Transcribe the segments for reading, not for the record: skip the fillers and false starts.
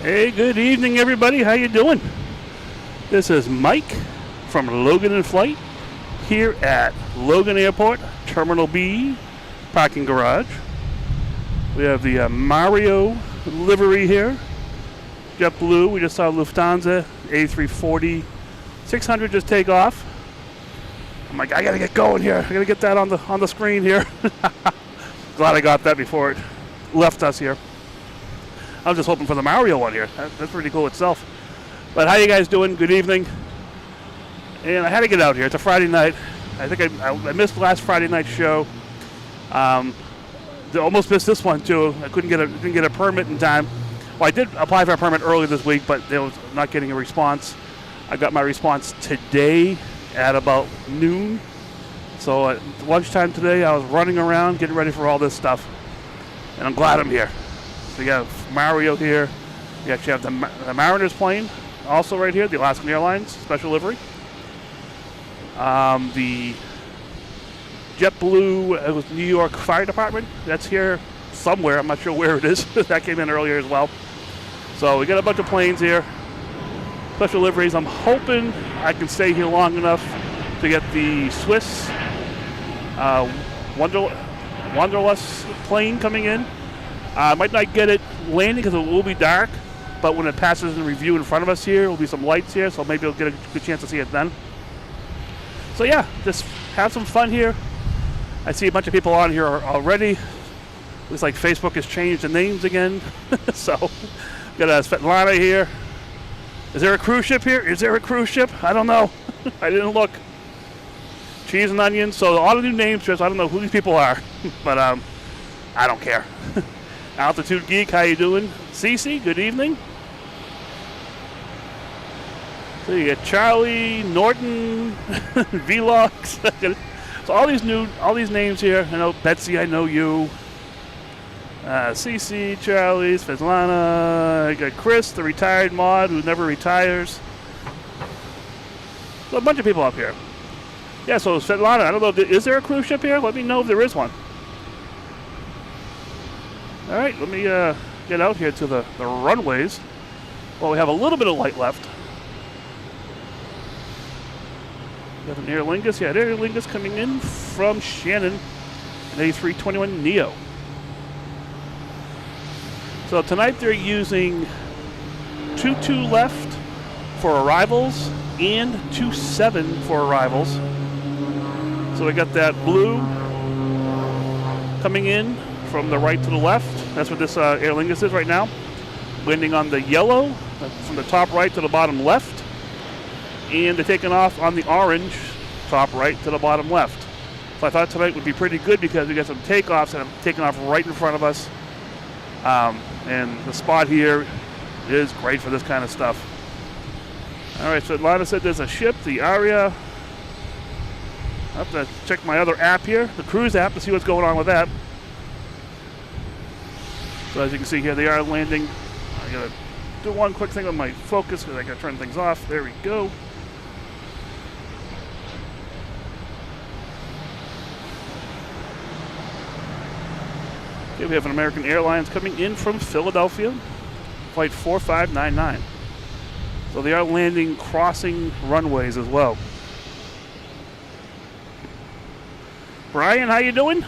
Hey, good evening, everybody. How you doing? This is Mike from Loganinflight here at Logan Airport, Terminal B, parking garage. We have the Mario livery here. JetBlue. We just saw Lufthansa A340 600 just take off. I'm like, I gotta get going here. I gotta get that on the screen here. Glad I got that before it left us here. I was just hoping for the Mario one here. That's pretty cool itself. But how you guys doing? Good evening. And I had to get out here. It's a Friday night. I think I missed last Friday night show. I almost missed this one too. I couldn't get a permit in time. Well, I did apply for a permit earlier this week, but I was not getting a response. I got my response today at about noon. So at lunchtime today, I was running around getting ready for all this stuff. And I'm glad I'm here. So you got Mario here. You actually have the Mariners plane also right here, the Alaskan Airlines special livery. The JetBlue, it was New York Fire Department. That's here somewhere. I'm not sure where it is. That came in earlier as well. So we got a bunch of planes here. Special liveries. I'm hoping I can stay here long enough to get the Swiss Wanderlust plane coming in. I might not get it landing because it will be dark, but when it passes in review in front of us here, there will be some lights here, so maybe I'll get a good chance to see it then. So yeah, just have some fun here. I see a bunch of people on here already. Looks like Facebook has changed the names again. So, got a Svetlana here. Is there a cruise ship here? Is there a cruise ship? I don't know. I didn't look. Cheese and onions. So a lot of new names. Just I don't know who these people are, but I don't care. Altitude Geek, how you doing? Cece, good evening. So you got Charlie, Norton, Vlogs. So all these names here. I know Betsy, I know you. Cece, Charlie, Svetlana. I got Chris, the retired mod who never retires. So a bunch of people up here. Yeah, so Svetlana, I don't know, is there a cruise ship here? Let me know if there is one. All right, let me get out here to the runways. Well, we have a little bit of light left. We have an Aer Lingus. Yeah, Aer Lingus coming in from Shannon, an A321neo. So tonight they're using 2-2 left for arrivals and 2-7 for arrivals. So we got that blue coming in from the right to the left. That's what this Aer Lingus is right now. Landing on the yellow from the top right to the bottom left. And they're taking off on the orange, top right to the bottom left. So I thought tonight would be pretty good because we got some takeoffs and taking off right in front of us. And the spot here is great for this kind of stuff. All right, so Lana said there's a ship, the Aria. I have to check my other app here, the cruise app, to see what's going on with that. So as you can see here, they are landing. I gotta do one quick thing with my focus because I gotta turn things off. There we go. Okay, we have an American Airlines coming in from Philadelphia, flight 4599. So they are landing, crossing runways as well. Brian, how you doing?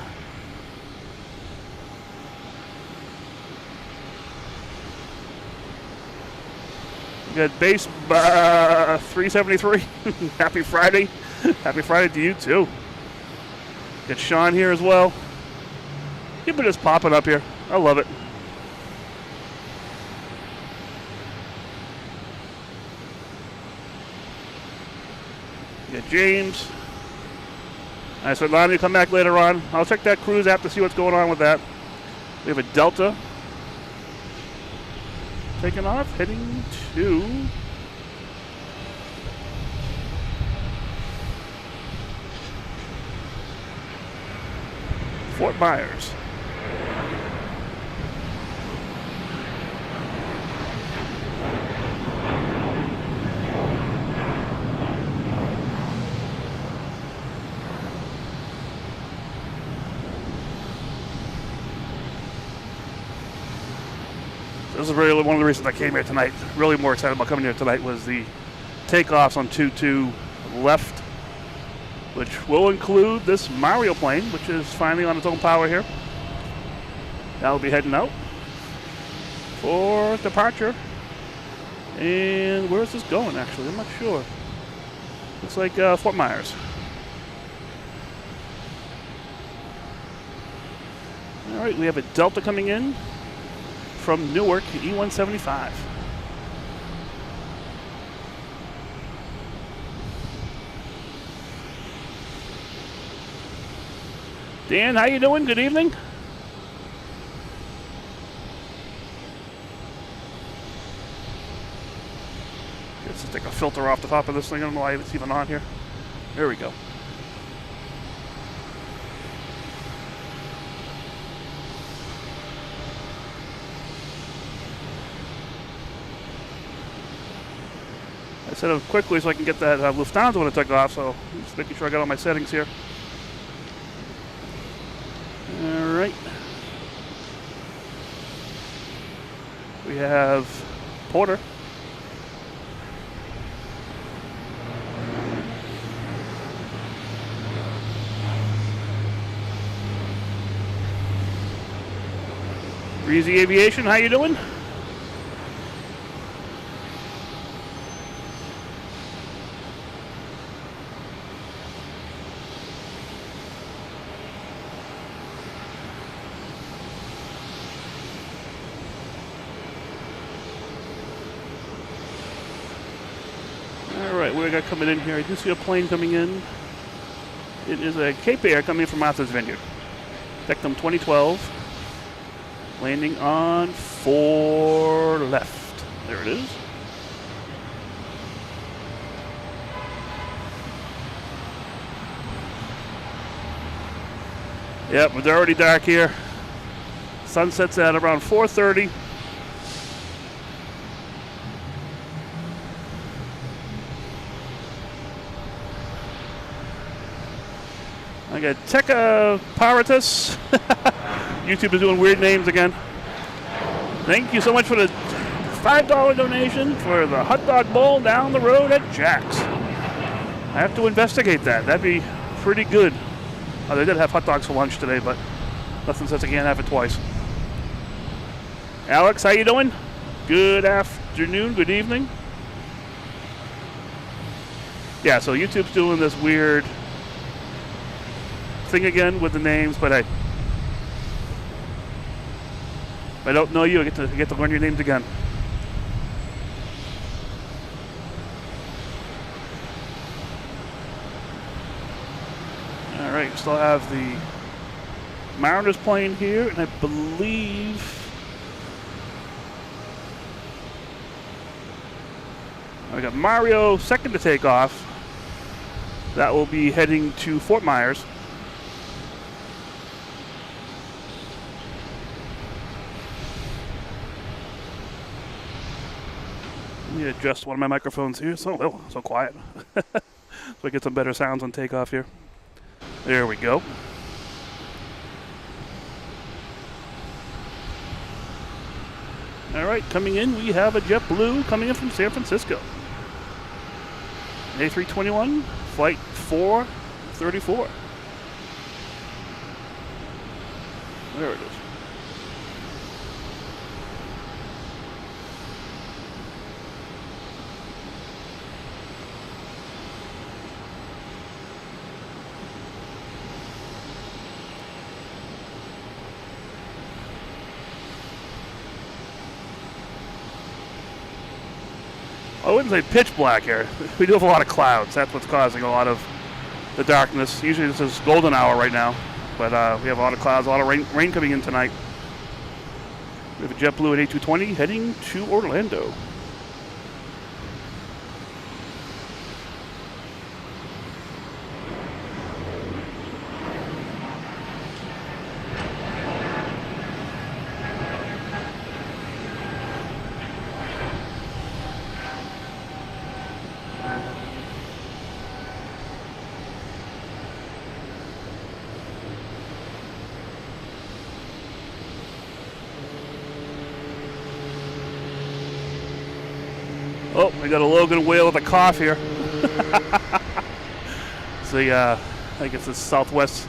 We got base 373. Happy Friday. Happy Friday to you too. Got Sean here as well. People just popping up here. I love it. You got James. I said, Lonnie, come back later on. I'll check that cruise app to see what's going on with that. We have a Delta taking off, heading to Fort Myers. This is really one of the reasons I came here tonight. Really more excited about coming here tonight was the takeoffs on 22 left, which will include this Mario plane, which is finally on its own power here. That'll be heading out for departure. And where is this going, actually? I'm not sure. Looks like Fort Myers. All right, we have a Delta coming in from Newark, E175. Dan, how you doing? Good evening. Let's just take a filter off the top of this thing. I don't know why it's even on here. There we go. I set it quickly so I can get that Lufthansa when I took off, so I'm just making sure I got all my settings here. All right. We have Porter. Breezy Aviation, how you doing? What we got coming in here? I do see a plane coming in. It is a Cape Air coming from Martha's Vineyard. Dectum 2012. Landing on 4 left. There it is. Yep, it's already dark here. Sunset's at around 4:30. I got Takeoffs. YouTube is doing weird names again. Thank you so much for the $5 donation for the hot dog bowl down the road at Jack's. I have to investigate that. That'd be pretty good. Oh, they did have hot dogs for lunch today, but nothing says I can't have it twice. Alex, how you doing? Good afternoon, good evening. Yeah, so YouTube's doing this weird thing again with the names, but if I don't know you, I get to learn your names again. All right, we still have the Mariners plane here, and I believe I got Mario second to take off. That will be heading to Fort Myers. Let me adjust one of my microphones here so quiet. So I get some better sounds on takeoff here. There we go. All right, coming in, we have a JetBlue coming in from San Francisco. A321, flight 434. There it is. I wouldn't say pitch black here. We do have a lot of clouds. That's what's causing a lot of the darkness. Usually this is golden hour right now, but we have a lot of clouds, a lot of rain coming in tonight. We have a JetBlue at A220 heading to Orlando. Oh, we got a Logan whale with a cough here. So I think it's the Southwest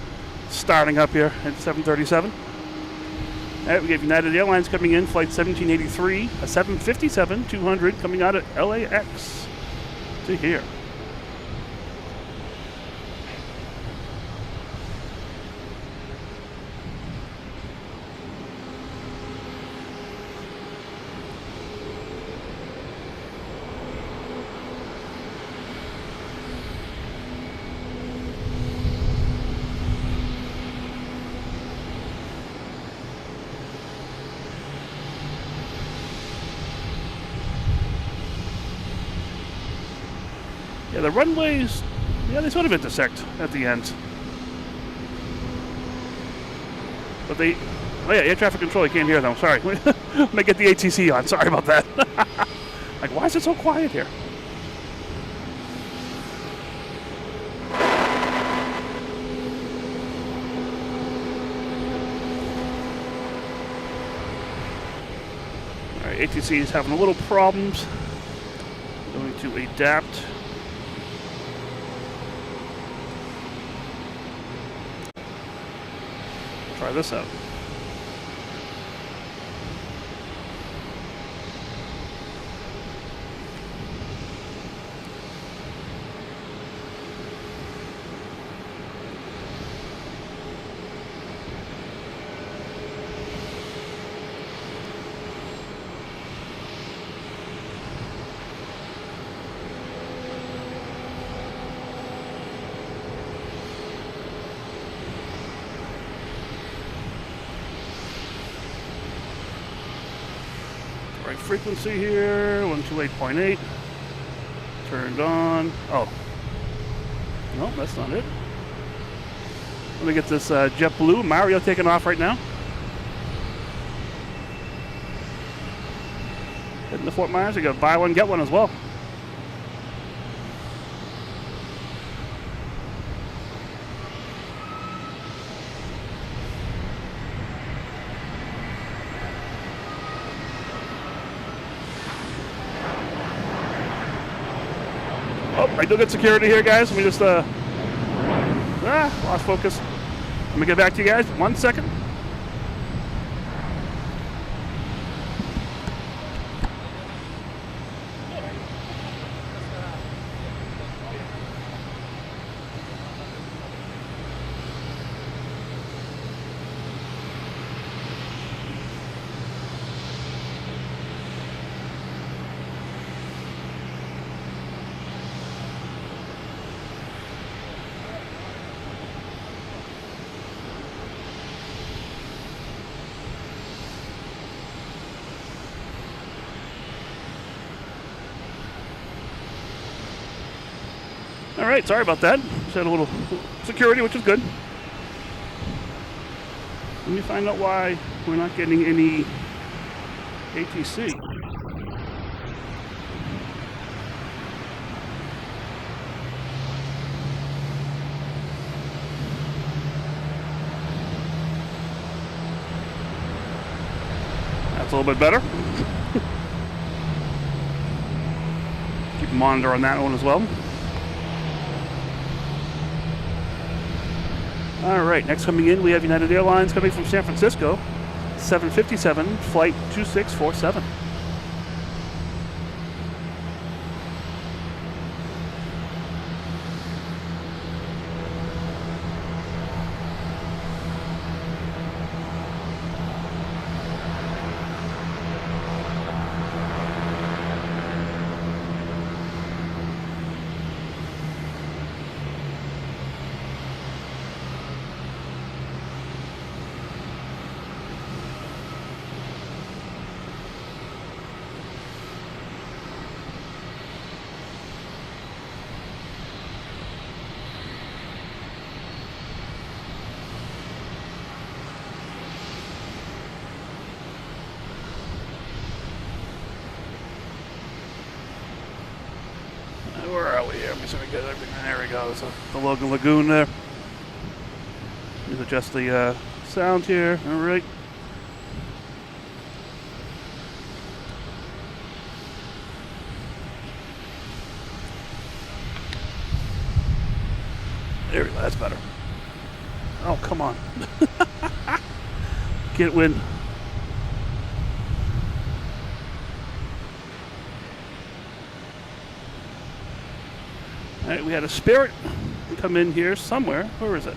starting up here at 737. All right, we have United Airlines coming in, flight 1783, a 757-200 coming out of LAX to here. Yeah, the runways, they sort of intersect at the end. But oh yeah, air traffic control, you can't hear them, sorry. Let me get the ATC on, sorry about that. Like, why is it so quiet here? All right, ATC is having a little problems. Going to adapt. Try this out. Right frequency here, 128.8. Turned on. Oh. No, that's not it. Let me get this JetBlue Mario taking off right now. Heading to Fort Myers. We got buy one, get one as well. Oh, I do get security here, guys. Let me just, lost focus. Let me get back to you guys. 1 second. All right, sorry about that. Just had a little security, which is good. Let me find out why we're not getting any ATC. That's a little bit better. Keep a monitor on that one as well. All right, next coming in, we have United Airlines coming from San Francisco, 757, flight 2647. Where are we here? Let me see if we get everything. There we go. So the Logan Lagoon there. Let me adjust the sound here. All right. come on. Get wind. All right, we had a Spirit come in here somewhere. Where is it?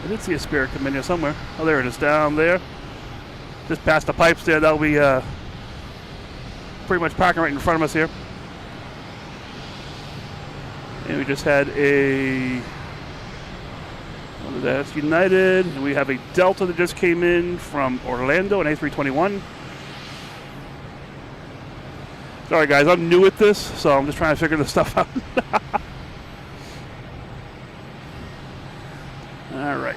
I did see a Spirit come in here somewhere. Oh, there it is, down there. Just past the pipes there. That'll be pretty much parking right in front of us here. And we just had a, what is that? That's United. And we have a Delta that just came in from Orlando, an A321. Sorry guys, I'm new at this, so I'm just trying to figure this stuff out. All right.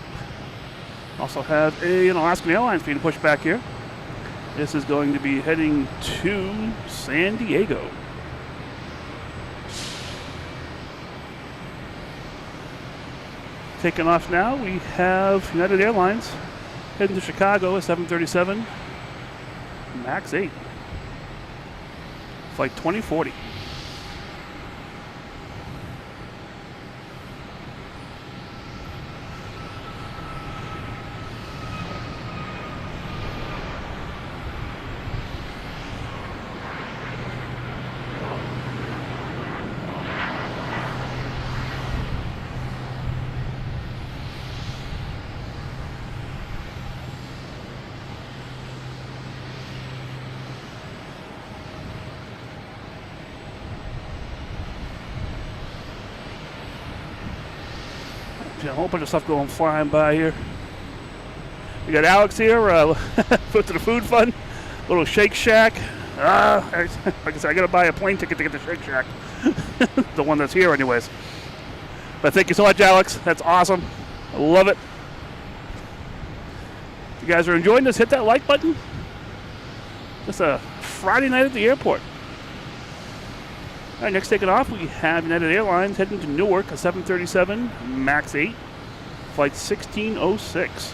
Also have an Alaskan Airlines being pushed back here. This is going to be heading to San Diego. Taking off now, we have United Airlines heading to Chicago, a 737 MAX 8. Flight 2040. A whole bunch of stuff going flying by here. We got Alex here, put to the food fund, little Shake Shack. Like I said, I gotta buy a plane ticket to get to Shake Shack. The one that's here anyways. But thank you so much, Alex. That's awesome. I love it. If you guys are enjoying this, hit that like button. Just a Friday night at the airport. All right, next taking off, we have United Airlines heading to Newark, a 737 MAX 8, flight 1606.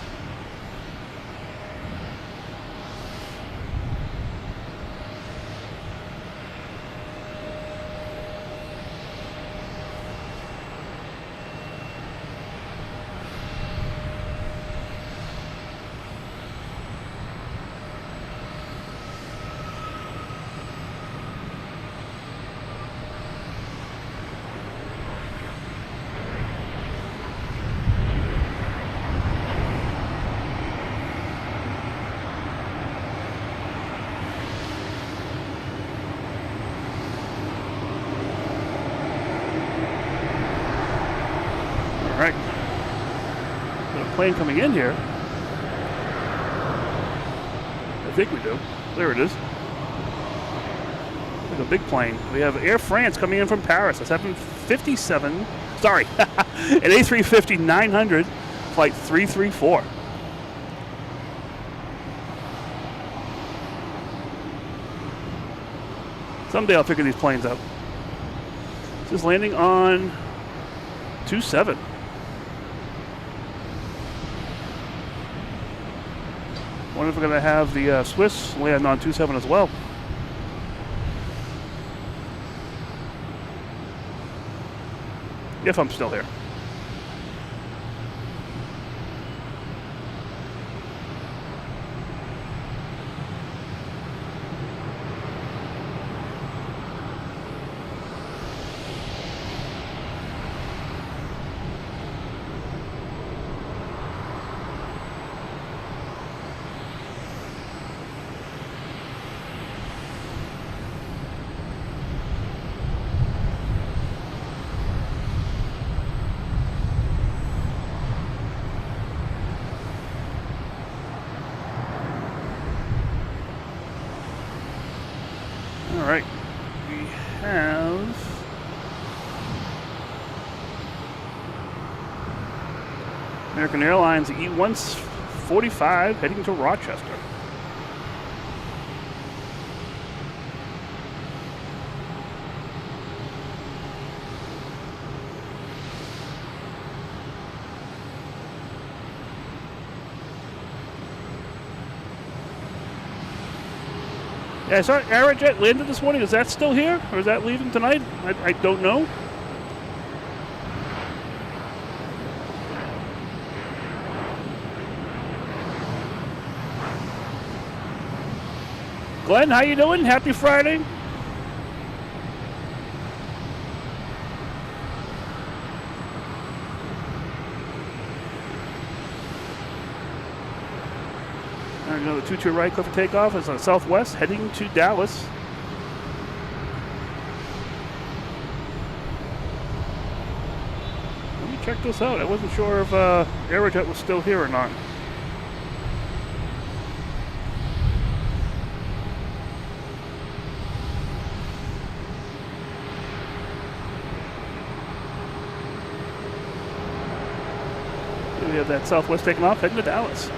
Right. Got a plane coming in here. I think we do. There it is. Like a big plane. We have Air France coming in from Paris. A 757. Sorry. An A350-900, flight 334. Someday I'll figure these planes out. This is landing on 27. Wonder if we're going to have the Swiss land on 27 as well. If I'm still here. All right, we have American Airlines E145 heading to Rochester. Yeah, I saw Aerojet landed this morning. Is that still here, or is that leaving tonight? I don't know. Glenn, how you doing? Happy Friday. All right, another 22 right, clear for takeoff. It's on Southwest, heading to Dallas. Let me check this out. I wasn't sure if Aerojet was still here or not. We have that Southwest taking off, heading to Dallas.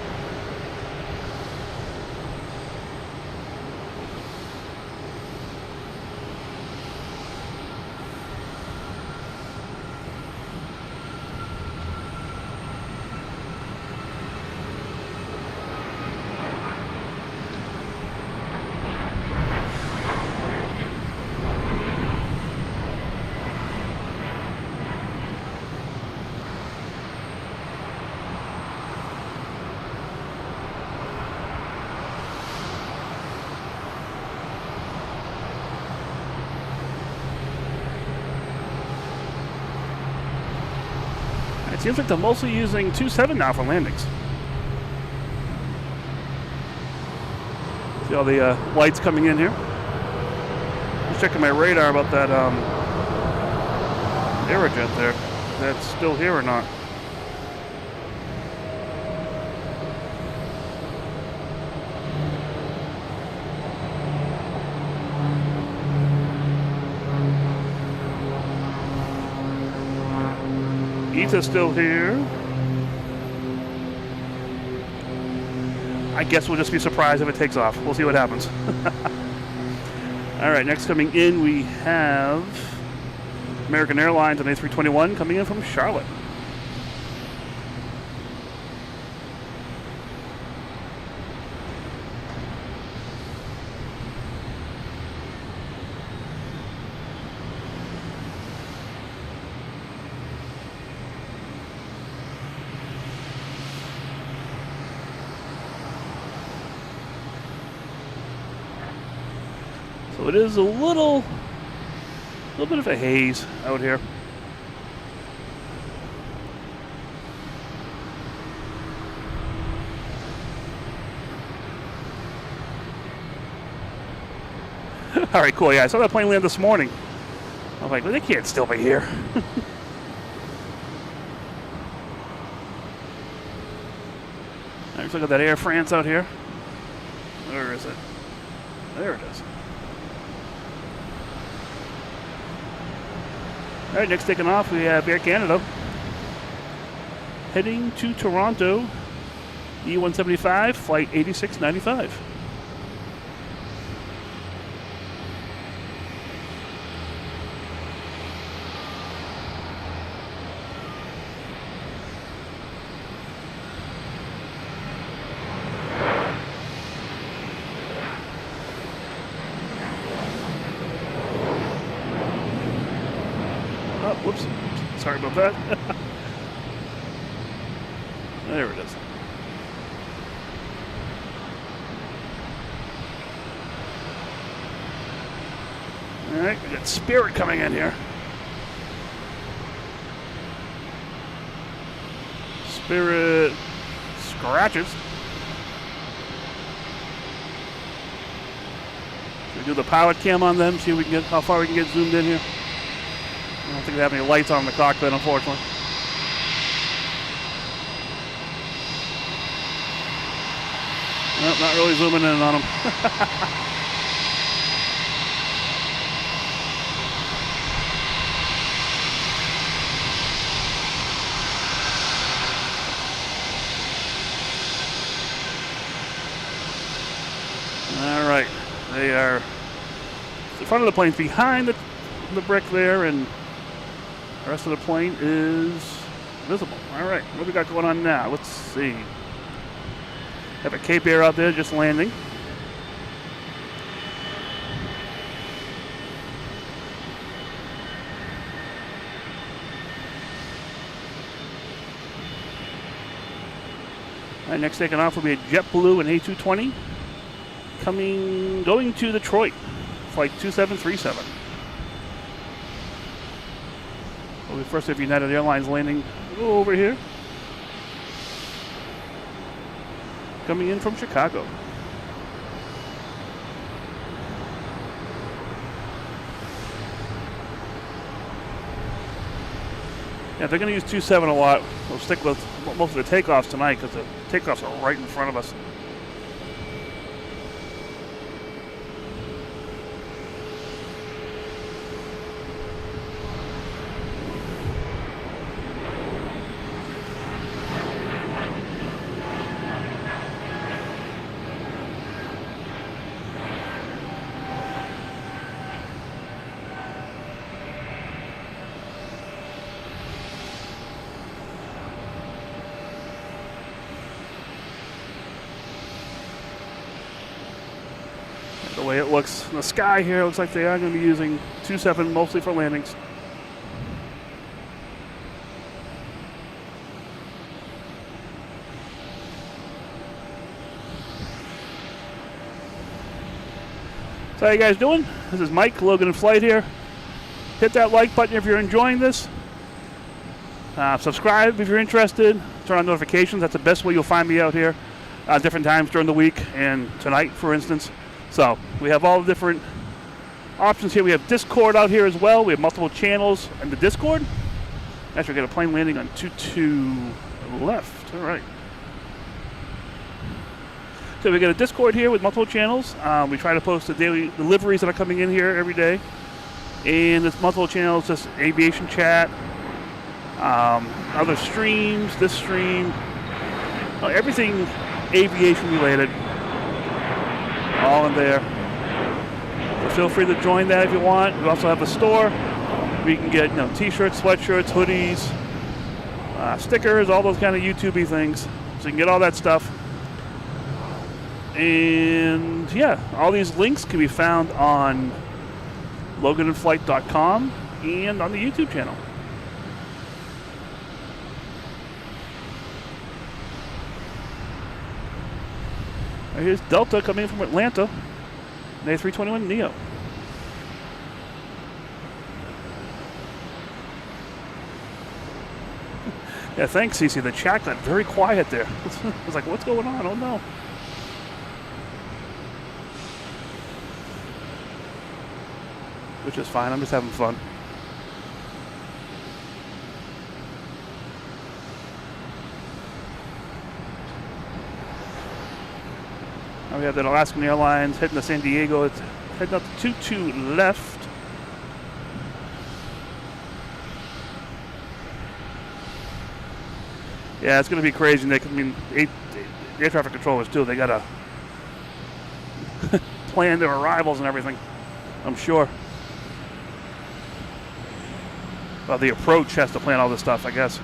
It seems like they're mostly using 27 now for landings. See all the lights coming in here. Just checking my radar about that Aerojet there. If that's still here or not. Etha's still here. I guess we'll just be surprised if it takes off. We'll see what happens. All right, next coming in we have American Airlines on A321 coming in from Charlotte. So it is a little bit of a haze out here. All right, cool. Yeah, I saw that plane land this morning. I was like, well, they can't still be here. Let's look at that Air France out here. Where is it? There it is. All right, next taking off, we have Air Canada. Heading to Toronto, E175, flight 8695. Oh, whoops. Sorry about that. There it is. All right, we got Spirit coming in here. Spirit scratches. Should we do the pilot cam on them, see if we can get how far we can get zoomed in here? I don't think they have any lights on in the cockpit, unfortunately. Nope, not really zooming in on them. All right, they are. The front of the plane's behind the brick there, and the rest of the plane is visible. All right, what do we got going on now? Let's see. Have a Cape Air out there just landing. All right, next taking off will be a JetBlue and A220. going to Detroit, flight 2737. We'll be first of United Airlines landing over here. Coming in from Chicago. Yeah, if they're going to use 27 a lot, we'll stick with most of the takeoffs tonight because the takeoffs are right in front of us. The way it looks in the sky here, it looks like they are going to be using 27 mostly for landings. So how you guys doing? This is Mike, Logan and Flight here. Hit that like button if you're enjoying this. Subscribe if you're interested. Turn on notifications. That's the best way you'll find me out here. Different times during the week and tonight, for instance. So we have all the different options here. We have Discord out here as well. We have multiple channels in the Discord. Actually, we got a plane landing on 22 left. All right. So we got a Discord here with multiple channels. We try to post the daily deliveries that are coming in here every day. And there's multiple channels, just aviation chat, other streams, this stream, everything aviation related. All in there. So feel free to join that if you want. We also have a store where you can get t-shirts, sweatshirts, hoodies, stickers, all those kind of YouTube-y things. So you can get all that stuff. And yeah, all these links can be found on loganinflight.com and on the YouTube channel. Here's Delta coming in from Atlanta, an A321neo. Yeah, thanks, Cece. The chat got very quiet there. I was like, what's going on? Oh, no. Which is fine. I'm just having fun. We have that Alaskan Airlines heading to San Diego. It's heading up to 22 left. Yeah, it's going to be crazy, Nick. I mean, air traffic controllers, too. They got to plan their arrivals and everything, I'm sure. Well, the approach has to plan all this stuff, I guess.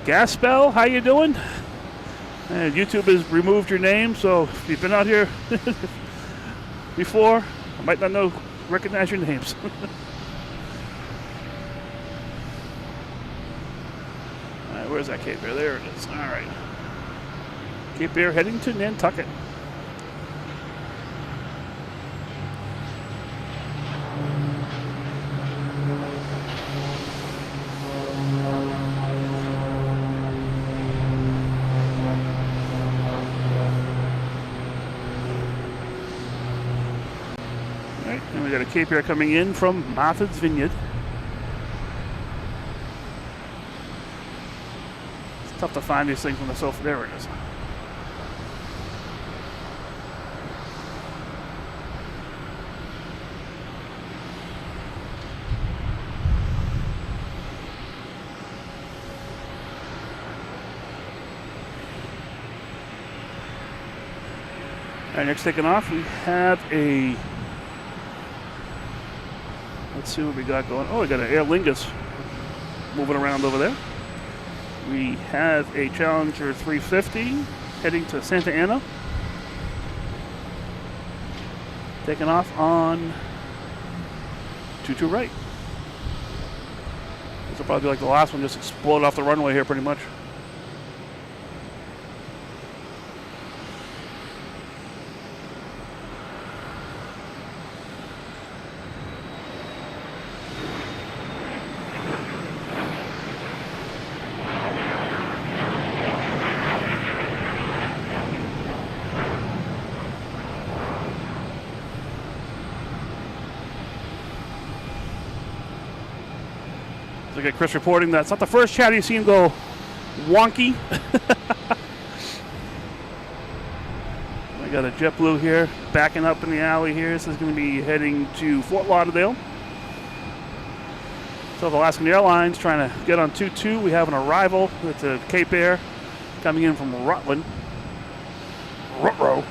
Gaspel, how you doing? And YouTube has removed your name, so if you've been out here before, I might not recognize your names. All right, where's that Cape Air? There it is. All right. Cape Air heading to Nantucket. We got a Cape Air coming in from Martha's Vineyard. It's tough to find these things when they're so... There it is. All right, next taking off, we have a... Let's see what we got going. Oh, we got an Aer Lingus moving around over there. We have a Challenger 350 heading to Santa Ana. Taking off on 22 right. This will probably be like the last one, just explode off the runway here pretty much. So I got Chris reporting that it's not the first chat you've seen go wonky. I got a JetBlue here, backing up in the alley here. This is going to be heading to Fort Lauderdale. So the Alaskan Airlines trying to get on 22. We have an arrival. It's a Cape Air coming in from Rutland. Rutrow.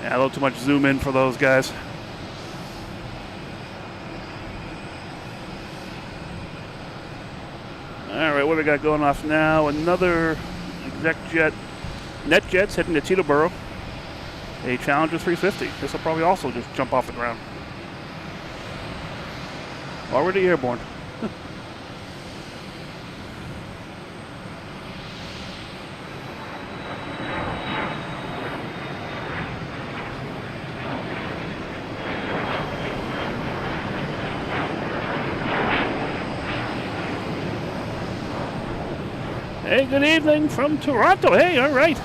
Yeah, a little too much zoom in for those guys. All right, what do we got going off now? Another NetJets heading to Teterboro. A Challenger 350. This will probably also just jump off the ground. Already airborne. Hey, good evening from Toronto. Hey, all right.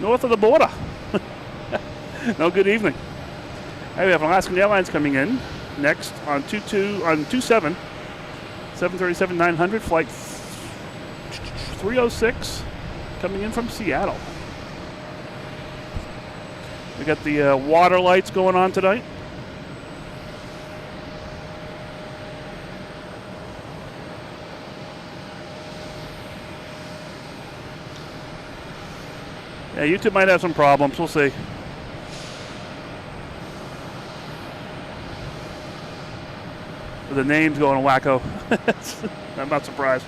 North of the border. No, good evening. Hey, we have Alaskan Airlines coming in next on 27, 737-900, flight 306, coming in from Seattle. We got the water lights going on tonight. Yeah, YouTube might have some problems. We'll see. With the names going wacko. I'm not surprised.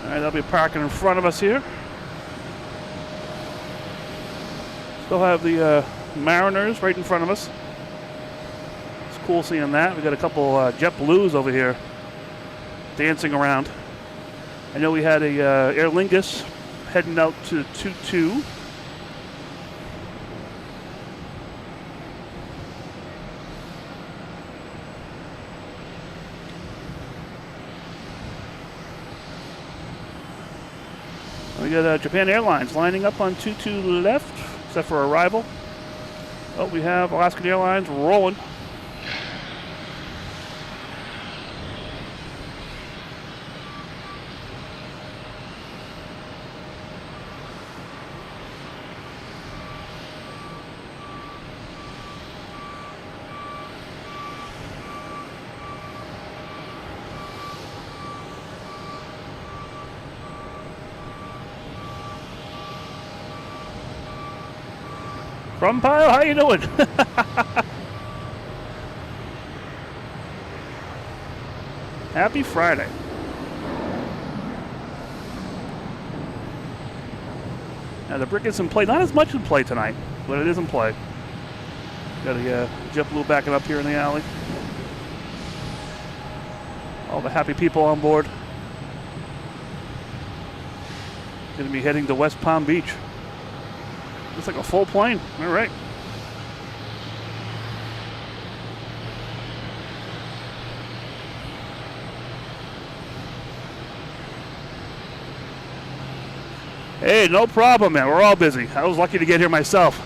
All right, they'll be parking in front of us here. Still have the Mariners right in front of us. Cool seeing that. We got a couple JetBlues over here dancing around. I know we had a Aer Lingus heading out to 22. We got Japan Airlines lining up on 22 left, except for arrival. Oh, we have Alaskan Airlines rolling. From Pile, how you doing? Happy Friday. Now the brick is in play, not as much in play tonight, but it is in play. Got a JetBlue backing up here in the alley. All the happy people on board. Going to be heading to West Palm Beach. Looks like a full plane. All right. Hey, no problem, man. We're all busy. I was lucky to get here myself.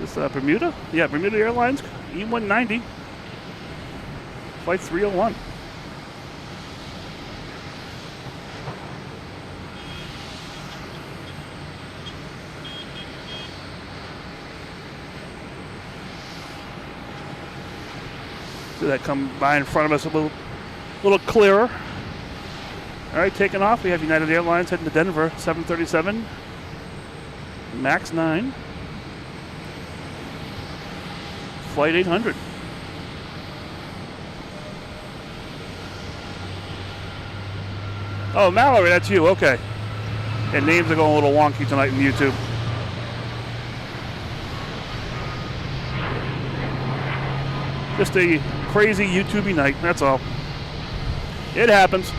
Is this Bermuda? Yeah, Bermuda Airlines, E190, flight 301. See that come by in front of us a little clearer. All right, taking off. We have United Airlines heading to Denver, 737, MAX 9, flight 800. Oh, Mallory, that's you. Okay. And names are going a little wonky tonight in YouTube. Just a crazy YouTubey night, that's all. It happens.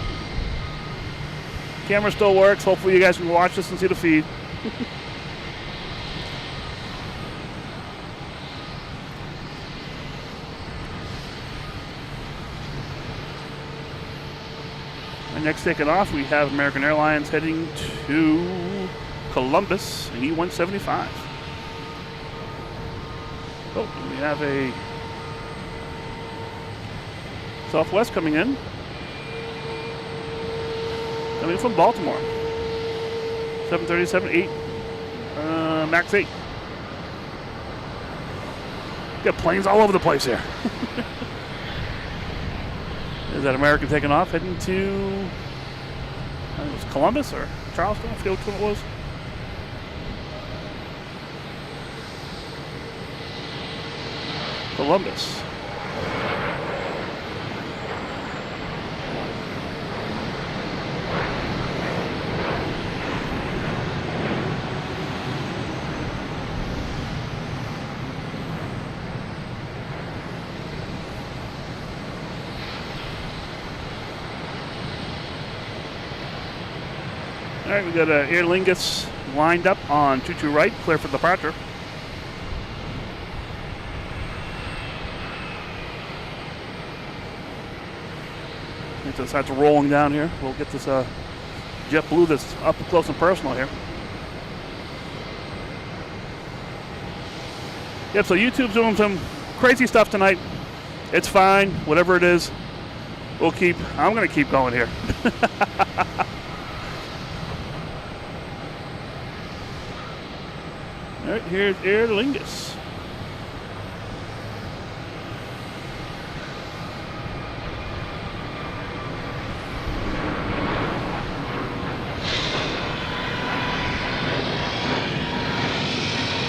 Camera still works. Hopefully you guys can watch this and see the feed. And next taking off, we have American Airlines heading to Columbus in E175. Oh, we have a Southwest coming in from Baltimore. 737-8, MAX 8. Got planes all over the place here. Is that American taking off, heading to it was Columbus or Charleston? I forget which one it was. Columbus. All right, we got Aer Lingus lined up on 22 right, clear for departure. It just starts rolling down here. We'll get this JetBlue that's up close and personal here. Yep, so YouTube's doing some crazy stuff tonight. It's fine, whatever it is. I'm gonna keep going here. All right, here's Aer Lingus.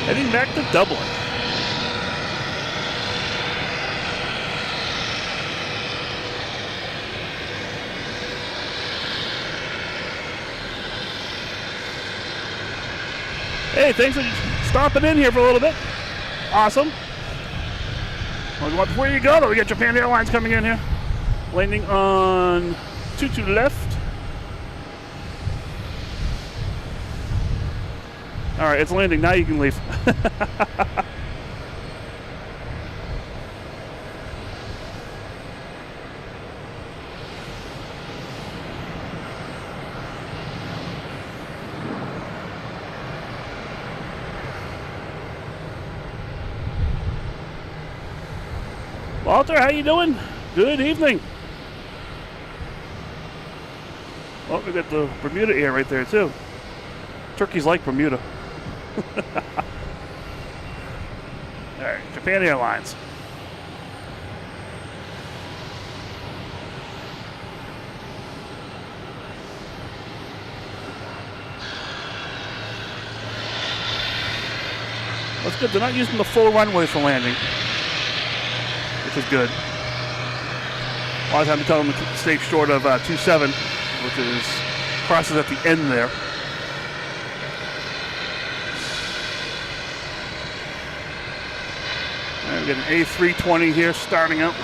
Heading back to Dublin. Hey, thanks for stopping in here for a little bit. Awesome. Well, before you go, though, we got Japan Airlines coming in here. Landing on 22 left. All right, it's landing. Now you can leave. Walter, how you doing? Good evening. Well, we got the Bermuda Air right there too. Turkeys like Bermuda. All right, Japan Airlines. That's good. They're not using the full runway for landing, which is good. A lot of times they tell them to stay short of 27, which is crosses at the end there. And we got an A320 here starting up.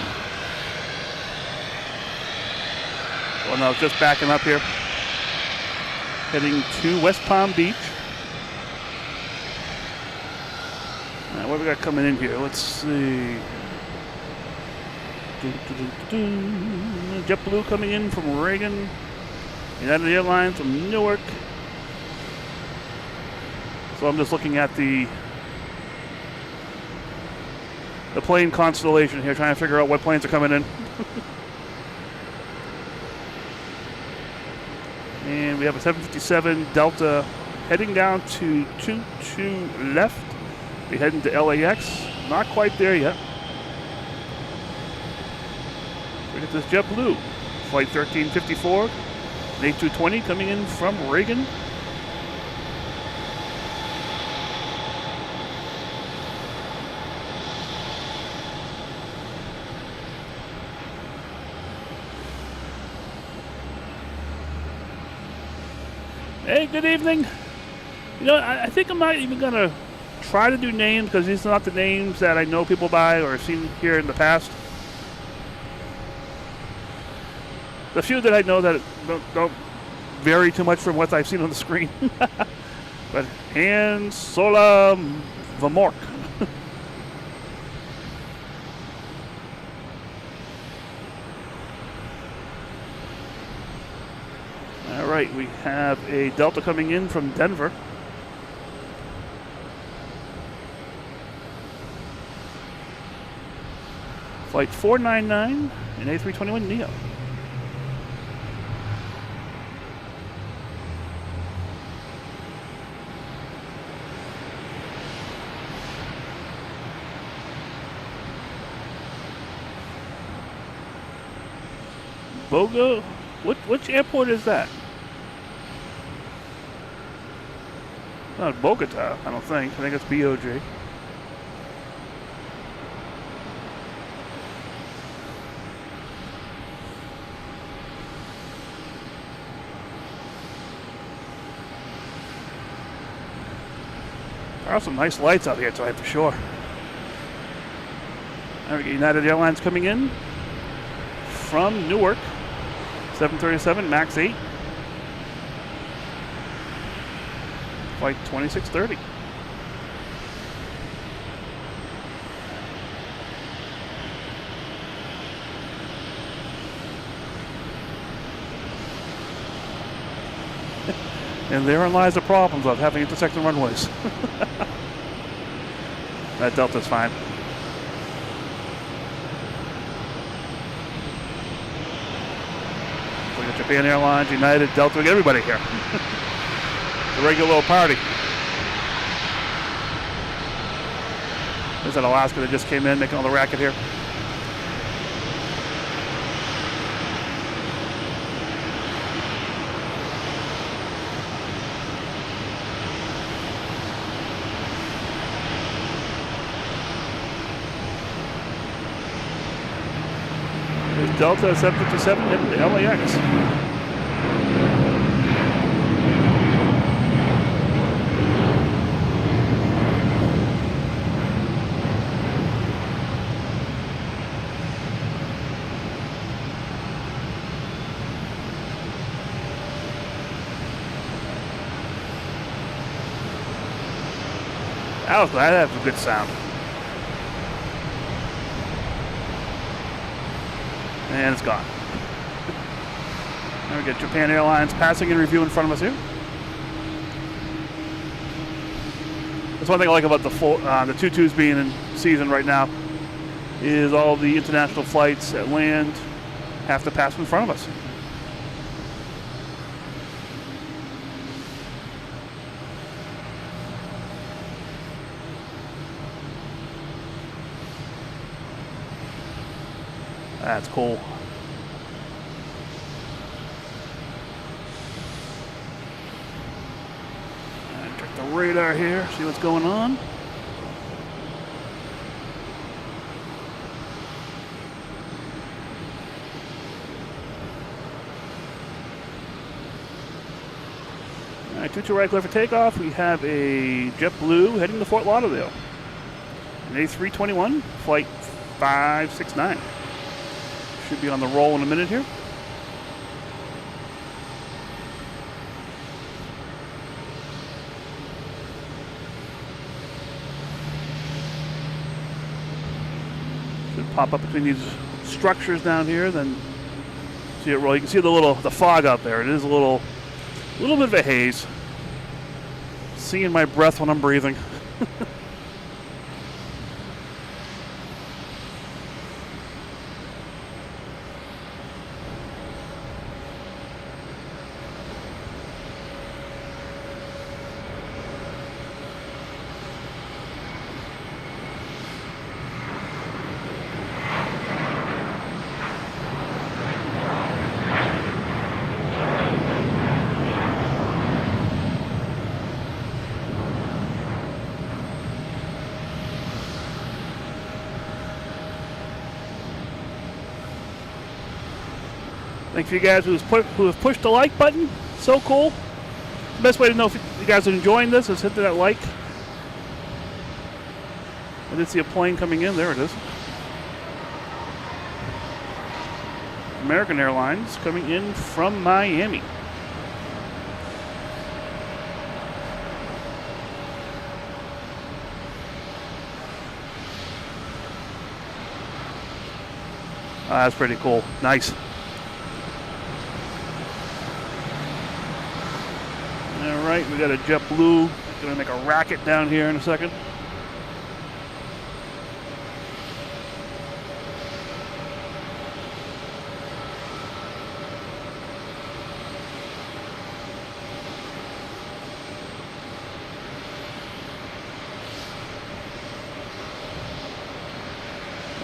Well, no, it's just backing up here. Heading to West Palm Beach. Now, what we got coming in here? Let's see. JetBlue coming in from Reagan. United Airlines from Newark. So I'm just looking at the plane constellation here, trying to figure out what planes are coming in. And we have a 757 Delta heading down to 22 left. We're heading to LAX. Not quite there yet. Look at this JetBlue. Flight 1354. An A220 coming in from Reagan. Hey, good evening. You know, I think I'm not even going to try to do names because these are not the names that I know people by or have seen here in the past. The few that I know that don't vary too much from what I've seen on the screen. But Hans Sola Vamork. All right, we have a Delta coming in from Denver. Flight 499 in A321neo. Bogo? Which airport is that? Not Bogota, I don't think. I think it's BOJ. There are some nice lights out here tonight for sure. There we go, United Airlines coming in from Newark. 737 MAX 8. Flight 2630. And therein lies the problems of having intersecting runways. That Delta's fine. We got Japan Airlines, United, Delta, we got everybody here. A regular little party. There's that Alaska that just came in making all the racket here. There's Delta 757 heading to LAX. That has a good sound. And it's gone. Now we get Japan Airlines passing in review in front of us here. That's one thing I like about the 22s being in season right now is all the international flights that land have to pass in front of us. That's cool. And check the radar here, see what's going on. All right, 22 right clear for takeoff. We have a JetBlue heading to Fort Lauderdale. An A321, flight 569. Should be on the roll in a minute here. Should pop up between these structures down here, then see it roll. You can see the fog out there. It is a little bit of a haze. Seeing my breath when I'm breathing. Thanks for you guys who have pushed the like button. So cool. The best way to know if you guys are enjoying this is hit that like. I did see a plane coming in. There it is. American Airlines coming in from Miami. That's pretty cool. Nice. All right, we got a JetBlue. Going to make a racket down here in a second.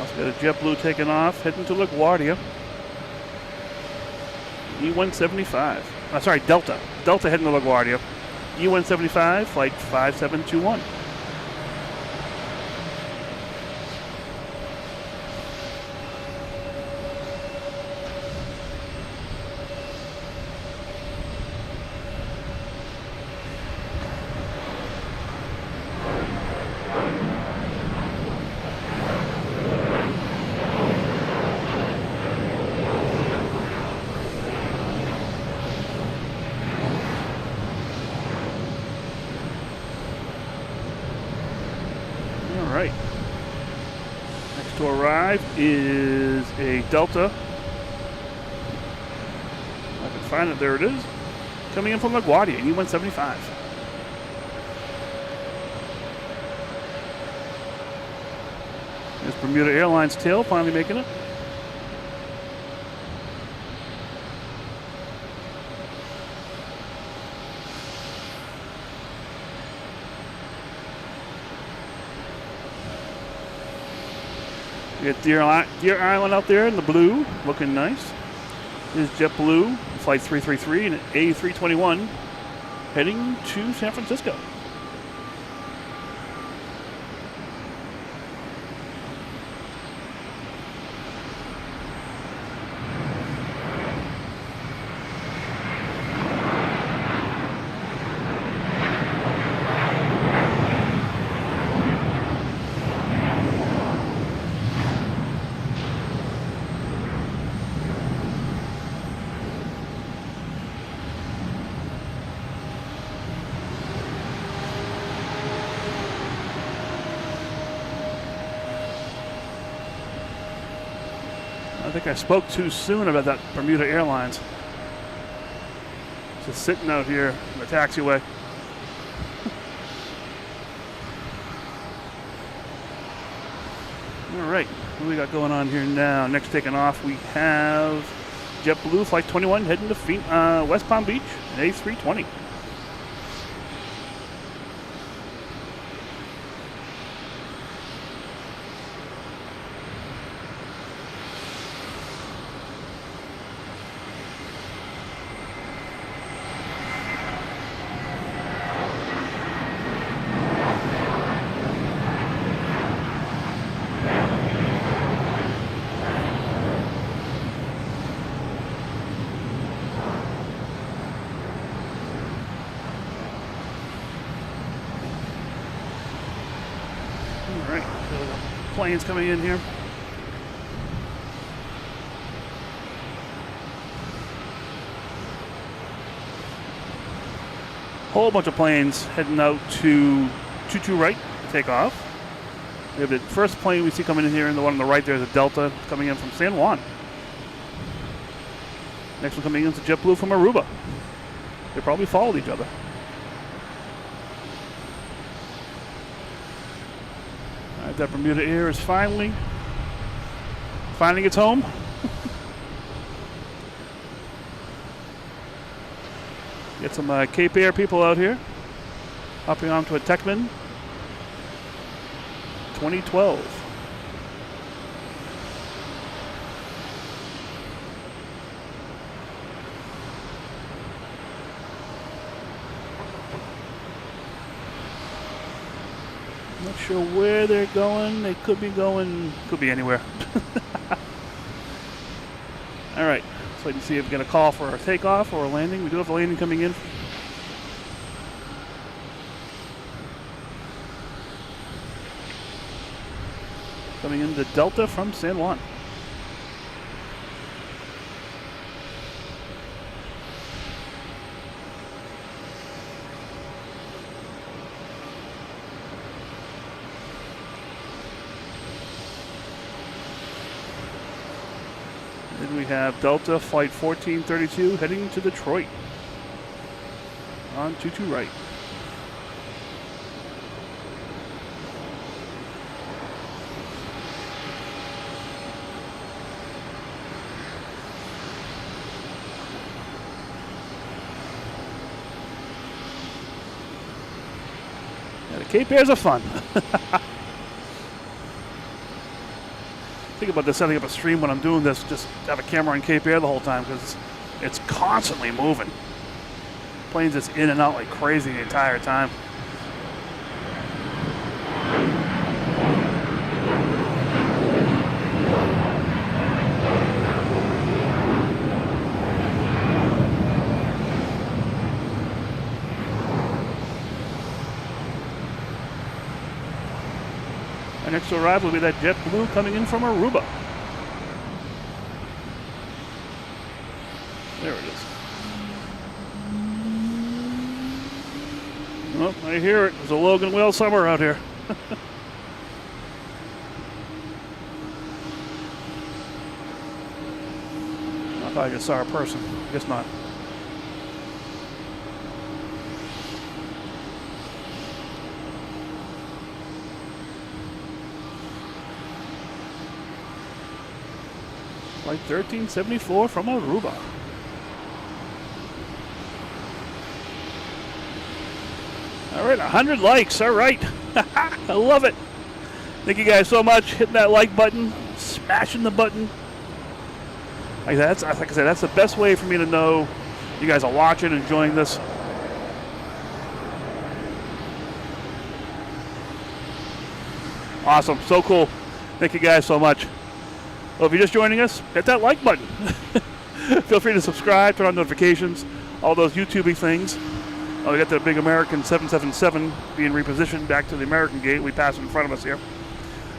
Also got a JetBlue taking off, heading to LaGuardia. E175. Sorry, Delta. Delta heading to LaGuardia. E175, flight 5721. Right. Next to arrive is a Delta. I can find it. There it is. Coming in from LaGuardia, E175. There's Bermuda Airlines tail finally making it. We got Deer Island out there in the blue, looking nice. This is JetBlue, flight 333 and A321, heading to San Francisco. I think I spoke too soon about that Bermuda Airlines. Just sitting out here in the taxiway. All right, what do we got going on here now? Next taking off, we have JetBlue Flight 21 heading to West Palm Beach, an A320. All right, so the planes coming in here. Whole bunch of planes heading out to 22 right, take off. We have the first plane we see coming in here, and the one on the right there is a Delta coming in from San Juan. Next one coming in is a JetBlue from Aruba. They probably followed each other. All right, that Bermuda Air is finally finding its home. Get some Cape Air people out here, hopping onto a Techman 2012. Not sure where they're going. They could be going, could be anywhere. All right, so you see if we get a call for a takeoff or a landing. We do have a landing coming in coming into Delta from San Juan. Then we have Delta Flight 1432 heading to Detroit on 22 right. Yeah, the Cape Airs are fun. Think about this, setting up a stream when I'm doing this, just have a camera on Cape Air the whole time because it's constantly moving. Planes just in and out like crazy the entire time. Our next to arrive will be that JetBlue coming in from Aruba. There it is. Oh, I hear it. There's a Logan whale somewhere out here. I thought I just saw a person. Guess not. Flight 1374 from Aruba. All right, 100 likes. All right. I love it. Thank you guys so much. Hitting that like button, smashing the button. Like I said, that's the best way for me to know you guys are watching, enjoying this. Awesome. So cool. Thank you guys so much. Well, if you're just joining us, hit that like button. Feel free to subscribe, turn on notifications, all those YouTube-y things. We got the big American 777 being repositioned back to the American gate. We pass in front of us here.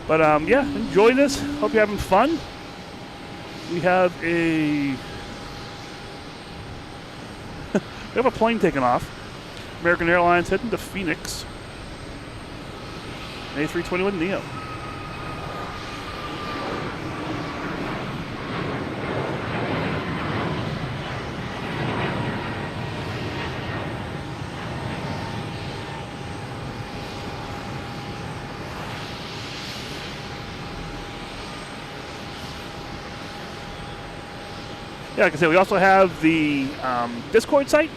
But yeah, enjoy this. Hope you're having fun. We have a plane taking off. American Airlines heading to Phoenix. A321neo. Yeah, like I said, we also have the Discord site.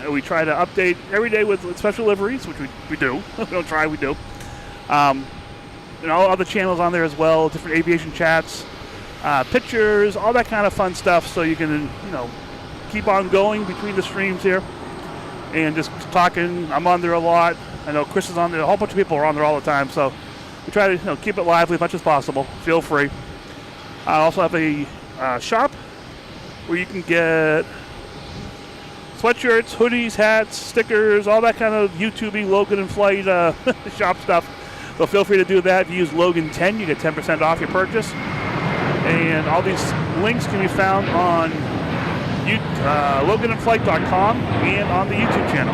We try to update every day with special liveries, which we do. We don't try, we do. Other channels on there as well, different aviation chats, pictures, all that kind of fun stuff, so you can, keep on going between the streams here and just talking. I'm on there a lot. I know Chris is on there. A whole bunch of people are on there all the time, so we try to keep it lively as much as possible. Feel free. I also have a shop where you can get sweatshirts, hoodies, hats, stickers, all that kind of YouTube-y Logan and Flight shop stuff. So feel free to do that. If you use Logan10, you get 10% off your purchase. And all these links can be found on loganinflight.com and on the YouTube channel.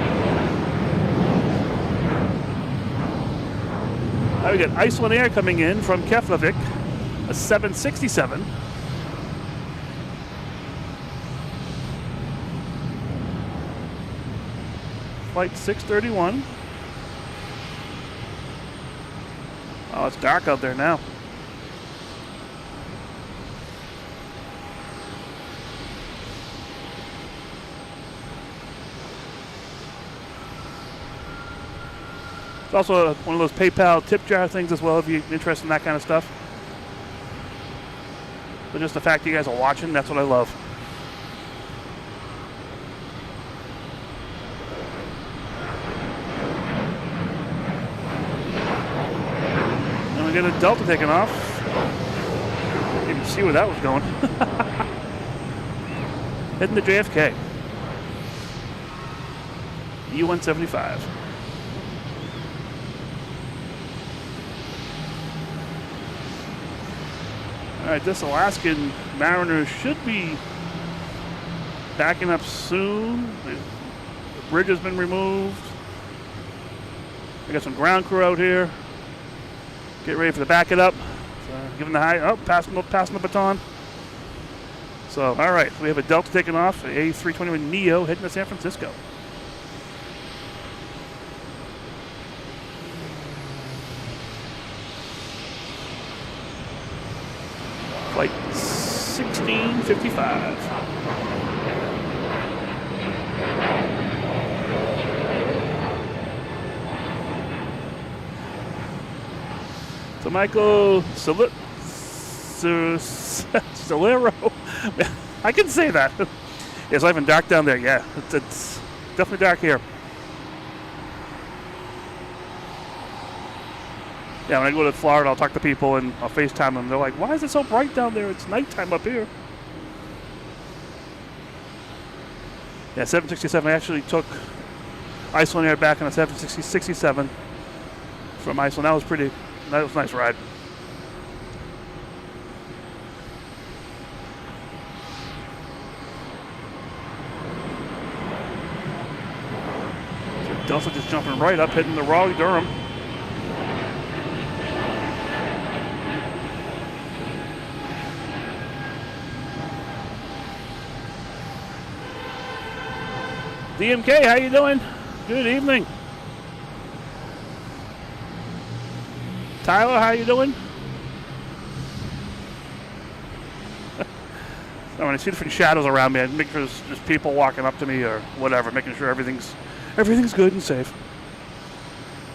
Now we got Iceland Air coming in from Keflavik, a 767. Flight 631. Oh, it's dark out there now. It's also one of those PayPal tip jar things as well if you're interested in that kind of stuff. But just the fact that you guys are watching, that's what I love. Get a Delta taking off. Didn't even see where that was going. Heading to JFK. U-175. All right, this Alaskan Mariner should be backing up soon. The bridge has been removed. I got some ground crew out here. Get ready for the back it up. So giving the high, oh, passing the baton. So, all right, we have a Delta taking off, the A321 Neo heading to San Francisco. Flight 1655. So Michael Solero, I can say that. It's not even dark down there. Yeah, it's definitely dark here. Yeah, when I go to Florida, I'll talk to people and I'll FaceTime them. They're like, why is it so bright down there? It's nighttime up here. Yeah, 767. I actually took Iceland Air back on a 767 from Iceland. That was a nice ride. So Delta just jumping right up, hitting the Raleigh-Durham. DMK, how you doing? Good evening. Tyler, how you doing? When I see different shadows around me, I make sure there's people walking up to me or whatever, making sure everything's good and safe.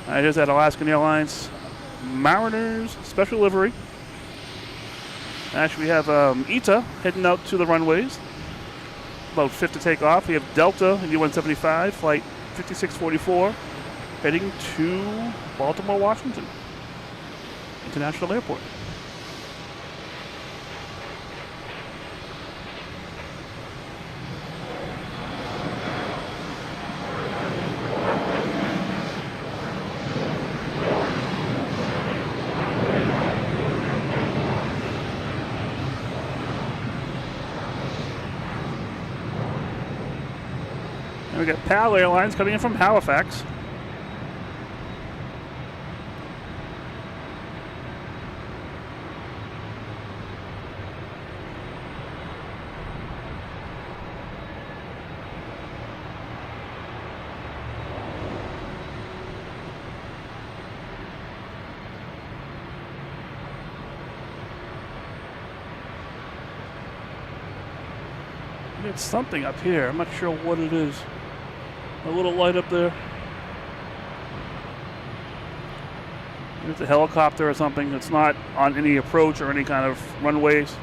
All right, here's that Alaskan Airlines Mariners special livery. Actually, we have ITA heading out to the runways. About 5 to take off. We have Delta in U-175, flight 5644, heading to Baltimore, Washington International Airport. We got PAL Airlines coming in from Halifax. It's something up here. I'm not sure what it is. A little light up there. It's a helicopter or something. It's not on any approach or any kind of runways.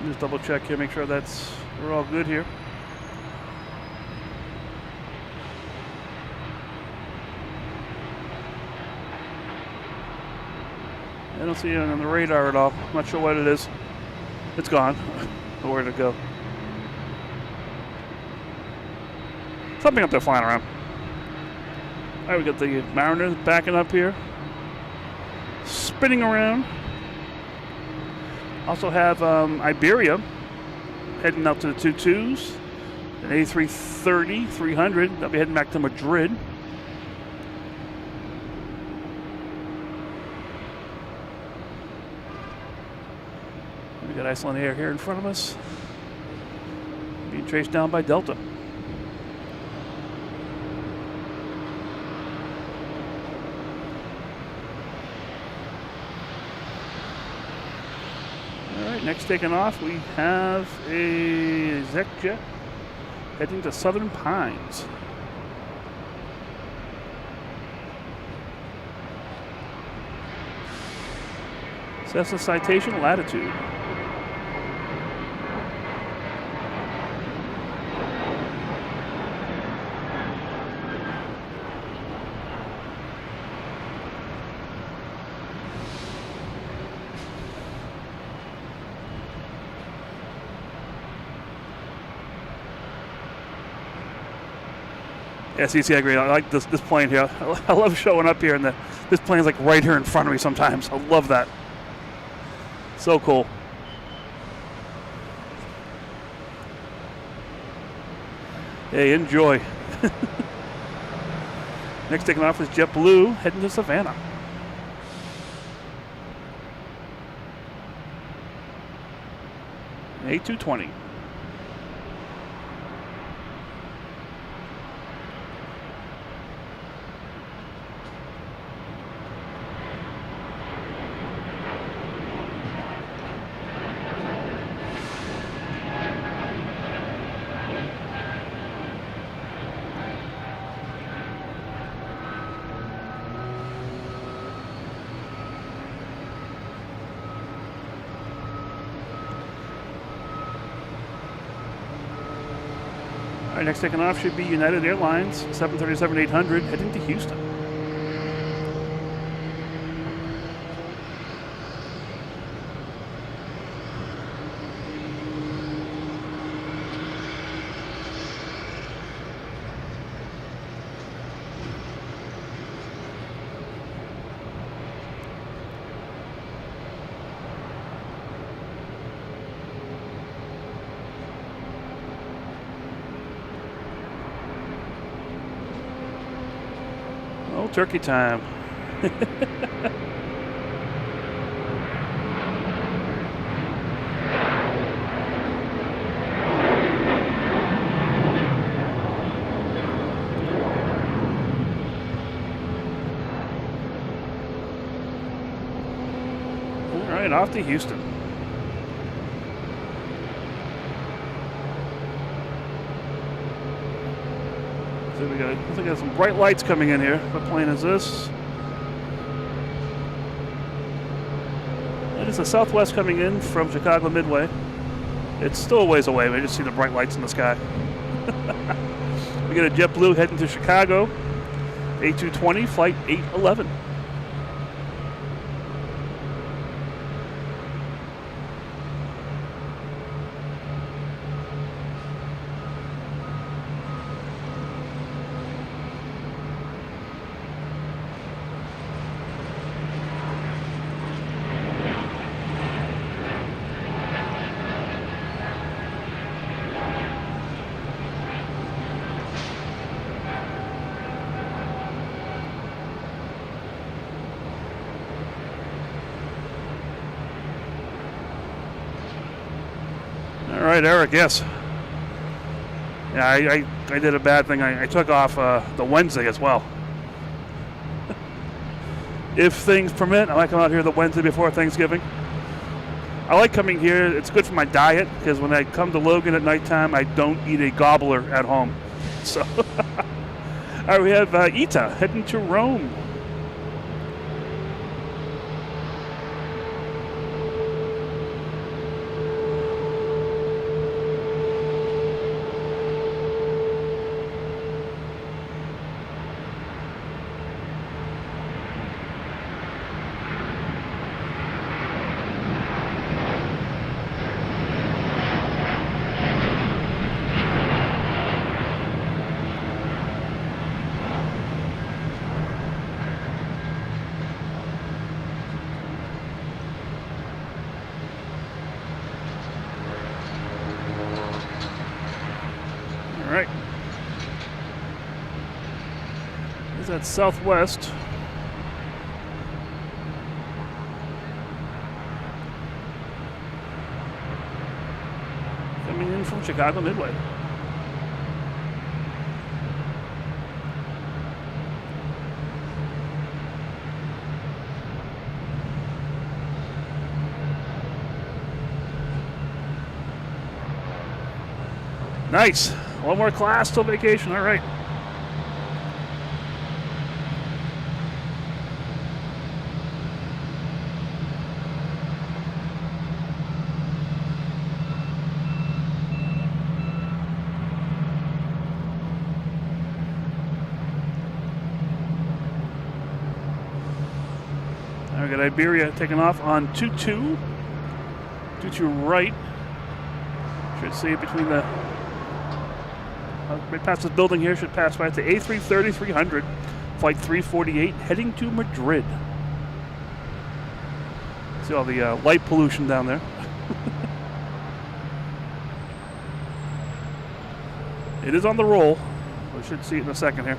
Just double check here, make sure we're all good here. I don't see it on the radar at all. I'm not sure what it is. It's gone. Where'd it go? Something up there flying around. All right, we got the Mariners backing up here, spinning around. Also have Iberia heading out to the 22s, an A330, 300. They'll be heading back to Madrid. We got Iceland Air here in front of us, being chased down by Delta. Next taking off, we have a ZecJet heading to Southern Pines. Cessna Citation Latitude. Yeah, CC, I agree. I like this plane here. I love showing up here, and this plane's like right here in front of me sometimes. I love that. So cool. Hey, enjoy. Next taking off is JetBlue, heading to Savannah. A220. All right, next taking off should be United Airlines, 737-800, heading to Houston. Oh, turkey time. All right, off to Houston. So we got some bright lights coming in here. What plane is this? It is a Southwest coming in from Chicago Midway. It's still a ways away, but I just see the bright lights in the sky. We got a JetBlue heading to Chicago. A220, flight 811. All right, Eric, yes. Yeah, I did a bad thing. I took off the Wednesday as well. If things permit, I might come out here the Wednesday before Thanksgiving. I like coming here. It's good for my diet because when I come to Logan at nighttime, I don't eat a gobbler at home. So, all right, we have Ita heading to Rome. All right. Is that Southwest? Coming in from Chicago Midway. Nice. One more class till vacation. All right. Now we got Iberia taking off on 22. 22 right. Should see it between the right past this building here, should pass by. It's the A330-300, flight 348, heading to Madrid. See all the light pollution down there. It is on the roll. We should see it in a second here.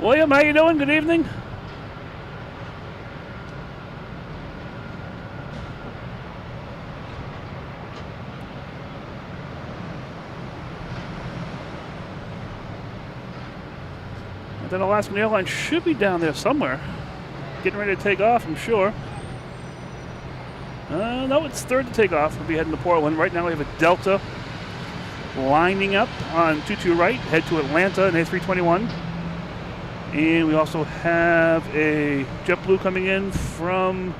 William, how you doing? Good evening. And then Alaskan Airlines should be down there somewhere. Getting ready to take off, I'm sure. No, it's third to take off. We'll be heading to Portland. Right now we have a Delta lining up on 22 right, head to Atlanta in A321. And we also have a JetBlue coming in from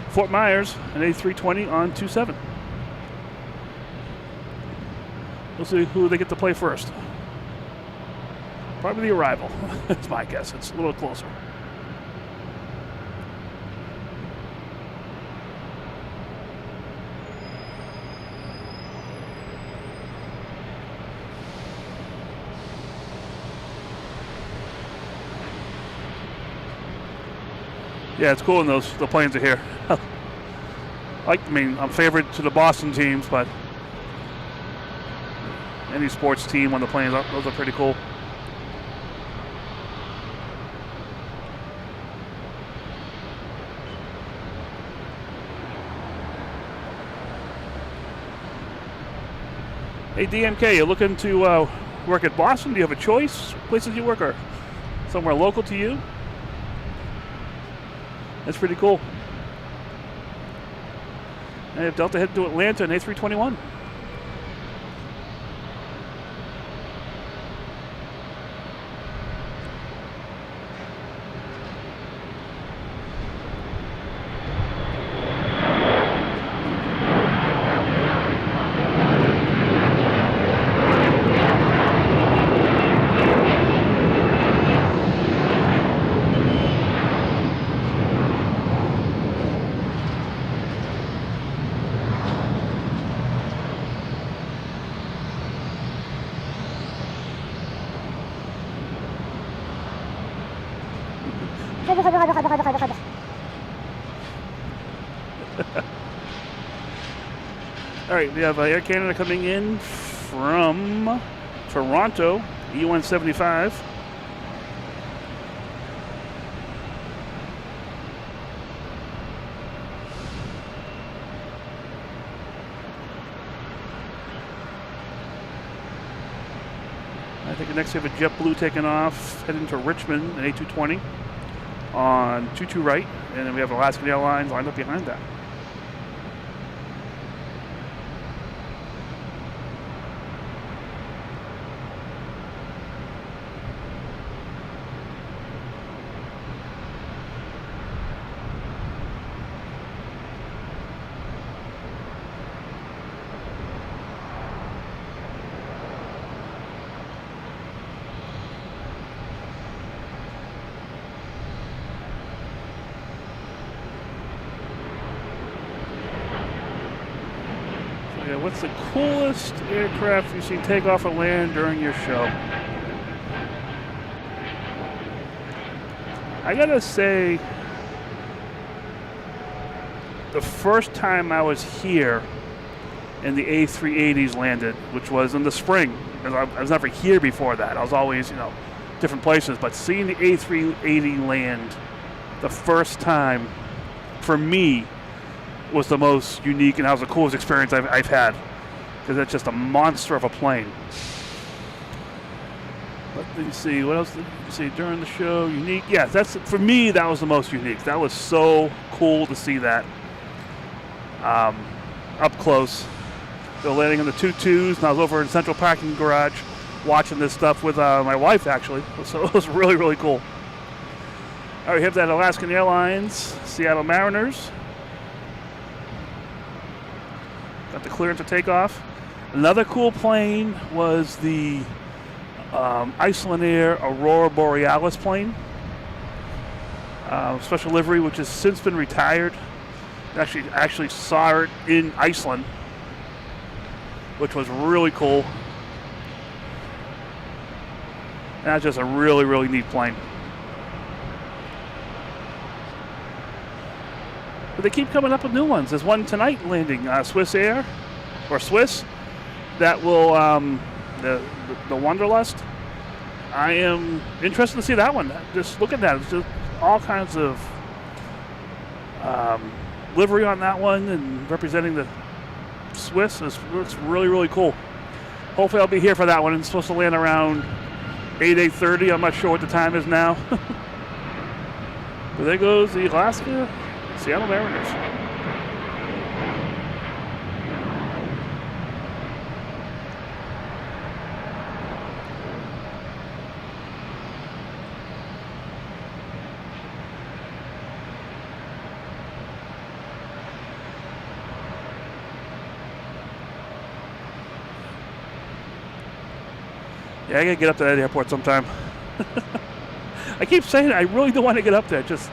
Fort Myers, an A320 on 27. We'll see who they get to play first. Probably the arrival. That's my guess. It's a little closer. Yeah, it's cool when the planes are here. I'm favorite to the Boston teams, but any sports team when the planes are, those are pretty cool. Hey DMK, you looking to work at Boston? Do you have a choice? Places you work, or somewhere local to you? That's pretty cool. And have Delta head to Atlanta in A321. All right, we have Air Canada coming in from Toronto, E175. I think next we have a JetBlue taking off, heading to Richmond, an A220 on 22 right, and then we have Alaskan Airlines lined up behind that. What's the coolest aircraft you've seen take off or land during your show? I gotta say, the first time I was here and the A380s landed, which was in the spring, because I was never here before that. I was always, different places. But seeing the A380 land the first time, for me, was the most unique, and that was the coolest experience I've had, because that's just a monster of a plane. Let me see, what else did you see during the show? Unique, yeah, that's, for me, that was the most unique. That was so cool to see that up close. They're landing in the 2-2s, and I was over in Central Parking Garage watching this stuff with my wife, actually. So it was really, really cool. All right, we have that Alaskan Airlines, Seattle Mariners. Got the clearance to take off. Another cool plane was the Iceland Air Aurora Borealis plane. Special livery, which has since been retired. Actually saw it in Iceland, which was really cool. And that's just a really, really neat plane. But they keep coming up with new ones. There's one tonight landing, Swiss Air, or Swiss, that will, the Wanderlust. I am interested to see that one. Just look at that. It's just all kinds of livery on that one and representing the Swiss. It's really, really cool. Hopefully I'll be here for that one. It's supposed to land around 8:30. I'm not sure what the time is now. But there goes the Alaska Seattle Mariners. Yeah, I gotta get up to that airport sometime. I keep saying it, I really do want to get up there. Just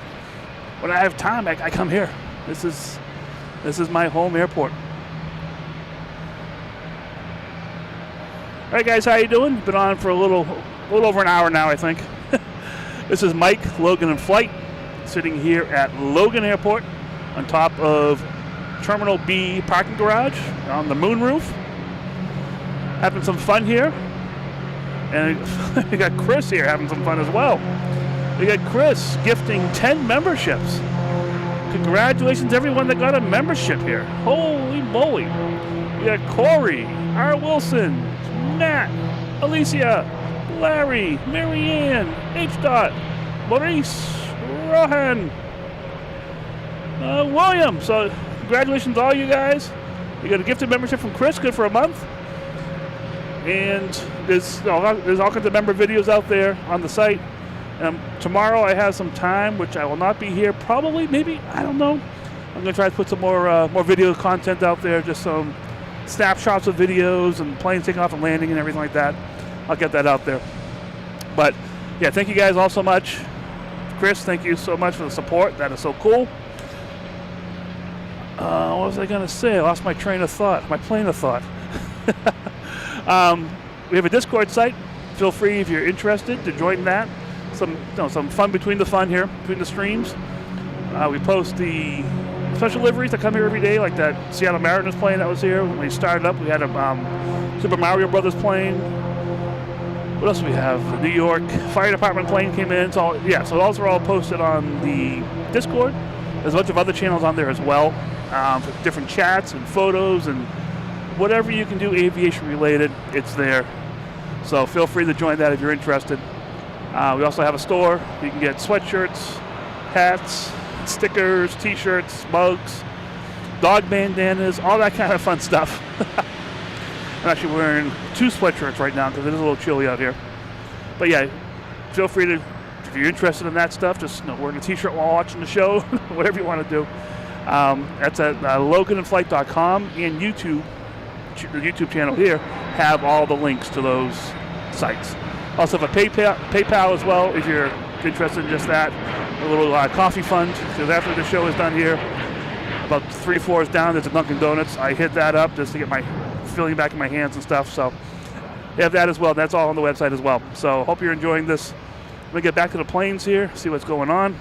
when I have time, I come here. This is my home airport. All right, guys, how you doing? Been on for a little over an hour now, I think. This is Mike, Logan and Flight, sitting here at Logan Airport on top of Terminal B parking garage on the moon roof. Having some fun here. And we got Chris here having some fun as well. We got Chris gifting 10 memberships. Congratulations to everyone that got a membership here. Holy moly. We got Corey, R. Wilson, Matt, Alicia, Larry, Marianne, H. Maurice, Rohan, William. So congratulations to all you guys. You got a gifted membership from Chris, good for a month. And there's all kinds of member videos out there on the site. Tomorrow I have some time, which I will not be here. Probably, maybe, I don't know. I'm going to try to put some more video content out there, just some snapshots of videos and planes taking off and landing and everything like that. I'll get that out there. But yeah, thank you guys all so much. Chris, thank you so much for the support. That is so cool. What was I going to say? I lost my train of thought, my plane of thought. We have a Discord site. Feel free, if you're interested, to join that. Some fun between the fun here, between the streams. We post the special liveries that come here every day, like that Seattle Mariners plane that was here. When we started up, we had a Super Mario Brothers plane. What else do we have? The New York Fire Department plane came in. So those are all posted on the Discord. There's a bunch of other channels on there as well, for different chats and photos and whatever you can do aviation related, it's there. So feel free to join that if you're interested. We also have a store. You can get sweatshirts, hats, stickers, t-shirts, mugs, dog bandanas, all that kind of fun stuff. I'm actually wearing 2 sweatshirts right now because it is a little chilly out here. But yeah, feel free to, if you're interested in that stuff, just wearing a t-shirt while watching the show, whatever you want to do. That's at loganinflight.com and YouTube. The YouTube channel here have all the links to those sites. Also have a PayPal as well if you're interested in just that. A little coffee fund, because after the show is done here, about 3 floors down, there's a Dunkin' Donuts. I hit that up just to get my feeling back in my hands and stuff. So we have that as well. That's all on the website as well. So hope you're enjoying this. Let me get back to the planes here, see what's going on.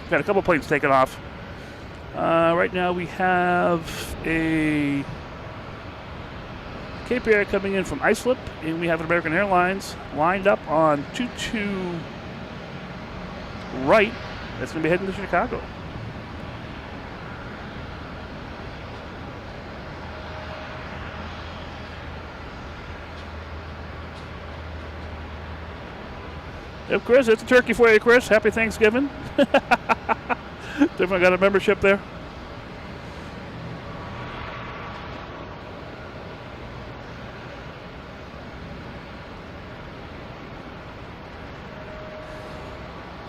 We've got a couple planes taking off. Right now we have a Cape Air coming in from Islip, and we have an American Airlines lined up on 22 right. That's going to be heading to Chicago. Yep, Chris, it's a turkey for you, Chris. Happy Thanksgiving. Definitely got a membership there.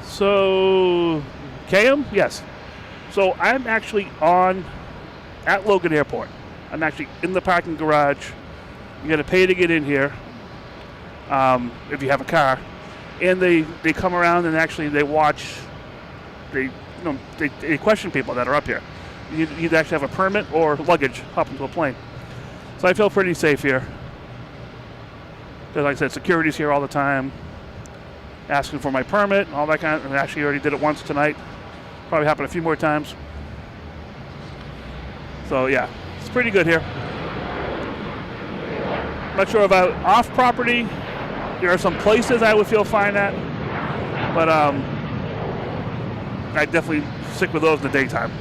So, Cam, yes. So I'm actually at Logan Airport. I'm actually in the parking garage. You got to pay to get in here if you have a car. And they come around and actually they watch. They question people that are up here. You either actually have a permit or luggage hop into a plane. So I feel pretty safe here. Because like I said, security's here all the time, asking for my permit and all that kind of. And actually already did it once tonight. Probably happen a few more times. So yeah, it's pretty good here. Not sure about off property. There are some places I would feel fine at, but I definitely stick with those in the daytime.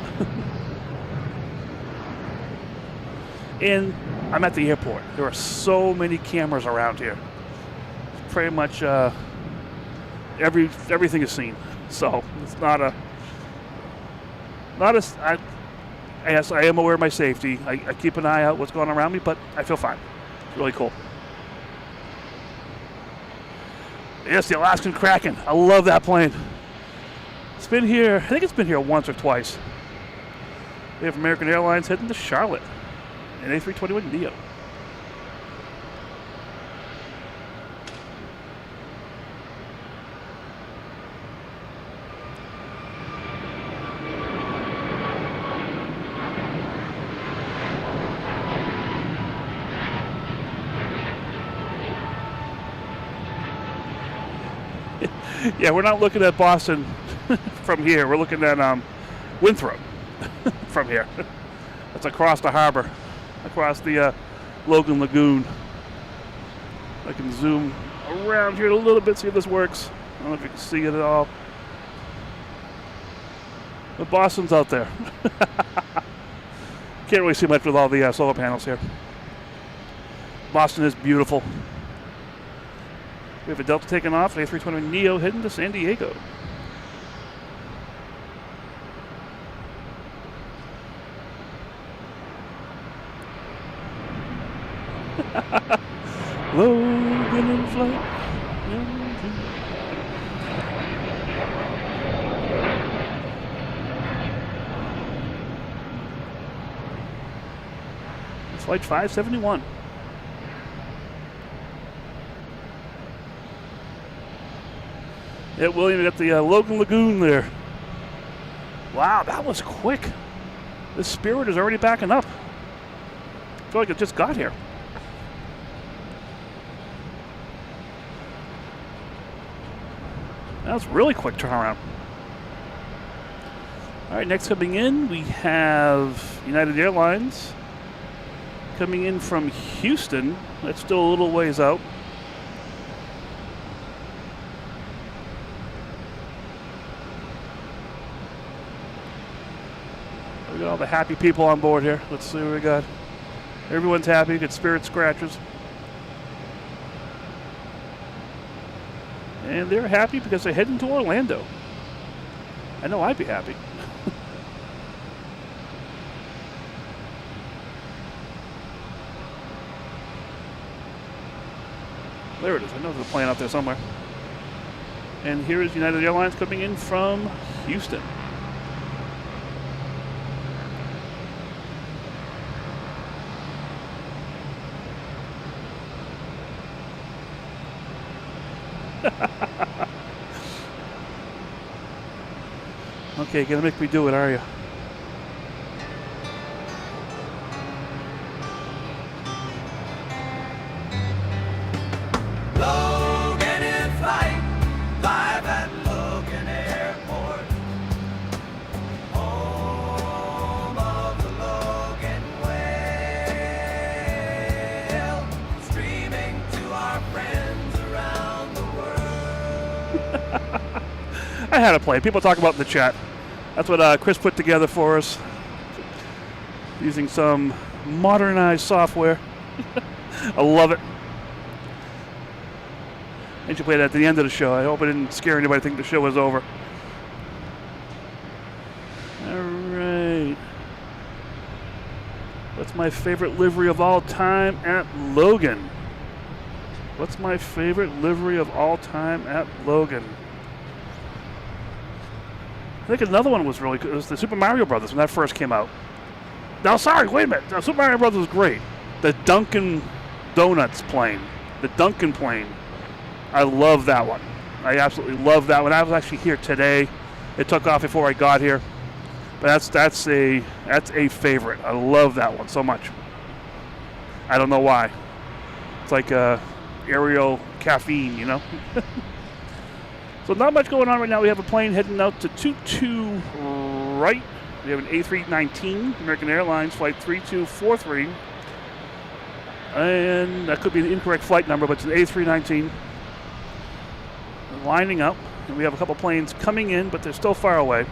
And I'm at the airport. There are so many cameras around here. Pretty much everything is seen. So it's yes, I am aware of my safety. I keep an eye out what's going on around me, but I feel fine. It's really cool. Yes, the Alaskan Kraken. I love that plane. It's been here, I think it's been here once or twice. We have American Airlines heading to Charlotte. An A321neo. Yeah, we're not looking at Boston from here. We're looking at Winthrop from here. That's across the harbor, across the Logan Lagoon. I can zoom around here a little bit, see if this works. I don't know if you can see it at all. But Boston's out there. Can't really see much with all the solar panels here. Boston is beautiful. We have a Delta taking off, an A321neo heading to San Diego. Logan in flight. It's flight 571. Yeah, William, we got the Logan Lagoon there. Wow, that was quick. This Spirit is already backing up. I feel like it just got here. That was really quick turnaround. All right, next coming in, we have United Airlines coming in from Houston. That's still a little ways out. We got all the happy people on board here. Let's see what we got. Everyone's happy. Get Spirit scratches. And they're happy because they're heading to Orlando. I know I'd be happy. There it is. I know there's a plane out there somewhere. And here is United Airlines coming in from Houston. Okay, gonna make me do it, are you? Logan in flight, live at Logan Airport, home of the Logan Whale, streaming to our friends around the world. I had a plane. People talk about it in the chat. That's what Chris put together for us, using some modernized software. I love it. I should play that at the end of the show. I hope I didn't scare anybody think the show was over. All right. What's my favorite livery of all time at Logan? What's my favorite livery of all time at Logan? I think another one was really good. It was the Super Mario Brothers when that first came out. Now, sorry, wait a minute. Now, Super Mario Brothers was great. The Dunkin' Donuts plane. The Dunkin' plane. I love that one. I absolutely love that one. I was actually here today. It took off before I got here. But that's a favorite. I love that one so much. I don't know why. It's like aerial caffeine, you know? So not much going on right now. We have a plane heading out to 22 right. We have an A319, American Airlines, flight 3243. And that could be the incorrect flight number, but it's an A319. Lining up. And we have a couple planes coming in, but they're still far away.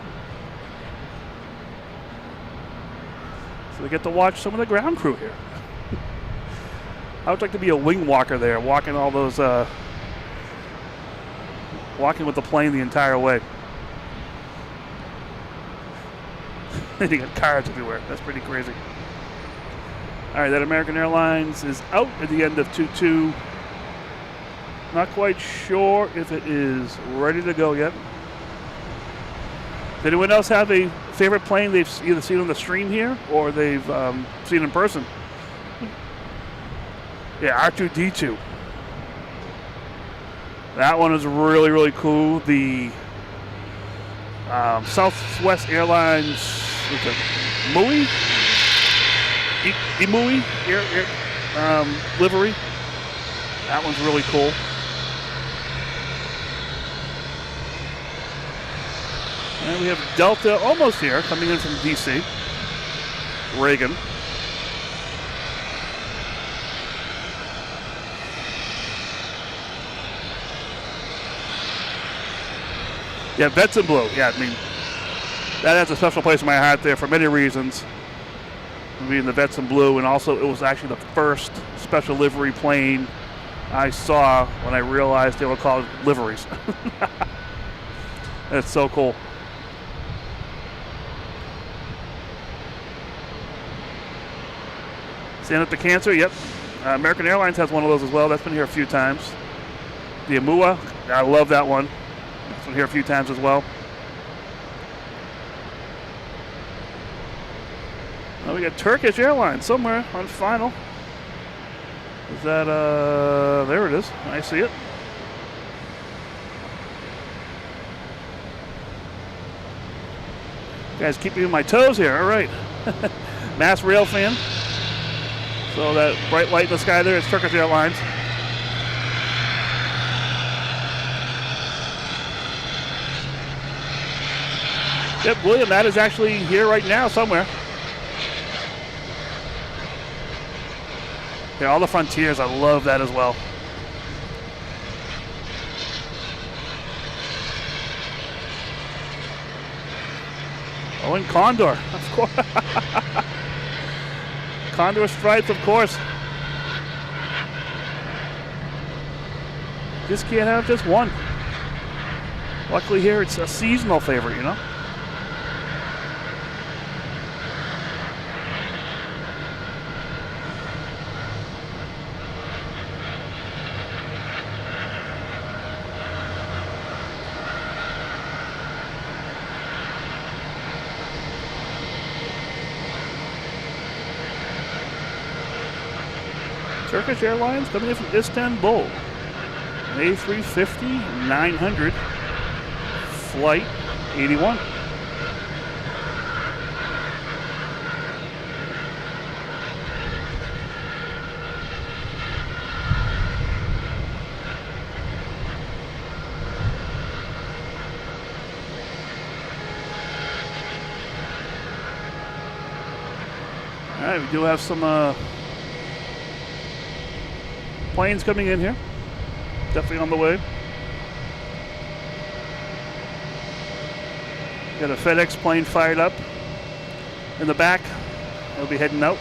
So we get to watch some of the ground crew here. I would like to be a wing walker there, walking all those, walking with the plane the entire way. And you got cars everywhere. That's pretty crazy. All right, that American Airlines is out at the end of 22. Not quite sure if it is ready to go yet. Does anyone else have a favorite plane they've either seen on the stream here or they've seen in person? Yeah, R2-D2. That one is really, really cool. The Southwest Airlines, MUI? MUI livery. That one's really cool. And we have Delta almost here, coming in from DC. Reagan. Yeah, Vets in Blue. Yeah, I mean, that has a special place in my heart there for many reasons. Being the Vets in Blue, and also it was actually the first special livery plane I saw when I realized they were called liveries. That's so cool. Stand Up to Cancer, yep. American Airlines has one of those as well. That's been here a few times. The Amua, I love that one. That's been here a few times as well. Well, we got Turkish Airlines somewhere on final. Is that, there it is. I see it. You guys keep me on my toes here. All right. Mass Rail fan. So that bright light in the sky there is Turkish Airlines. Yep, William, that is actually here right now somewhere. Yeah, all the Frontiers, I love that as well. Oh, and Condor, of course. Condor Stripes, of course. Just can't have just one. Luckily here, it's a seasonal favorite, you know? Turkish Airlines coming in from Istanbul. An A350-900, flight 81. All right, we do have some planes coming in here. Definitely on the way. Got a FedEx plane fired up in the back. They'll be heading out.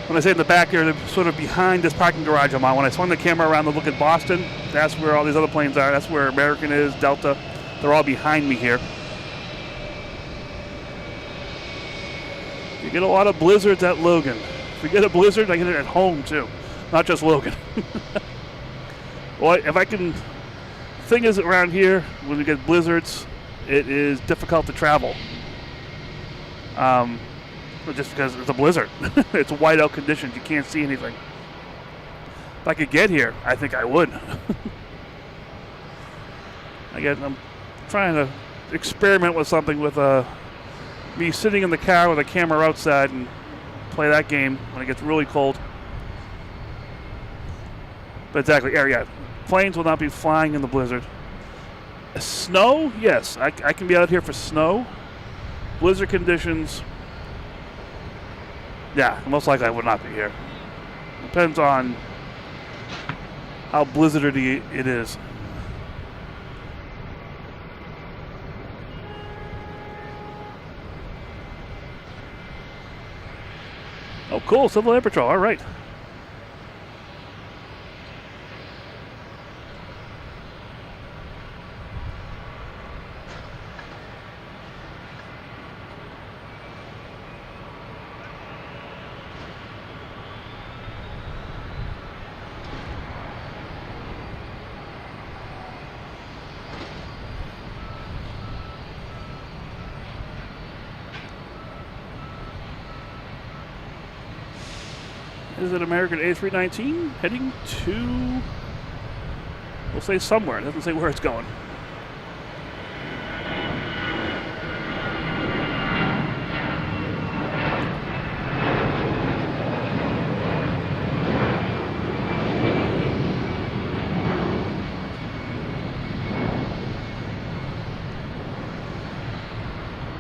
When I say in the back here, they're sort of behind this parking garage I'm on. When I swung the camera around to look at Boston, that's where all these other planes are. That's where American is, Delta. They're all behind me here. You get a lot of blizzards at Logan. If we get a blizzard, I get it at home too, not just Logan. Well, if I can, thing is around here, when we get blizzards, it is difficult to travel. Just because it's a blizzard. It's whiteout conditions, you can't see anything. If I could get here, I think I would. I'm trying to experiment with something with me sitting in the car with a camera outside and play that game when it gets really cold. But exactly, yeah. Planes will not be flying in the blizzard. Snow, yes, I can be out here for snow. Blizzard conditions, yeah, most likely I would not be here. Depends on how blizzardy it is. Oh, cool, Civil Air Patrol, all right. Is it American A319 heading to, we'll say somewhere. It doesn't say where it's going.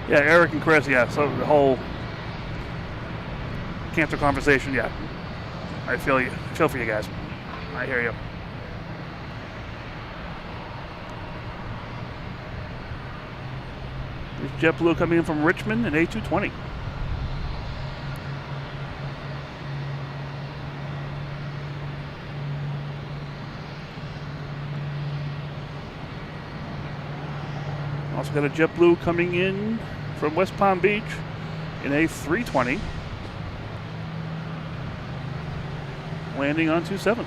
Yeah, Eric and Chris, yeah, so the whole cancer conversation, yeah. I feel you. I feel for you guys. I hear you. There's JetBlue coming in from Richmond in A220. Also got a JetBlue coming in from West Palm Beach in A320. Landing on 27.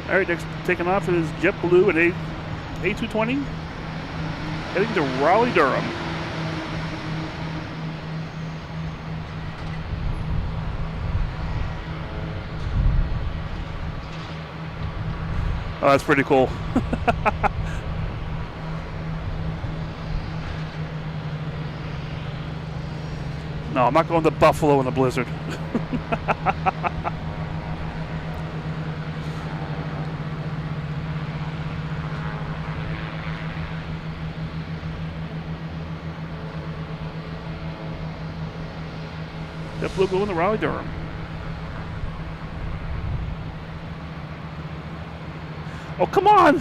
All right, next taking off is JetBlue at A220, heading to Raleigh, Durham. Oh, that's pretty cool. No, I'm not going to Buffalo in the blizzard. JetBlue going to Raleigh, Durham. Oh, come on!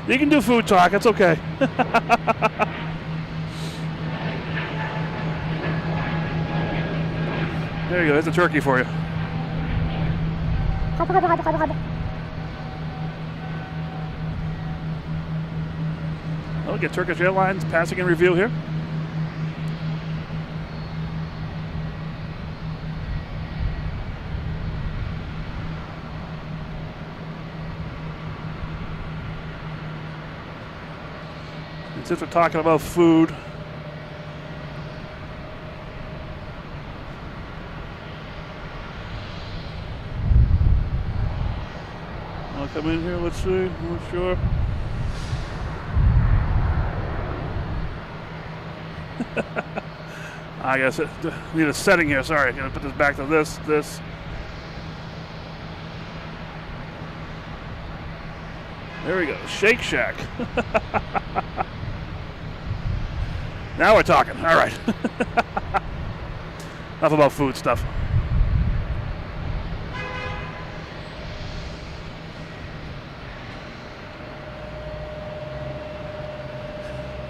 You can do food talk, it's okay. There you go, there's a turkey for you. I'll get Turkish Airlines passing in review here. Since we're talking about food, I'll come in here, let's see, I'm not sure. I guess I need a setting here, sorry, I'm gonna put this back to this. There we go, Shake Shack. Now we're talking. All right. Enough about food stuff.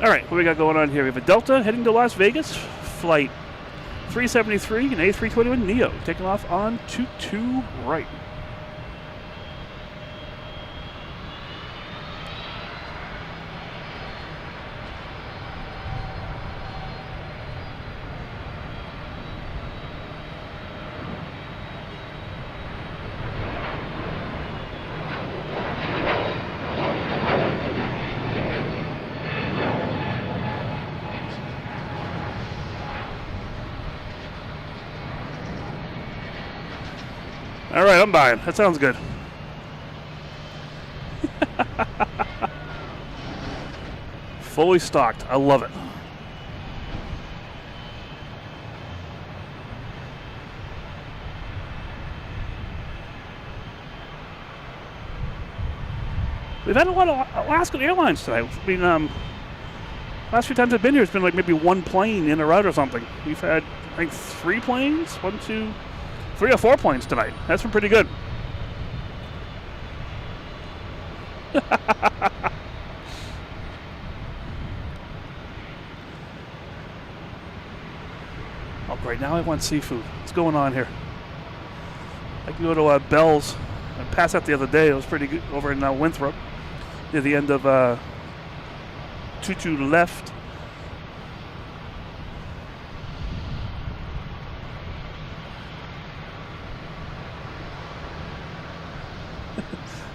All right, what we got going on here? We have a Delta heading to Las Vegas, flight 373, an A321 Neo, taking off on 22 right. All right, I'm buying. That sounds good. Fully stocked. I love it. We've had a lot of Alaskan Airlines tonight. I mean, last few times I've been here, it's been like maybe one plane in or out or something. We've had, I think, 3 planes. 3 or 4 planes tonight. That's been pretty good. Oh, great. Now I want seafood. What's going on here? I can go to Bell's. I passed that the other day. It was pretty good over in Winthrop, near the end of 22 left.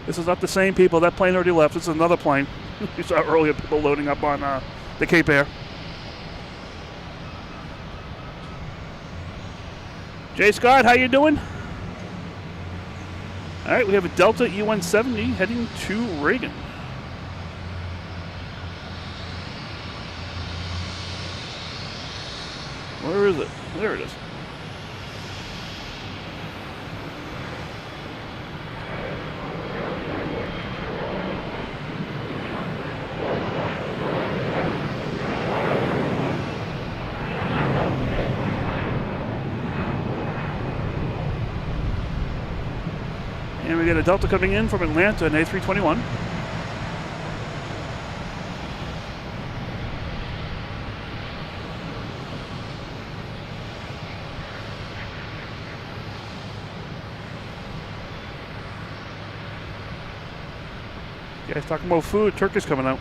This is not the same people. That plane already left. This is another plane. You saw earlier people loading up on the Cape Air. Jay Scott, how you doing? All right, we have a Delta E-170 heading to Reagan. Where is it? There it is. And we get a Delta coming in from Atlanta, an A321. Guys talking about food, turkey's coming out.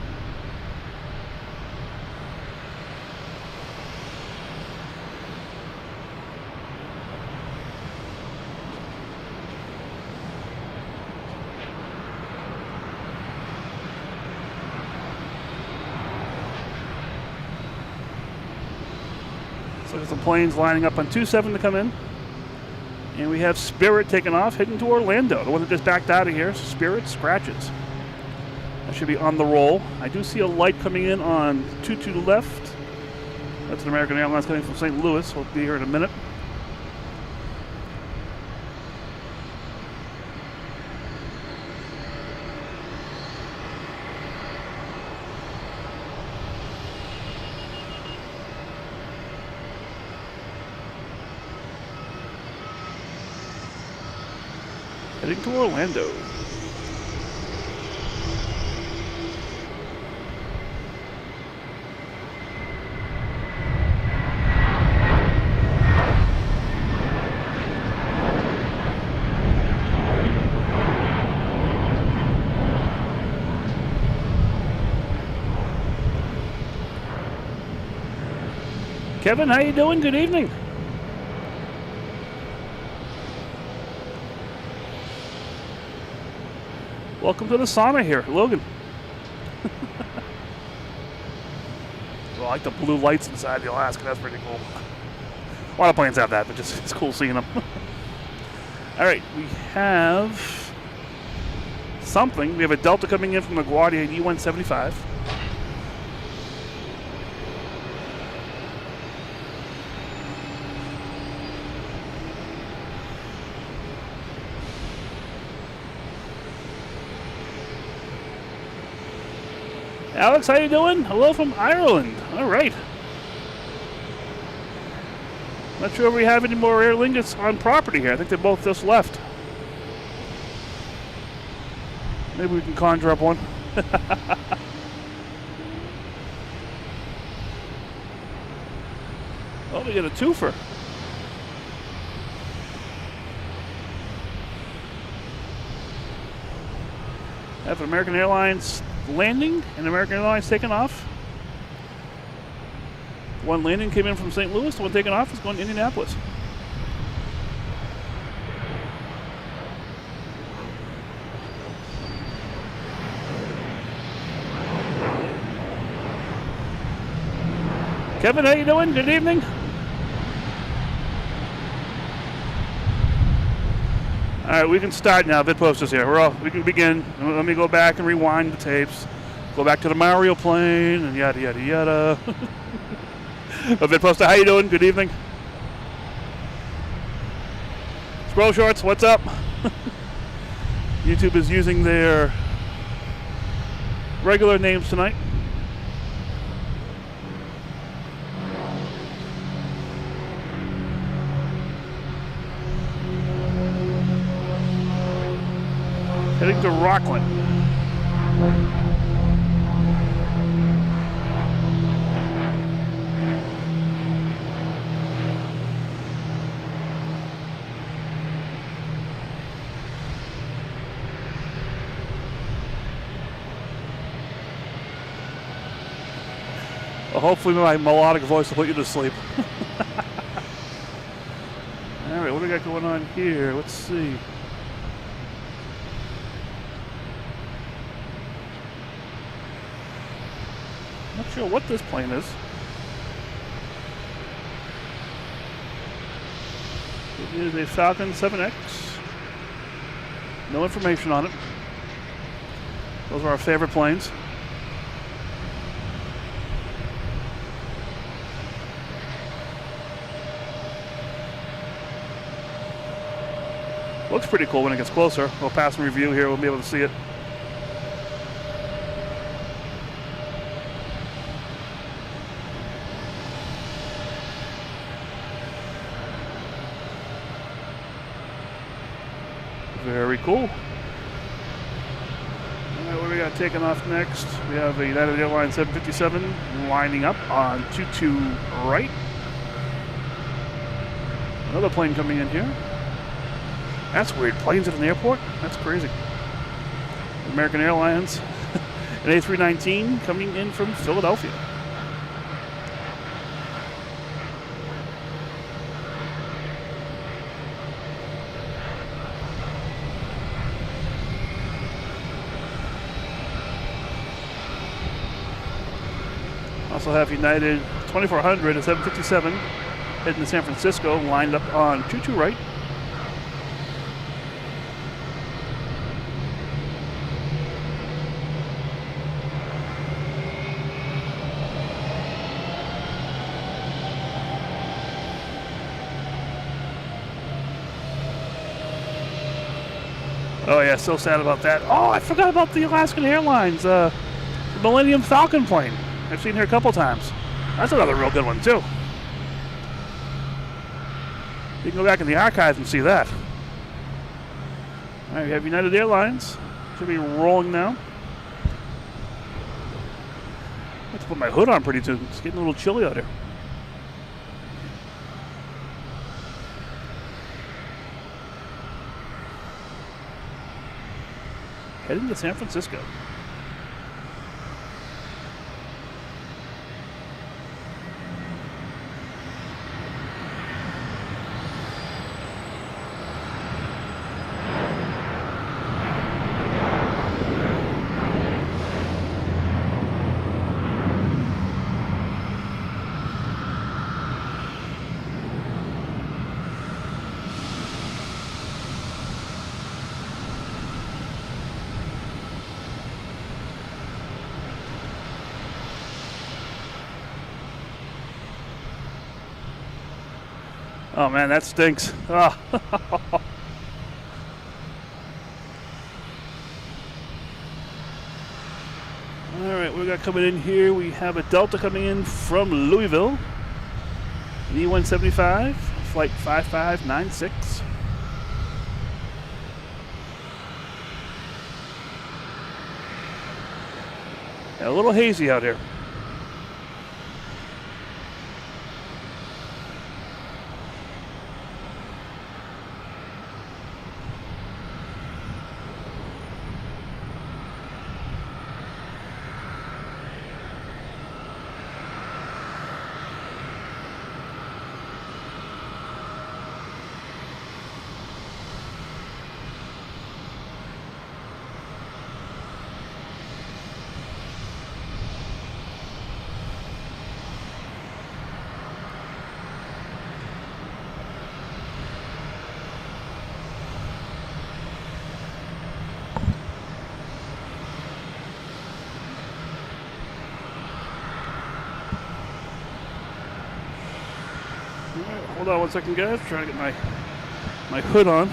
So there's some planes lining up on 27 to come in. And we have Spirit taking off, heading to Orlando. The one that just backed out of here, Spirit Scratches. That should be on the roll. I do see a light coming in on 22 left. That's an American Airlines coming from St. Louis. We'll be here in a minute. Heading to Orlando. Kevin, how you doing? Good evening. Welcome to the sauna here, Logan. Well, I like the blue lights inside the Alaska. That's pretty cool. A lot of planes have that, but just it's cool seeing them. All right, we have something. We have a Delta coming in from LaGuardia, E-175. Alex, how you doing? Hello from Ireland. All right. Not sure if we have any more Aer Lingus on property here. I think they both just left. Maybe we can conjure up one. Oh, we get a twofer. Have American Airlines landing and American Airlines taking off. One landing came in from St. Louis. The one taking off is going to Indianapolis. Kevin, how you doing? Good evening. All right, we can start now. VidPost is here. We can begin. Let me go back and rewind the tapes. Go back to the Mario plane and yada, yada, yada. VidPoster, how you doing? Good evening. Scroll Shorts, what's up? YouTube is using their regular names tonight. Heading to Rockland. Well, hopefully my melodic voice will put you to sleep. All right, what do we got going on here? Let's see. Not sure what this plane is. It is a Falcon 7X. No information on it. Those are our favorite planes. Looks pretty cool when it gets closer. We'll pass and review here. We'll be able to see it. Very cool. All right, what do we got taking off next? We have a United Airlines 757 lining up on 22 right. Another plane coming in here. That's weird. Planes at an airport? That's crazy. American Airlines, an A319 coming in from Philadelphia. Also have United 2400 at 757 heading to San Francisco, lined up on 22 right. Oh yeah, so sad about that. Oh, I forgot about the Alaskan Airlines, the Millennium Falcon plane. I've seen her a couple times. That's another real good one too. You can go back in the archives and see that. All right, we have United Airlines. Should be rolling now. I have to put my hood on pretty soon. It's getting a little chilly out here. Heading to San Francisco. Oh man, that stinks. Oh. All right, what we got coming in here? We have a Delta coming in from Louisville, an E175. flight 5596. A little hazy out here. Hold on one second, guys. Trying to get my hood on.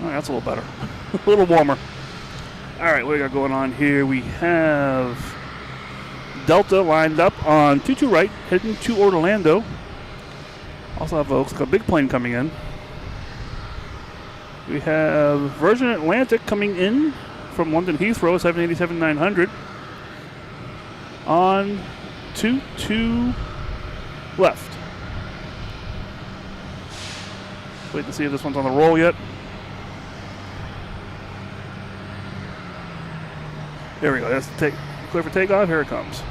Oh, that's a little better. A little warmer. All right, what we got going on here? We have Delta lined up on 22 right, heading to Orlando. Also have looks like a big plane coming in. We have Virgin Atlantic coming in from London Heathrow, 787-900 on 22 left. Wait to see if this one's on the roll yet. There we go. That's clear for takeoff. Here it comes.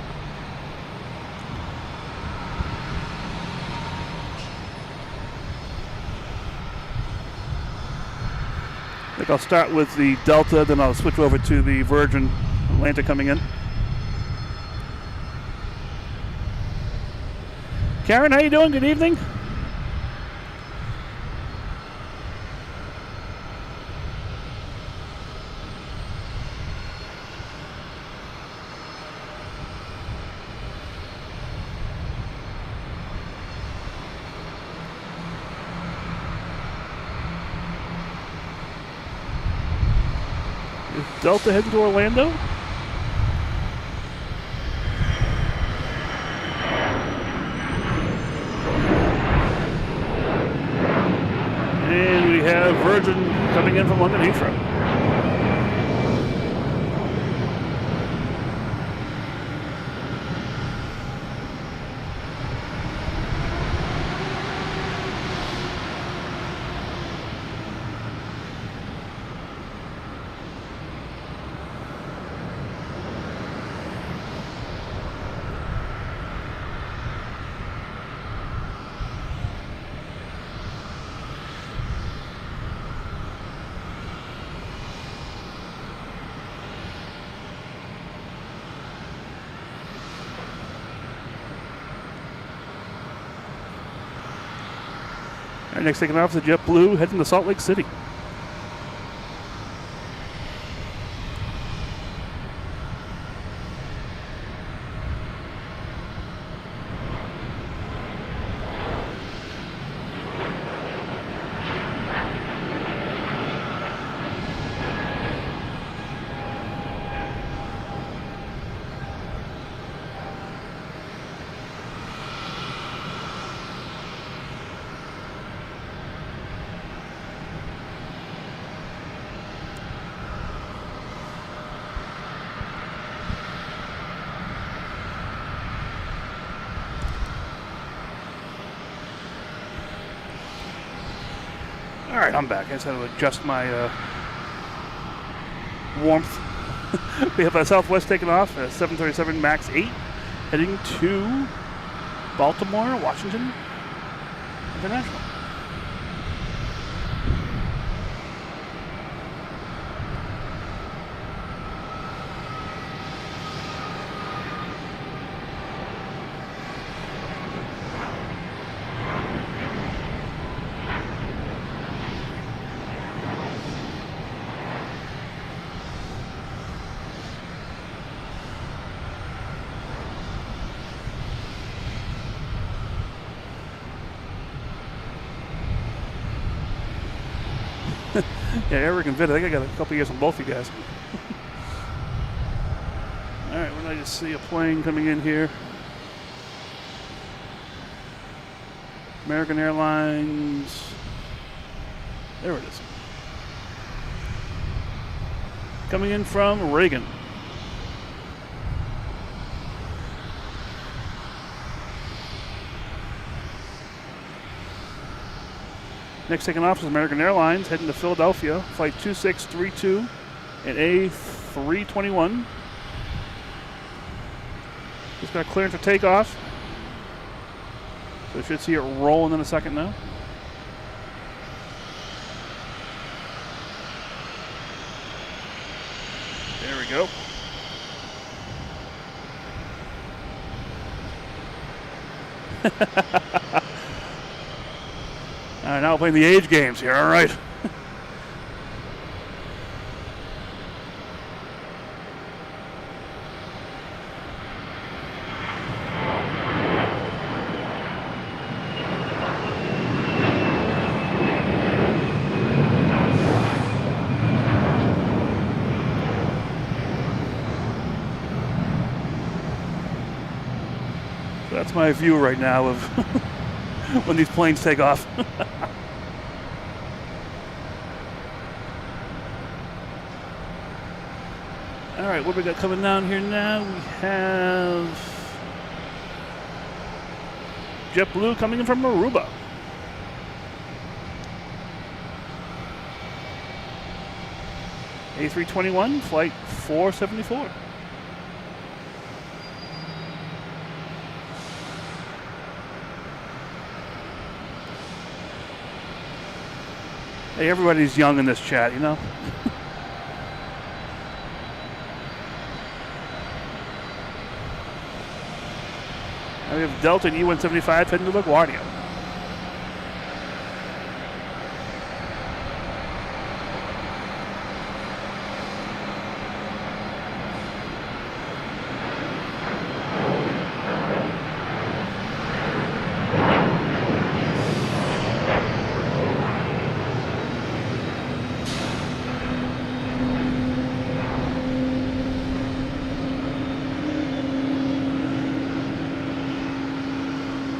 I think I'll start with the Delta, then I'll switch over to the Virgin Atlantic coming in. Karen, how you doing? Good evening. Delta heading to Orlando. And we have Virgin coming in from London Heathrow. All right, next taking off is the JetBlue heading to Salt Lake City. All right, I'm back. I just had to adjust my warmth. We have a Southwest taking off, a 737 MAX 8, heading to Baltimore, Washington International. Yeah, Eric and Vid, I think I got a couple years on both you guys. I just see a plane coming in here. American Airlines. There it is. Coming in from Reagan. Next taking off is American Airlines, heading to Philadelphia, flight 2632 and A321. Just got clearance for takeoff. So we should see it rolling in a second now. There we go. All right, now we're playing the age games here. All right. So that's my view right now of when these planes take off. All right, what we got coming down here now? We have JetBlue coming in from Aruba. A321, flight 474. Hey, everybody's young in this chat, you know? We have Delta and E175 heading to LaGuardia.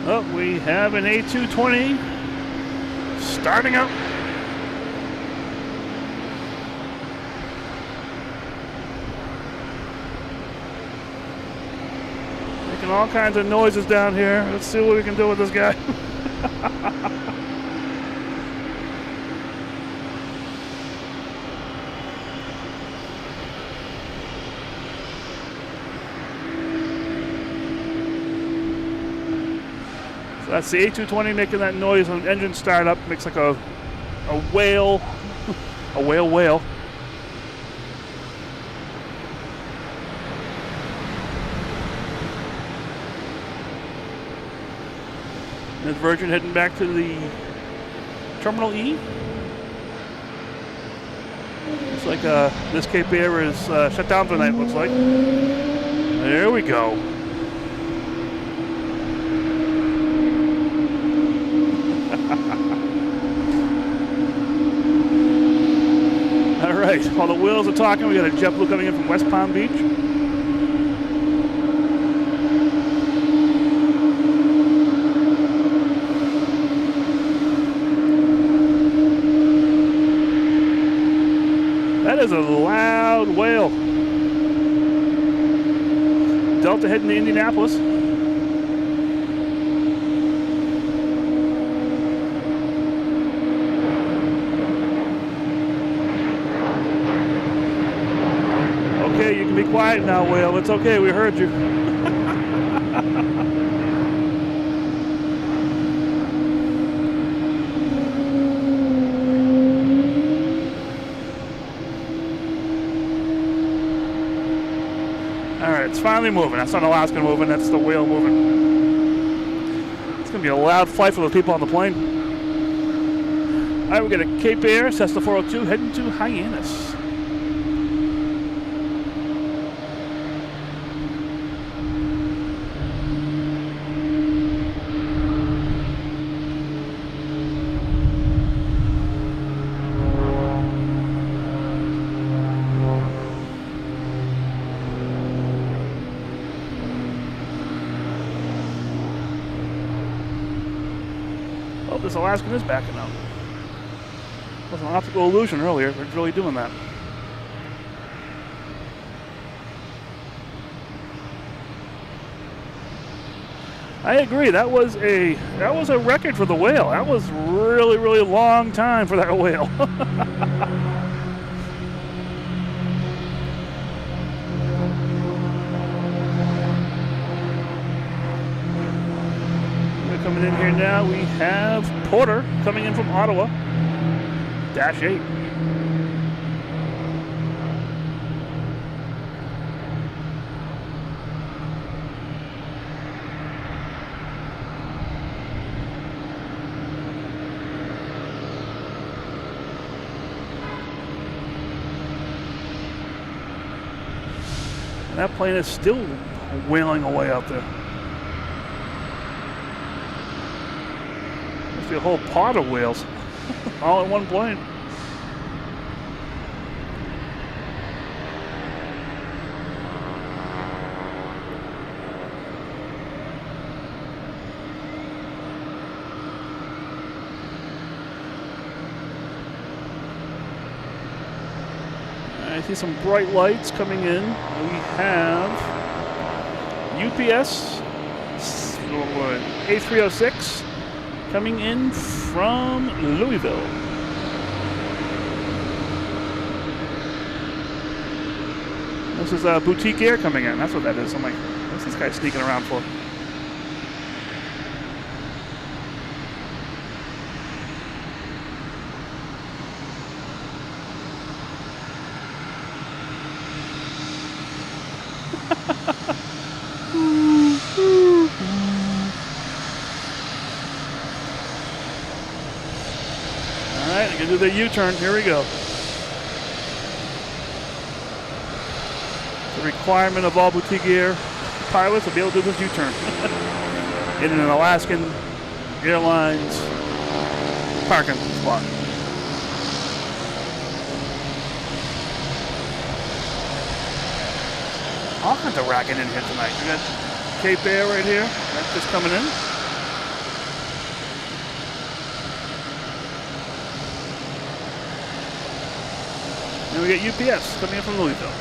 Oh, we have an A220 starting up. Making all kinds of noises down here. Let's see what we can do with this guy. That's the A220 making that noise when engine start up. Makes like a whale, a whale. And this Virgin heading back to the Terminal E. Looks like this Cape Air is shut down tonight, looks like. There we go. All right, while the wheels are talking, we got a JetBlue coming in from West Palm Beach. That is a loud whale. Delta heading to Indianapolis. Okay, you can be quiet now, whale. It's okay, we heard you. Alright, it's finally moving. That's not Alaska moving, that's the whale moving. It's going to be a loud flight for the people on the plane. Alright, we got a Cape Air, Cessna 402, heading to Hyannis. this Alaskan is backing up. It was an optical illusion earlier. They're really doing that. I agree. That was a record for the whale. That was really, really long time for that whale. We're coming in here now. We have Porter coming in from Ottawa. -8. And that plane is still wailing away out there. Must be a whole pod of whales all in one plane. I see some bright lights coming in. We have UPS A306 coming in from Louisville. This is Boutique Air coming in. That's what that is. I'm like, what's this guy sneaking around for? Do the U-turn. Here we go. It's a requirement of all Boutique Air pilots to be able to do this U-turn in an Alaskan Airlines parking spot. All kinds of racket in here tonight. We got Cape Air right here. That's just coming in. And we got UPS coming in from Louisville.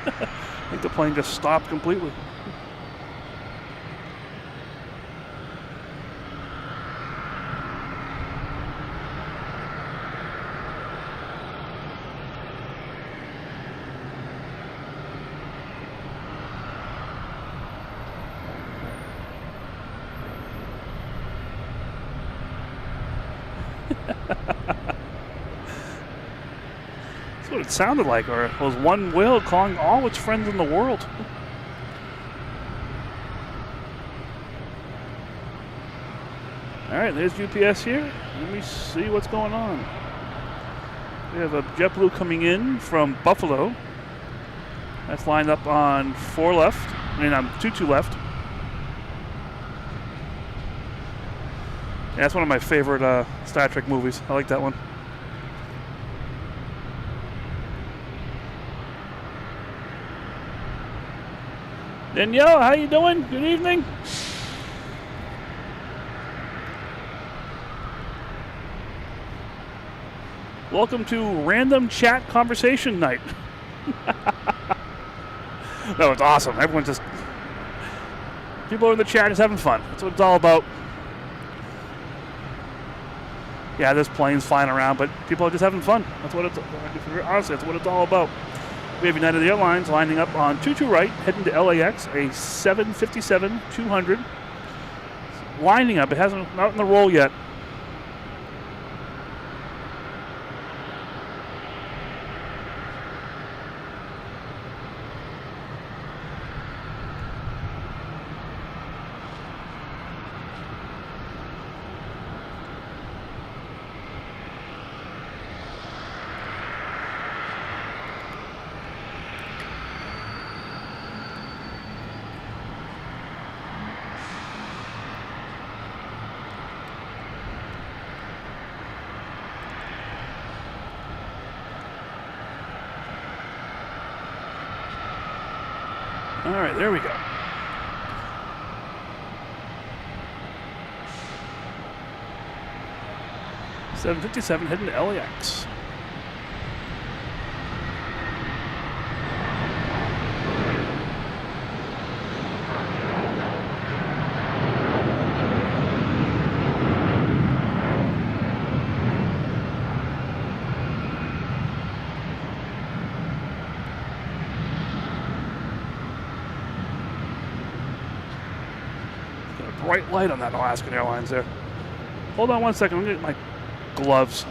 I think the plane just stopped completely. That's what it sounded like, or it was one whale calling all its friends in the world. All right, there's UPS here. Let me see what's going on. We have a JetBlue coming in from Buffalo. That's lined up on 4 left. I mean, 22 left. Yeah, that's one of my favorite Star Trek movies. I like that one. Danielle, how you doing? Good evening. Welcome to Random Chat Conversation Night. No, it's awesome. Everyone's just... people in the chat is having fun. That's what it's all about. Yeah, there's planes flying around, but people are just having fun. That's what it's... honestly, that's what it's all about. We have United Airlines lining up on 22 right, heading to LAX, a 757-200. Lining up. It hasn't... not in the roll yet. All right, there we go. $757 heading to LAX. Got a bright light on that Alaskan Airlines there. Hold on one second, I'm gonna get my gloves.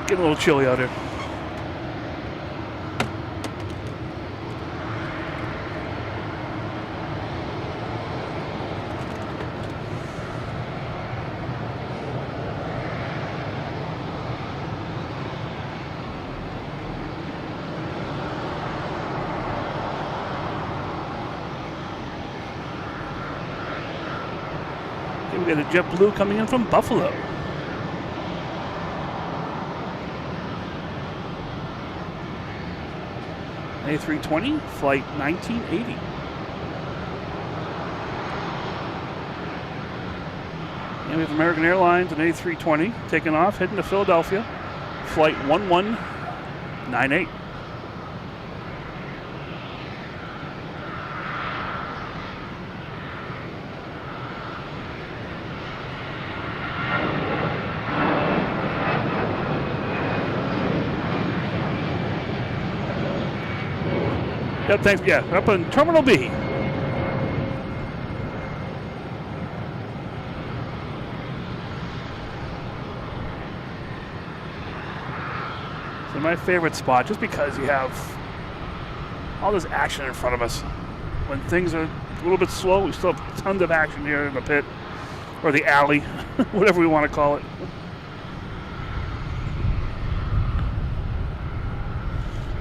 Getting a little chilly out here. Okay, we got a JetBlue coming in from Buffalo. A320, flight 1980. And we have American Airlines, an A320, taking off, heading to Philadelphia, flight 1198. Yep, thanks. Yeah, up in Terminal B. So my favorite spot, just because you have all this action in front of us. When things are a little bit slow, we still have tons of action here in the pit, or the alley, whatever we want to call it.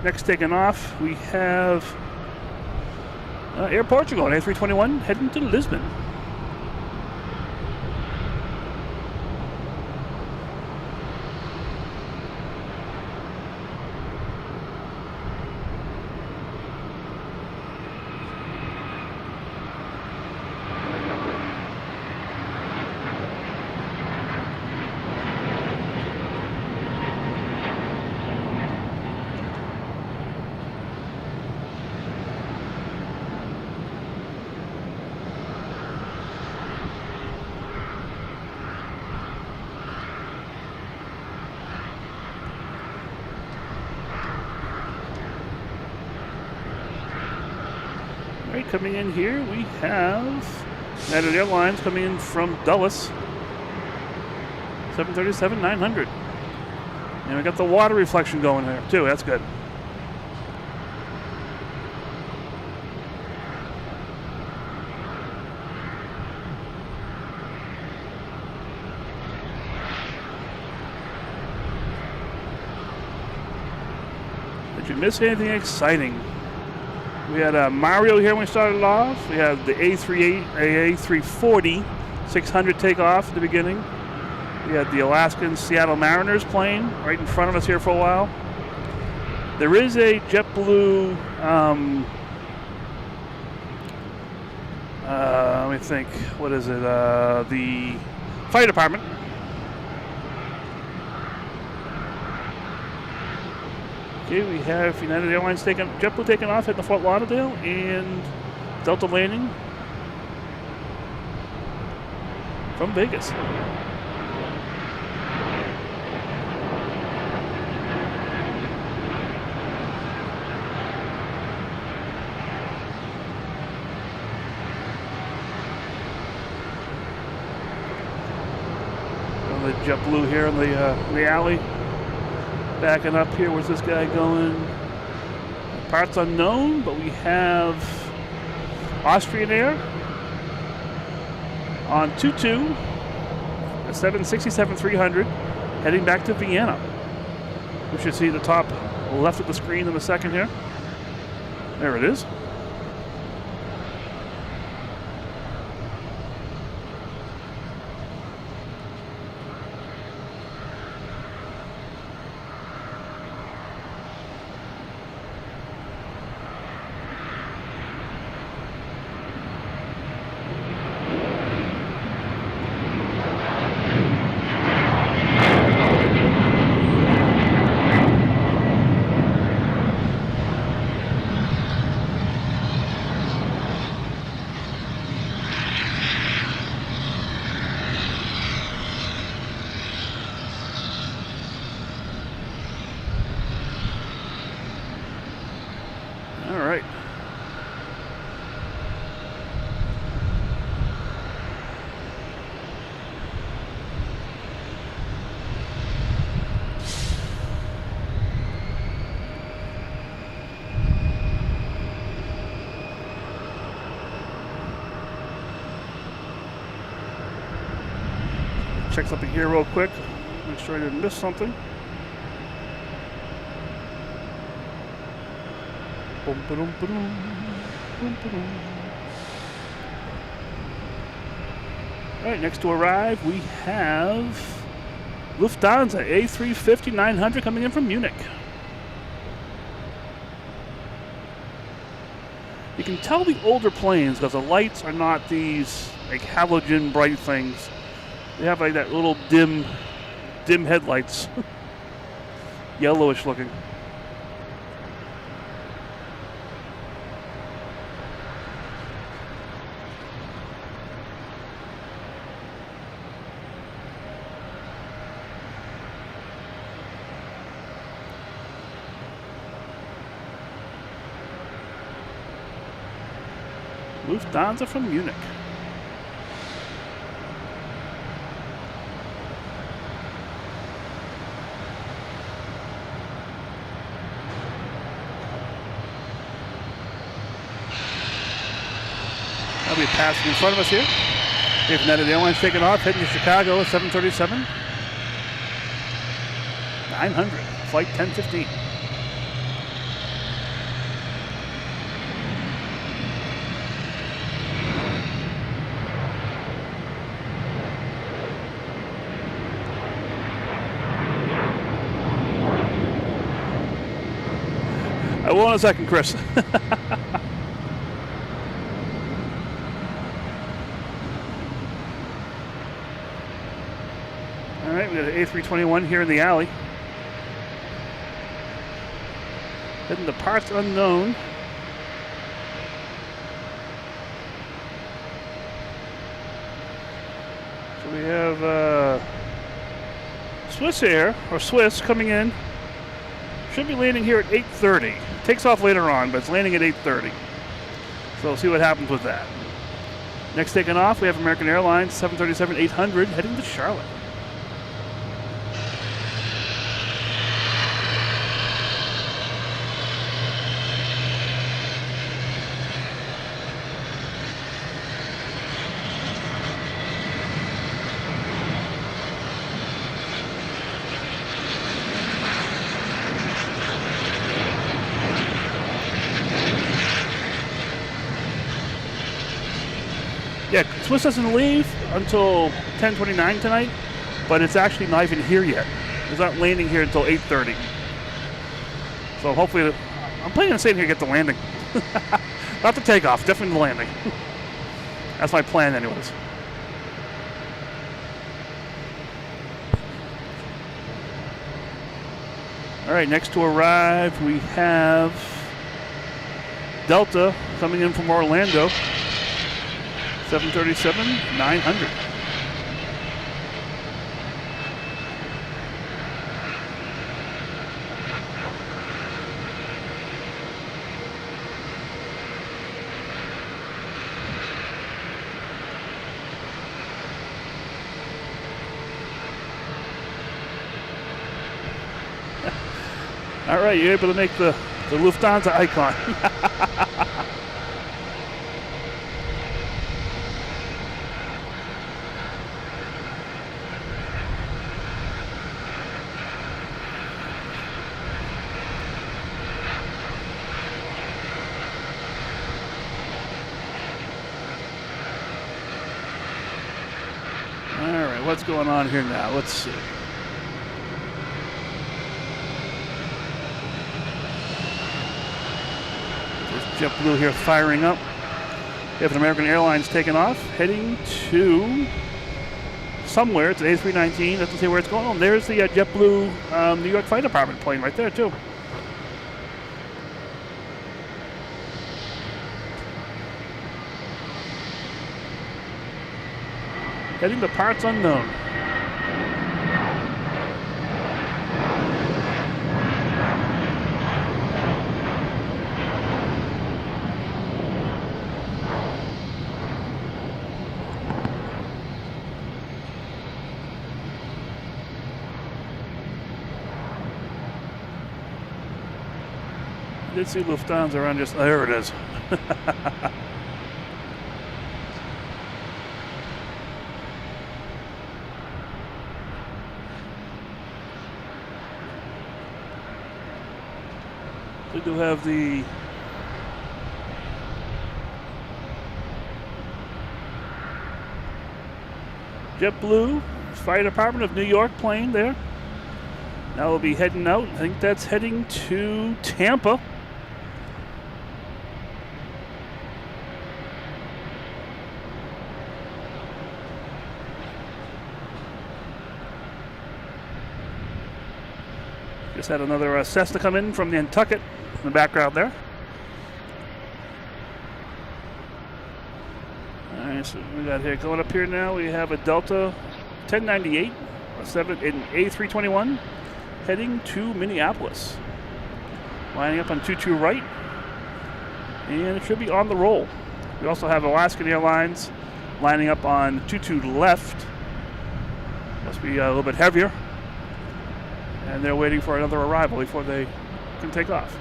Next taking off, we have Air Portugal, an A321, heading to Lisbon. Right, coming in here, we have United Airlines coming in from Dulles, 737-900. And we got the water reflection going there too, that's good. Did you miss anything exciting? We had Mario here when we started off. We had the A340 600 takeoff at the beginning. We had the Alaskan Seattle Mariners plane right in front of us here for a while. There is a JetBlue, let me think, what is it? The fire department. Okay, we have United Airlines JetBlue taking off at the Fort Lauderdale and Delta landing from Vegas. The JetBlue here in the alley. Backing up here, where's this guy going? Parts unknown, but we have Austrian Air on 22, a 767-300, heading back to Vienna. We should see the top left of the screen in a second here. There it is. Check something here real quick. Make sure I didn't miss something. Boom, ba-dum, ba-dum, boom, ba-dum. All right, next to arrive, we have Lufthansa A350-900 coming in from Munich. You can tell the older planes because the lights are not these like halogen bright things. They have like that little dim headlights, yellowish looking. Lufthansa from Munich. That'll be a passing in front of us here. We have United Airlines taking off, heading to Chicago, 737. 900, flight 1015. I will in a second, Chris. All right, we got an A321 here in the alley. Heading to parts unknown. So we have Swiss Air, or Swiss, coming in. Should be landing here at 8:30. Takes off later on, but it's landing at 8:30. So we'll see what happens with that. Next taking off, we have American Airlines 737-800 heading to Charlotte. Yeah, Swiss doesn't leave until 10:29 tonight, but it's actually not even here yet. It's not landing here until 8:30. So hopefully, I'm planning on staying here to get the landing. Not the takeoff, definitely the landing. That's my plan anyways. All right, next to arrive, we have Delta coming in from Orlando. 737-900. All right, you're able to make the Lufthansa icon. What's going on here now? Let's see. There's JetBlue here firing up. We have an American Airlines taking off, heading to somewhere. It's an A319. Let's see where it's going. Oh, there's the JetBlue New York Flight Department plane right there, too. Heading to parts unknown. I did see Lufthansa around just there. It is. We do have the JetBlue Fire Department of New York plane there. Now we'll be heading out. I think that's heading to Tampa. Just had another Cessna come in from Nantucket in the background there. All right, so we got here going up here now. We have a Delta 1098, an A321 heading to Minneapolis. Lining up on 22 right, and it should be on the roll. We also have Alaskan Airlines lining up on 22 left. Must be a little bit heavier. And they're waiting for another arrival before they can take off.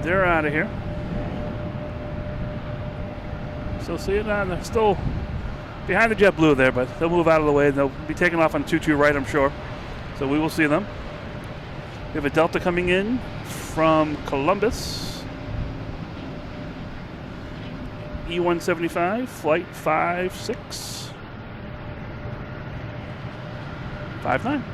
They're out of here. Still see it on. They're still behind the JetBlue there, but they'll move out of the way. They'll be taking off on 22 right, I'm sure. So we will see them. We have a Delta coming in from Columbus. E175, flight 5659.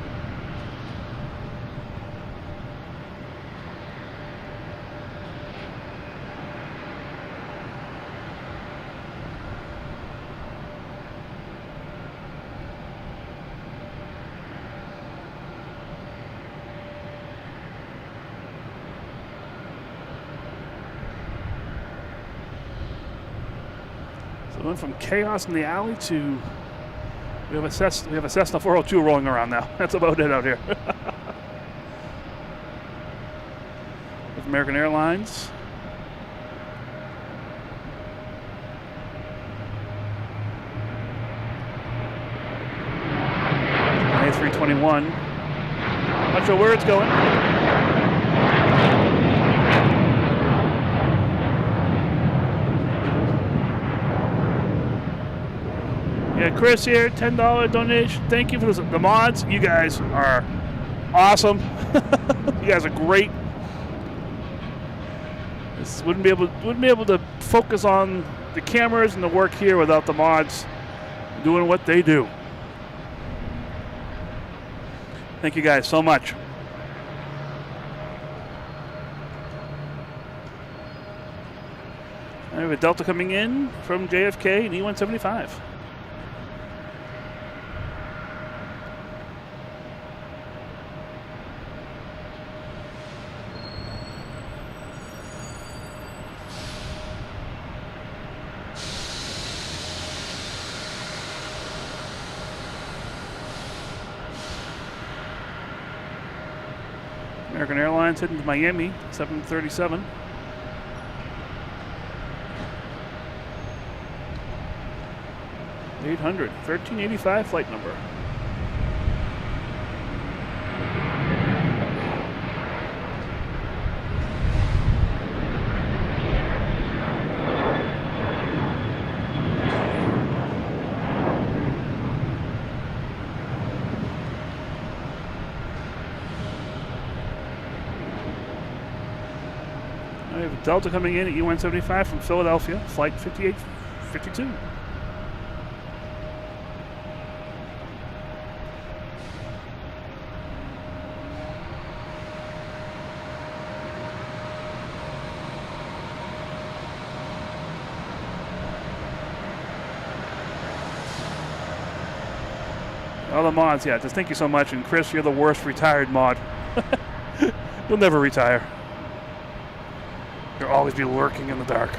We went from chaos in the alley to we have a Cessna 402 rolling around now. That's about it out here. With American Airlines. An A321. Not sure where it's going. Yeah, Chris here, $10 donation. Thank you for the mods. You guys are awesome. You guys are great. This wouldn't be able to focus on the cameras and the work here without the mods doing what they do. Thank you guys so much. I have a Delta coming in from JFK, an E175. American Airlines heading to Miami, 737. $800, 1385 flight number. We have Delta coming in at E175 from Philadelphia, flight 5852. All the mods, yeah, just thank you so much. And Chris, you're the worst retired mod. You'll never retire. You'll always be lurking in the dark.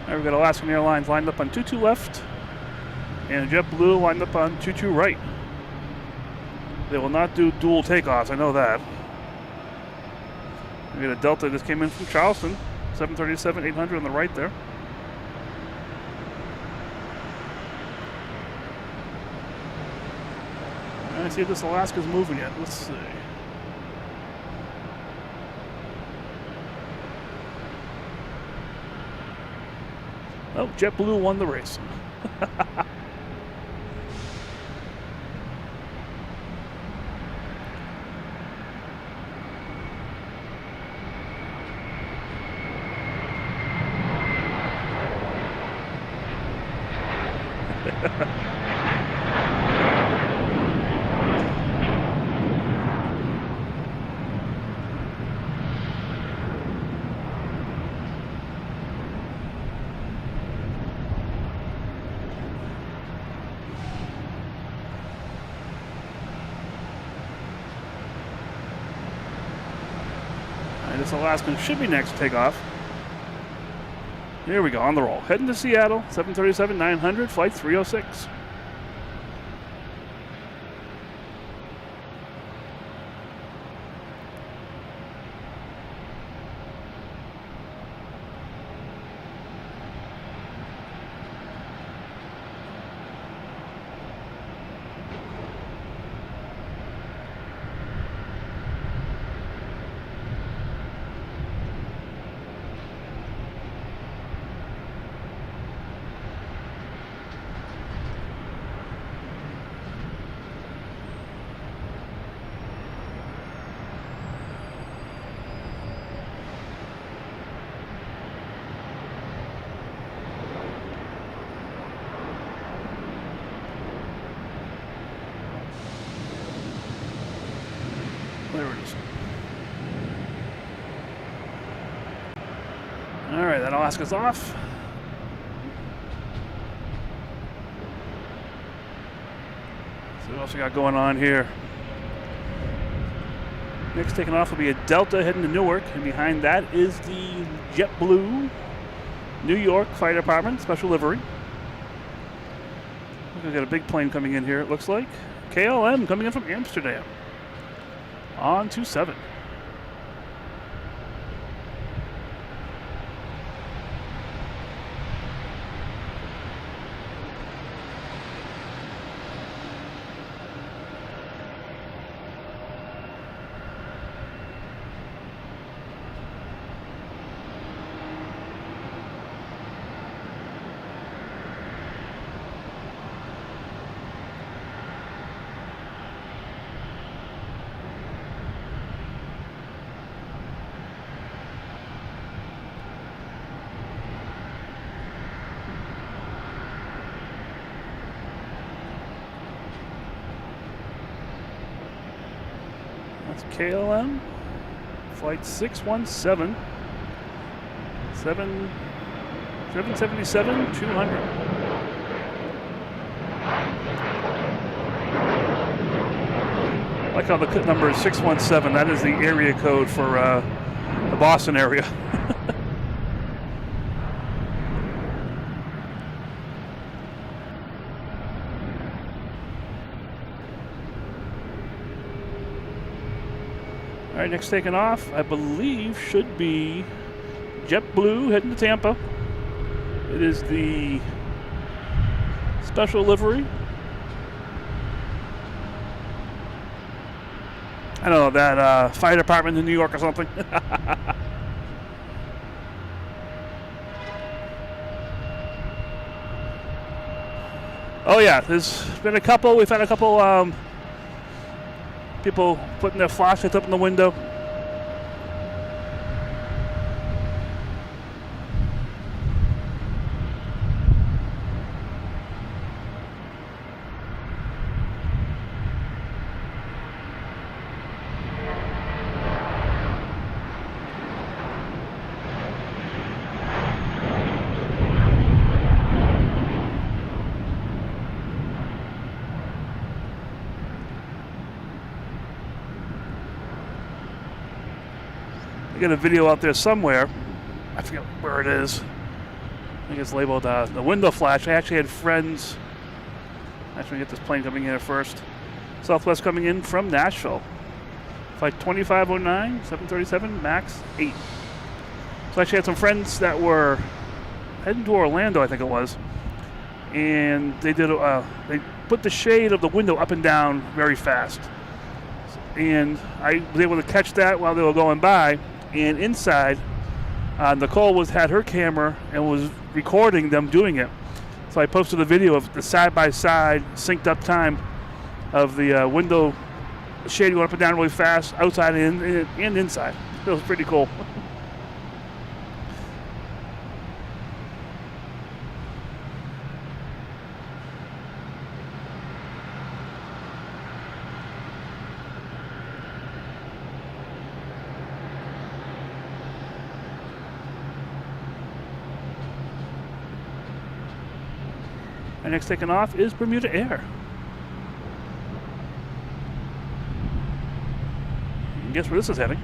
All right, we've got Alaskan Airlines lined up on 22 left, and JetBlue lined up on 22 right. They will not do dual takeoffs, I know that. We got a Delta just came in from Charleston, 737-800 on the right there. I see if this Alaska's moving yet. Let's see. Oh, JetBlue won the race. This Alaskan should be next to take off. Here we go, on the roll. Heading to Seattle, 737-900, flight 306. There it is. All right, that Alaska's off. So what else we got going on here? Next taking off will be a Delta heading to Newark, and behind that is the JetBlue New York Fire Department special livery. We've got a big plane coming in here, it looks like. KLM coming in from Amsterdam. On 27. That's KLM, flight 617, 777-200. I like how the number is 617. That is the area code for the Boston area. All right, next taking off, I believe, should be JetBlue heading to Tampa. It is the special livery. I don't know, that fire department in New York or something. Oh yeah, there's been a couple, we've had a couple people putting their flashlights up in the window. I got a video out there somewhere. I forget where it is. think it's labeled the window flash. I actually had friends. Actually, get this plane coming in at first. Southwest coming in from Nashville. Flight 2509, 737, max 8. So I actually had some friends that were heading to Orlando, I think it was. And they did. They put the shade of the window up and down very fast. And I was able to catch that while they were going by. And inside, Nicole had her camera and was recording them doing it. So I posted a video of the side-by-side synced up time of the window shade going up and down really fast, outside and inside. It was pretty cool. Our next taking off is Bermuda Air. And guess where this is heading?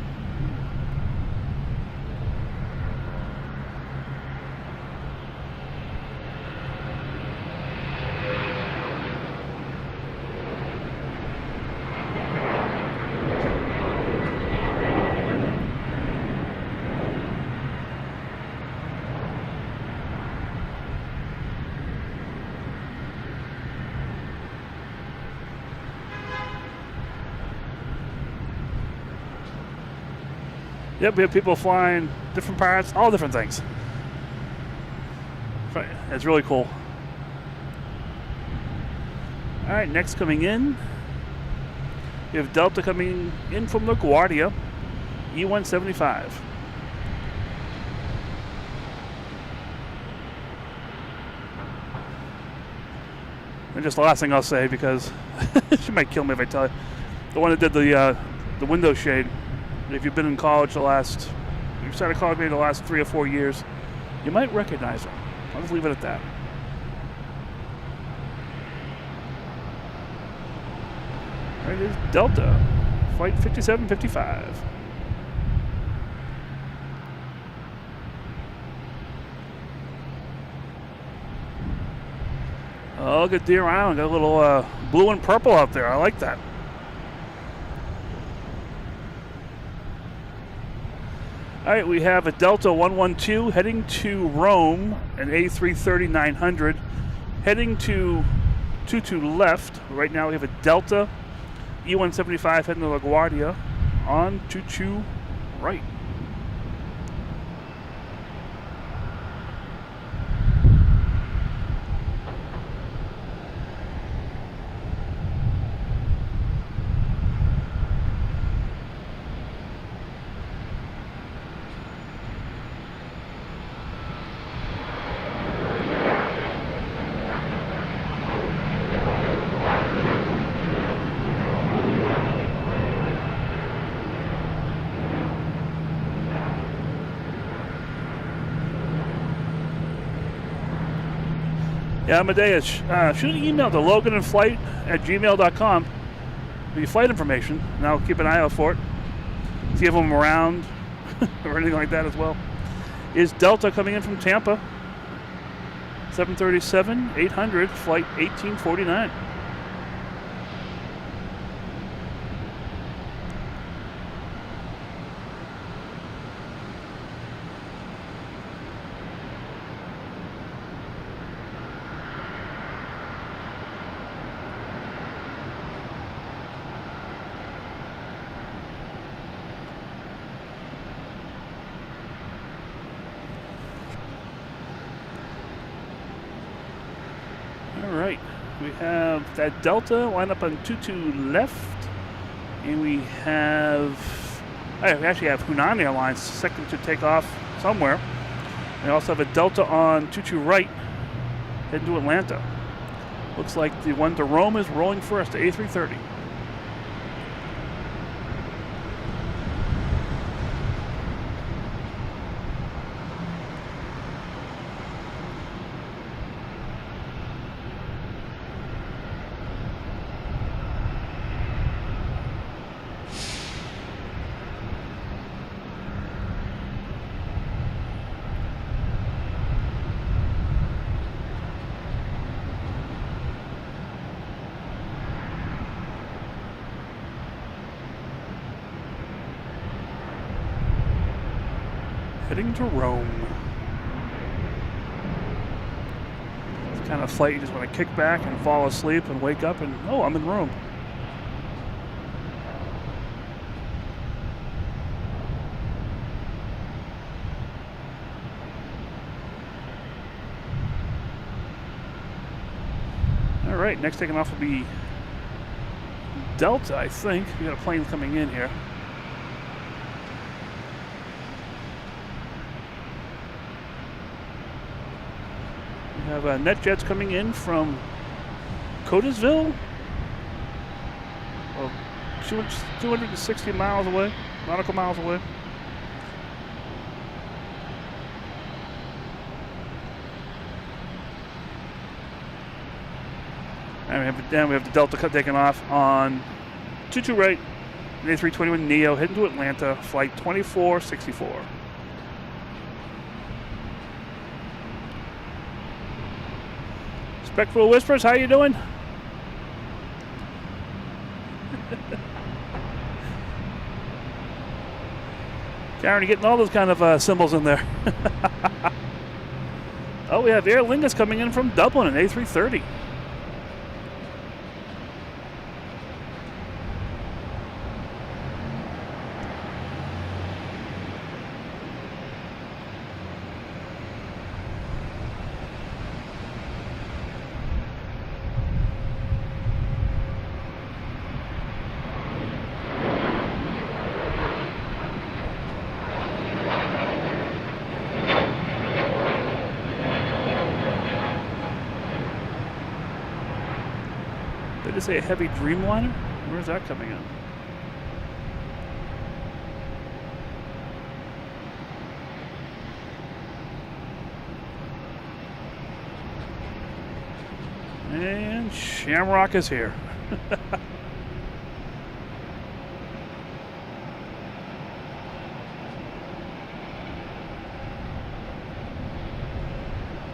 Yep, we have people flying different parts, all different things. It's really cool. All right, next coming in, we have Delta coming in from LaGuardia, E175. And just the last thing I'll say, because she might kill me if I tell you, the one that did the window shade. If you've been in college you started college maybe the last 3 or 4 years, you might recognize her. I'll just leave it at that. All right, here's Delta, flight 5755. Oh, look at Deer Island. Got a little blue and purple out there. I like that. All right, we have a Delta 112 heading to Rome, an A330-900, heading to Tutu left. Right now we have a Delta E175 heading to LaGuardia on Tutu right. Yeah, Amadeus, shoot an email to loganinflight@gmail.com with your flight information, and I'll keep an eye out for it. See if I'm around or anything like that as well. Is Delta coming in from Tampa, 737-800, flight 1849. Alright, we have that Delta line up on Tutu left, and we actually have Hunan Airlines second to take off somewhere. We also have a Delta on Tutu right, heading to Atlanta. Looks like the one to Rome is rolling first, the A330. Heading to Rome. It's the kind of flight you just want to kick back and fall asleep and wake up and, oh, I'm in Rome. All right, next taking off will be Delta, I think. We got a plane coming in here. We have NetJets coming in from Coatesville. Well, 260 miles away, nautical miles away. And we have the Delta taking off on 22 right, an A321 Neo heading to Atlanta, flight 2464. Spectral Whispers, how you doing? Karen, you're getting all those kind of symbols in there. Oh, we have Aer Lingus coming in from Dublin, an A330. Did it say a heavy Dreamliner? Where's that coming in? And Shamrock is here.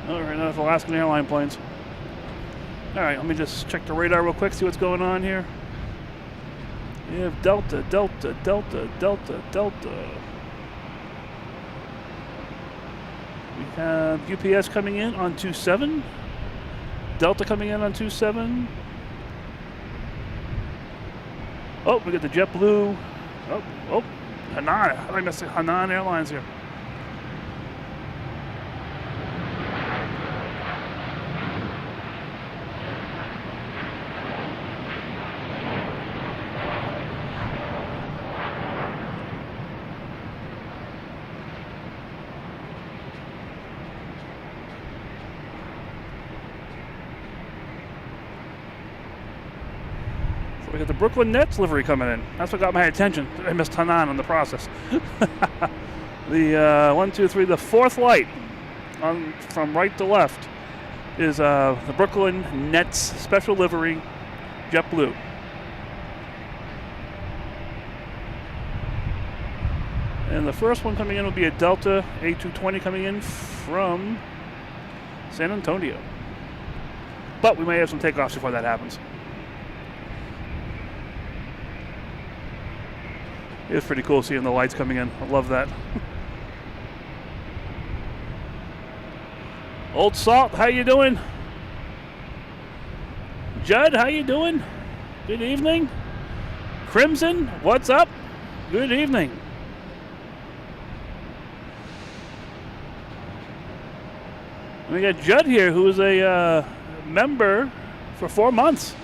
All right, enough Alaskan airline planes. All right, let me just check the radar real quick, see what's going on here. We have Delta, Delta, Delta, Delta, Delta. We have UPS coming in on 27. Delta coming in on 27. Oh, we got the JetBlue. Oh, Hanan. How did I miss it? Hanan Airlines here. We got the Brooklyn Nets livery coming in. That's what got my attention. I missed Hanan in the process. The fourth light from right to left is the Brooklyn Nets special livery, JetBlue. And the first one coming in will be a Delta A220 coming in from San Antonio. But we may have some takeoffs before that happens. It's pretty cool seeing the lights coming in. I love that. Old Salt, how you doing? Judd, how you doing? Good evening. Crimson, what's up? Good evening. We got Judd here, who is a member for 4 months.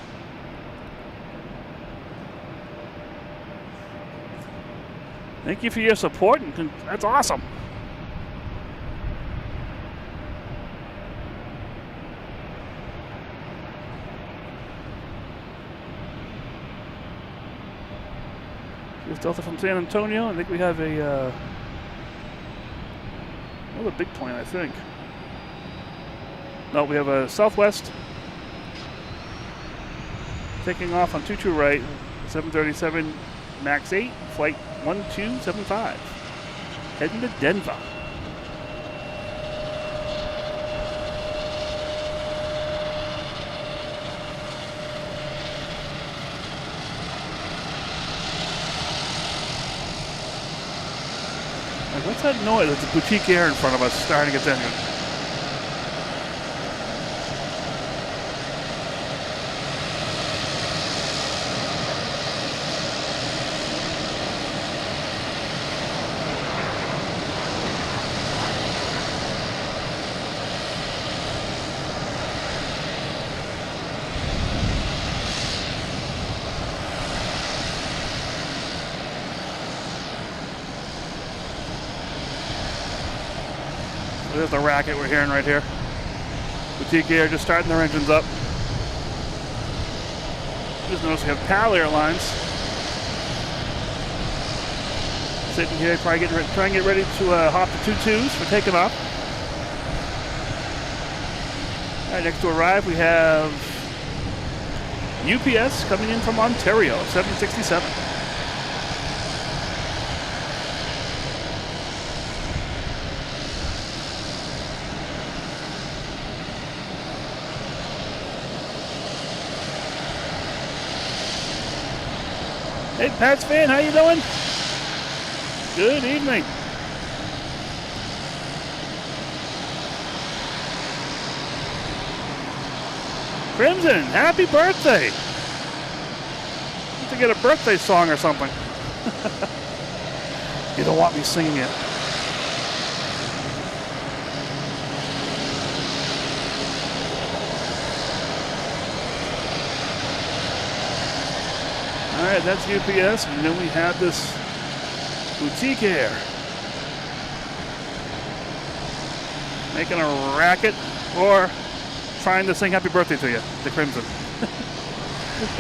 Thank you for your support, and that's awesome. Here's Delta from San Antonio. I think we have another big plane, I think. No, we have a Southwest taking off on 22 right, 737 MAX 8, flight 1275, heading to Denver. What's that noise? It's a boutique air in front of us starting its engine. There's the racket we're hearing right here. Boutique Air just starting their engines up. Just notice we have PAL Airlines sitting here, trying to get ready to hop the 22s for taking off. All right, next to arrive we have UPS coming in from Ontario, 767. Hey, Pats fan, how you doing? Good evening. Crimson, happy birthday. To get a birthday song or something. You don't want me singing it. All right, that's UPS, and then we have this Boutique Air making a racket or trying to sing happy birthday to you, the Crimson.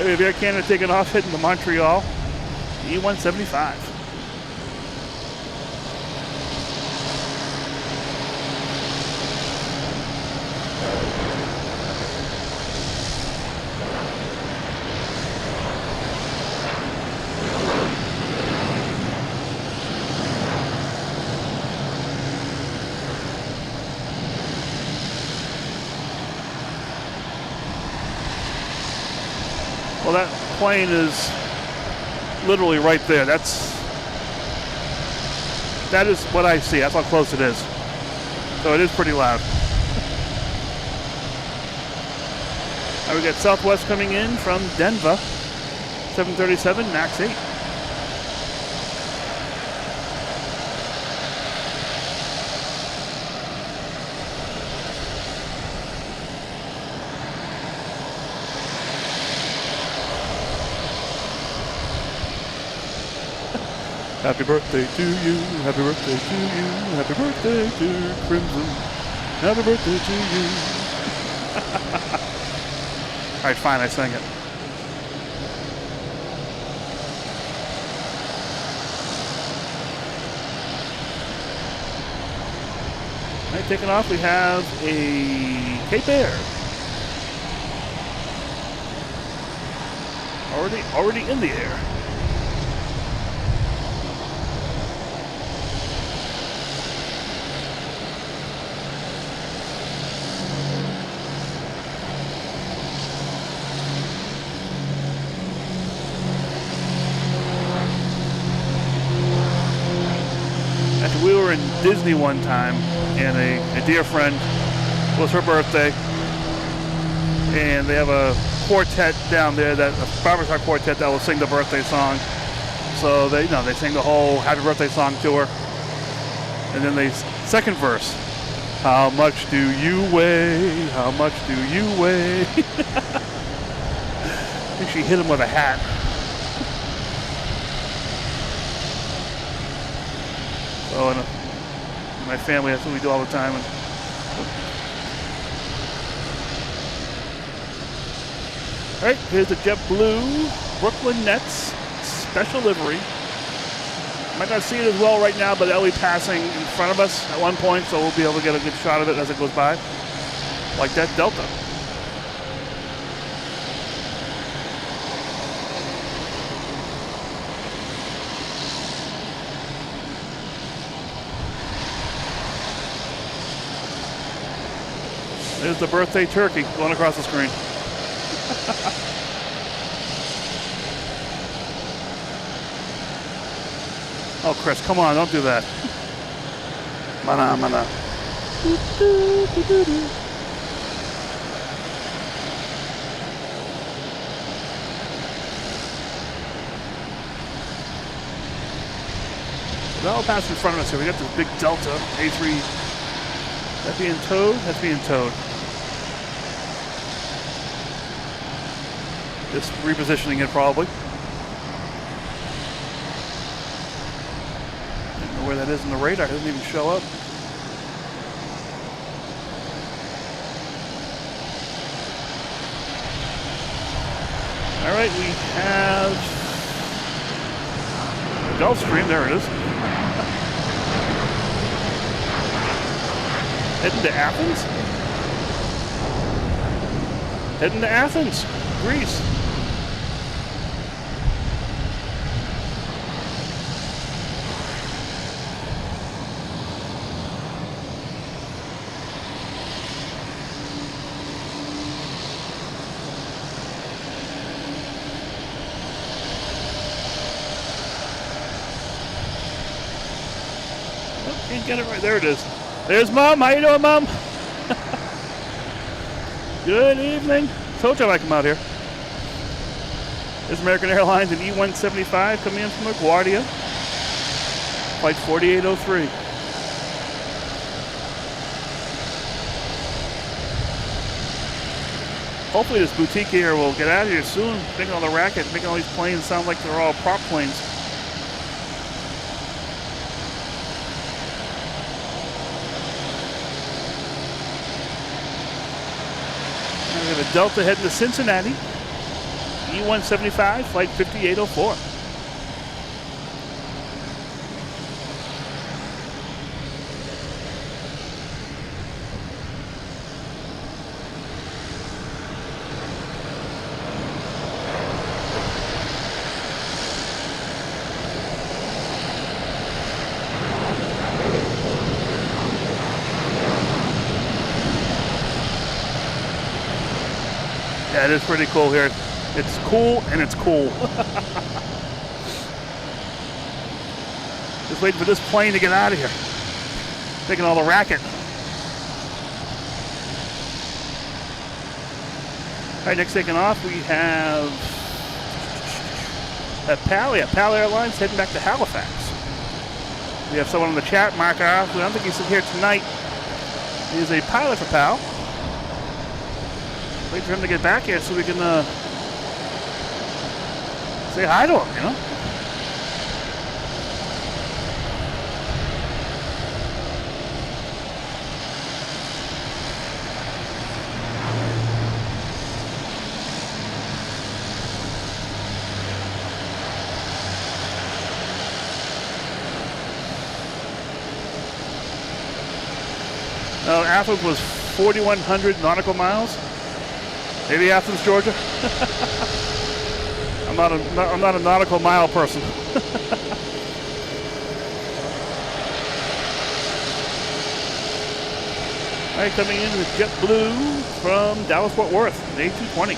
We have Air Canada taking off, hitting the Montreal E175. Well, that plane is literally right there. That is what I see. That's how close it is. So it is pretty loud. Now we got Southwest coming in from Denver, 737 MAX 8. Happy birthday to you, happy birthday to you, happy birthday to Crimson, happy birthday to you. All right, fine, I sang it. All right, taking off, we have a Cape Air. Already in the air. We were in Disney one time, and a dear friend, it was her birthday, and they have a quartet down there, a barbershop quartet that will sing the birthday song. So they sing the whole happy birthday song to her, and then the second verse, how much do you weigh? How much do you weigh? I think she hit him with a hat. So in my family, that's what we do all the time. All right, here's the JetBlue Brooklyn Nets special livery. Might not see it as well right now, but that'll be passing in front of us at one point, so we'll be able to get a good shot of it as it goes by, like that Delta. There's the birthday turkey going across the screen. Oh, Chris, come on, don't do that. Mana, mana. That'll pass in front of us here. We got this big Delta A3. That being towed? That's being towed. Just repositioning it probably. Don't know where that is in the radar. It doesn't even show up. All right, we have the Gulfstream. There it is. Heading to Athens? Heading to Athens, Greece. Oh, can't get it right. There it is. There's Mom. How you doing, Mom? Good evening. Told you I'd come out here. This is American Airlines and E-175 coming in from LaGuardia. Flight 4803. Hopefully this boutique here will get out of here soon. Making all the racket, making all these planes sound like they're all prop planes. We have a Delta heading to Cincinnati. E-175, flight 5804. Yeah, it is pretty cool here. It's cool and it's cool. Just waiting for this plane to get out of here. Making all the racket. All right, next taking off, we have PAL. Yeah, PAL Airlines heading back to Halifax. We have someone in the chat, Mark off. I don't think he's here tonight. He's a pilot for PAL. Wait for him to get back here so we can say hi to him, you know? Now, Athens was 4,100 nautical miles. Maybe Athens, Georgia. I'm not a nautical mile person. All right, coming in with JetBlue from Dallas Fort Worth, an A220.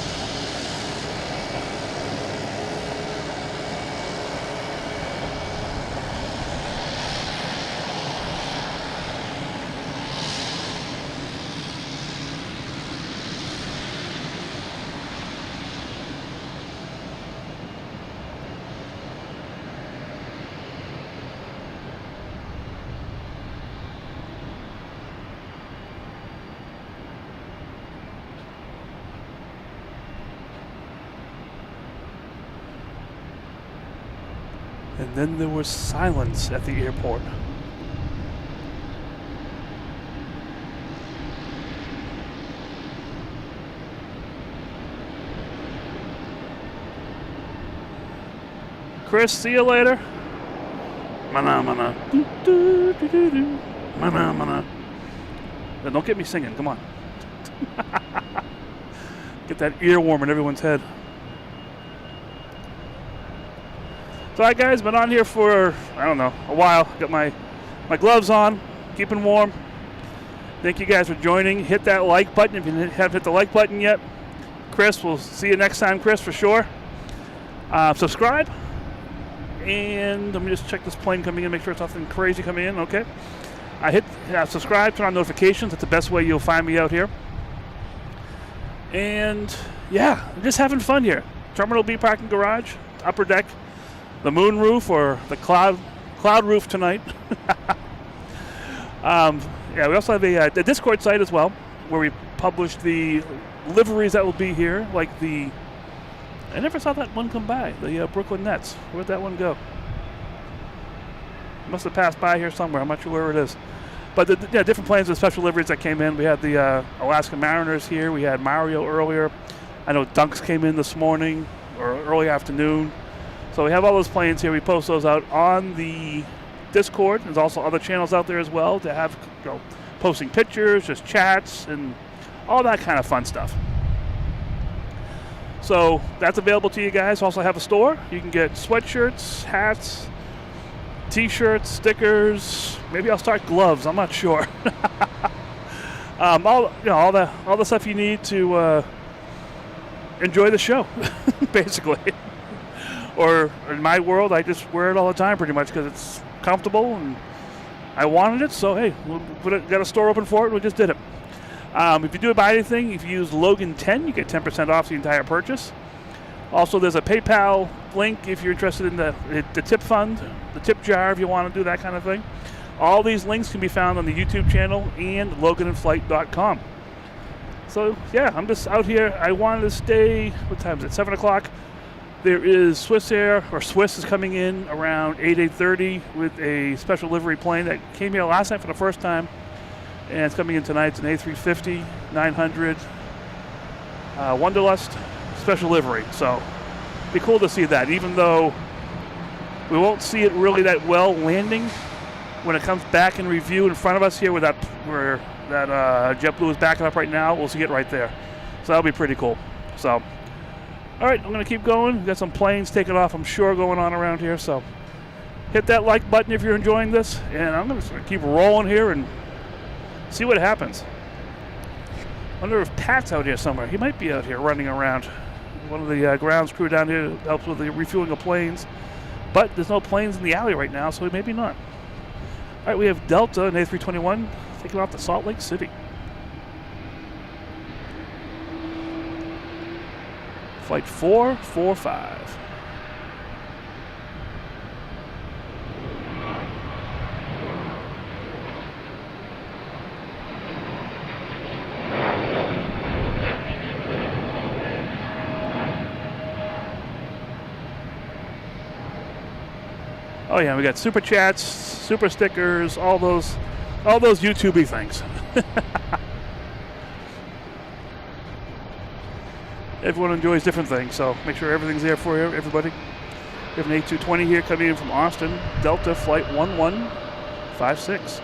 And then there was silence at the airport. Chris, see you later. Mana, mana. Do, do, do, do, do. Mana, mana. Now, don't get me singing, come on. Get that earworm in everyone's head. So, all right, guys, been on here for, I don't know, a while. Got my gloves on, keeping warm. Thank you guys for joining. Hit that like button if you haven't hit the like button yet. Chris, we'll see you next time, Chris, for sure. Subscribe. And let me just check this plane coming in, make sure it's nothing crazy coming in. Okay. hit subscribe, turn on notifications. That's the best way you'll find me out here. And yeah, I'm just having fun here. Terminal B parking garage, upper deck, the moon roof or the cloud roof tonight. Yeah, we also have a Discord site as well, where we publish the liveries that will be here, like the. I never saw that one come by. The Brooklyn Nets. Where'd that one go? Must have passed by here somewhere. I'm not sure where it is. But different planes with special liveries that came in. We had the Alaska Mariners here. We had Mario earlier. I know Dunks came in this morning or early afternoon. So we have all those planes here. We post those out on the Discord. There's also other channels out there as well to have posting pictures, just chats, and all that kind of fun stuff. So that's available to you guys. Also have a store. You can get sweatshirts, hats, T-shirts, stickers. Maybe I'll start gloves. I'm not sure. all the stuff you need to enjoy the show, basically. Or in my world, I just wear it all the time, pretty much, because it's comfortable and I wanted it. So hey, got a store open for it. We just did it. If you do buy anything, if you use Logan 10, you get 10% off the entire purchase. Also, there's a PayPal link if you're interested in the tip fund, the tip jar if you want to do that kind of thing. All these links can be found on the YouTube channel and loganinflight.com. So, yeah, I'm just out here. I wanted to stay, what time is it, 7 o'clock? There is Swiss is coming in around 8:30 with a special livery plane that came here last night for the first time. And it's coming in tonight. It's an A350 900 Wanderlust special livery. So it'd be cool to see that, even though we won't see it really that well landing when it comes back in review in front of us here where that JetBlue is backing up right now. We'll see it right there. So that'll be pretty cool. So, all right, I'm going to keep going. We've got some planes taking off, I'm sure, going on around here. So hit that like button if you're enjoying this. And I'm going to keep rolling here and see what happens. Wonder if Pat's out here somewhere. He might be out here running around. One of the grounds crew down here helps with the refueling of planes. But there's no planes in the alley right now, so maybe not. All right, we have Delta, an A321, taking off to Salt Lake City. Flight 445. Oh yeah, we got super chats, super stickers, all those YouTube-y things. Everyone enjoys different things, so make sure everything's there for you, everybody. We have an A220 here coming in from Austin, Delta Flight 1156.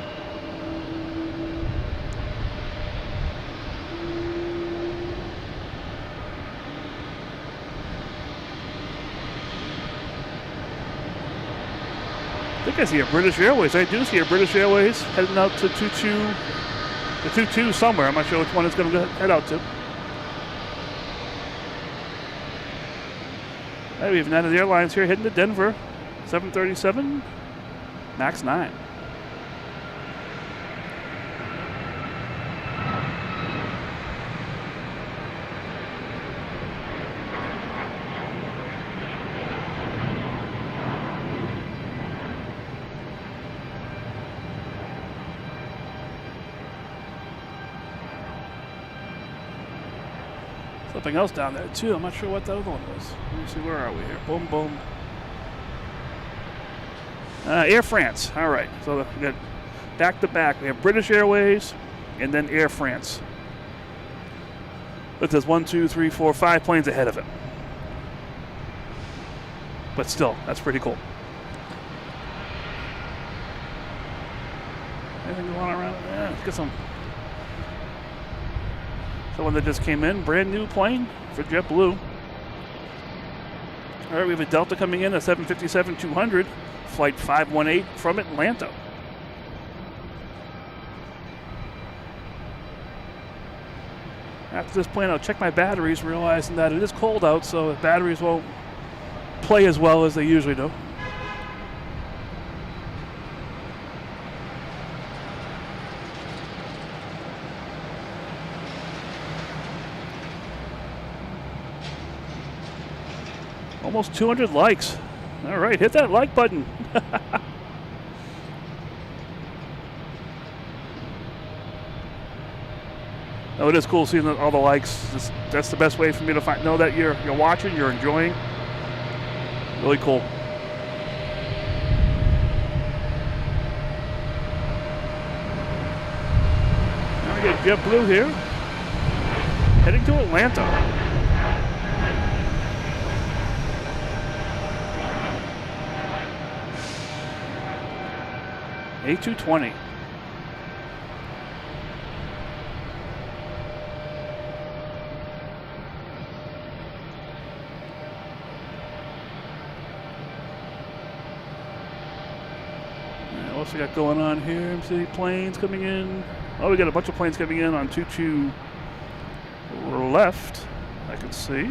I think I see a British Airways. I do see a British Airways heading out to 22 somewhere. I'm not sure which one it's going to head out to. Hey, we have United Airlines here heading to Denver. 737 MAX 9. Something else down there too. I'm not sure what the other one was. Let me see, where are we here? Boom, boom. Air France. All right. So we got back to back. We have British Airways and then Air France. But there's 1, 2, 3, 4, 5 planes ahead of it. But still, that's pretty cool. Anything going on around? Yeah, let's get some. The one that just came in, brand new plane for JetBlue. All right, we have a Delta coming in, a 757-200, flight 518 from Atlanta. After this plane, I'll check my batteries, realizing that it is cold out, so the batteries won't play as well as they usually do. Almost 200 likes. All right, hit that like button. Oh, it is cool seeing all the likes. That's the best way for me to know that you're watching, you're enjoying. Really cool. Now we get JetBlue here, heading to Atlanta. A220. What else we got going on here? See planes coming in. Oh, we got a bunch of planes coming in on 22 left. I can see.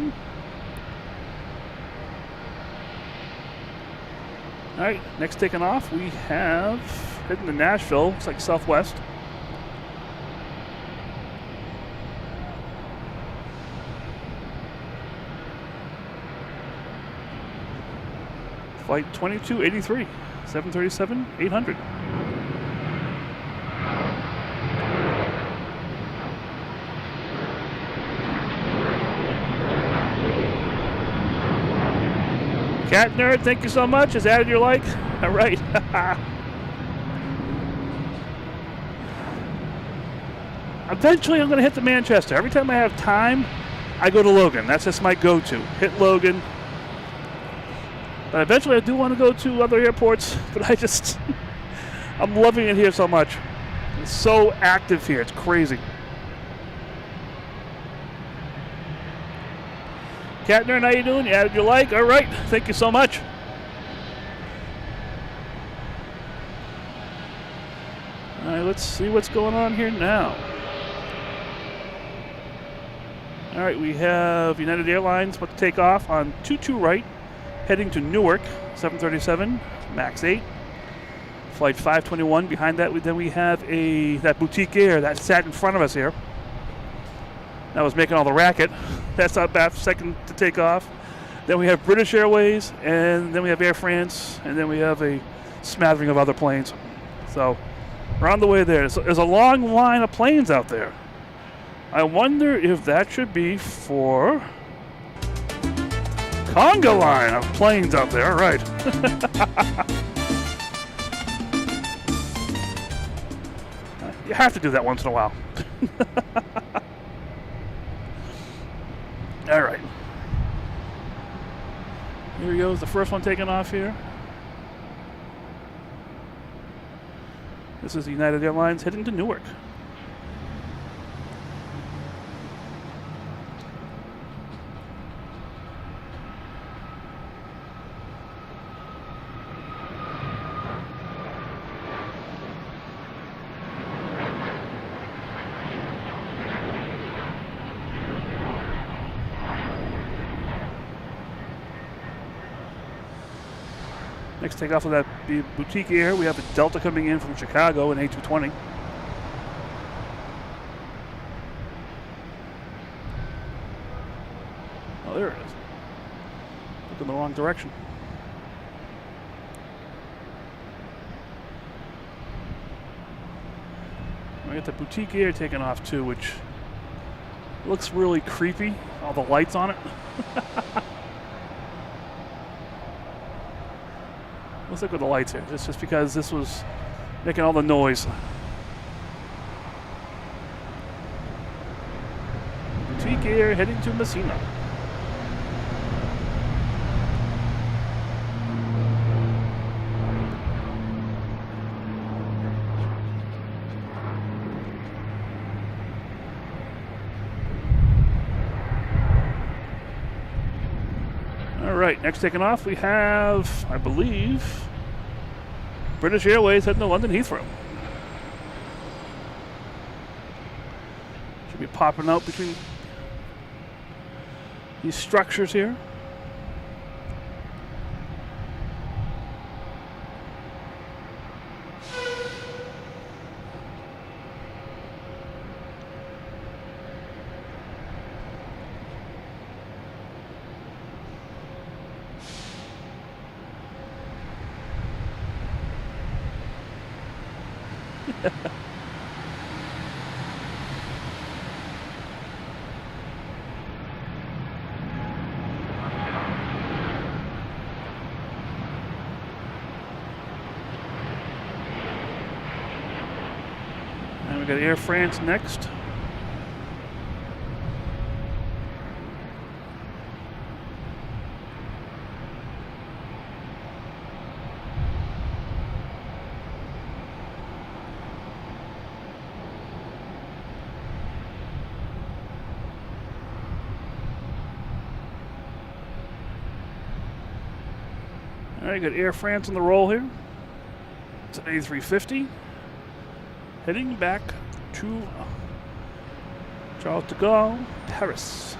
All right, next taking off, we have heading to Nashville. Looks like Southwest. Flight 2283, 737-800. Cat Nerd, thank you so much. Has added your like. All right. Eventually, I'm going to hit the Manchester. Every time I have time, I go to Logan. That's just my go-to. Hit Logan. But eventually, I do want to go to other airports. But I'm loving it here so much. It's so active here. It's crazy. Cat Nerd, how you doing? You added your like. All right. Thank you so much. All right, let's see what's going on here now. All right, we have United Airlines about to take off on 22 right, heading to Newark, 737, MAX 8. Flight 521. Behind that, then we have that Boutique Air that sat in front of us here. That was making all the racket. That's not bad. Second to take off. Then we have British Airways, and then we have Air France, and then we have a smattering of other planes. So we're on the way there. There's a long line of planes out there. I wonder if that should be for conga line of planes out there. All right. You have to do that once in a while. All right. Here he goes, the first one taking off here. This is United Airlines heading to Newark. Next takeoff of that Boutique Air, we have a Delta coming in from Chicago, an A220. Oh, there it is. Look in the wrong direction. We got the Boutique Air taking off too, which looks really creepy. All the lights on it. Let's look at the lights here. Just because this was making all the noise. Boutique Air heading to Messina. All right, next taking off, we have, I believe, British Airways heading to London Heathrow. Should be popping out between these structures here. And we got Air France next. All right, got Air France on the roll here. It's an A350 heading back to Charles de Gaulle, Paris.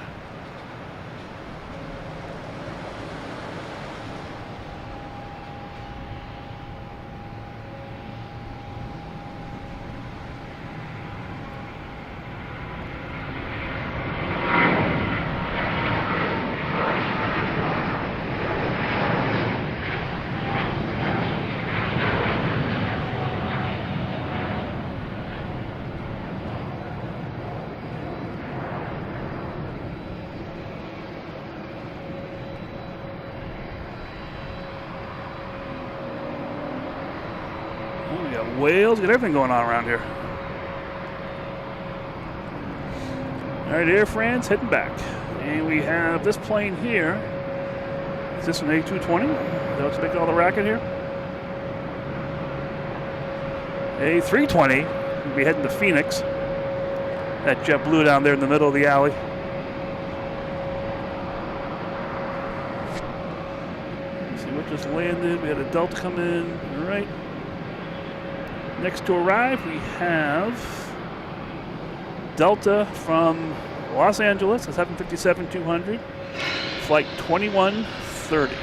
We got whales, got everything going on around here. All right, Air France heading back. And we have this plane here. Is this an A220? Let's make all the racket here. A320. We'll be heading to Phoenix. That JetBlue down there in the middle of the alley. Let's see what just landed. We had a Delta come in. All right. Next to arrive, we have Delta from Los Angeles, a 757-200, flight 2130.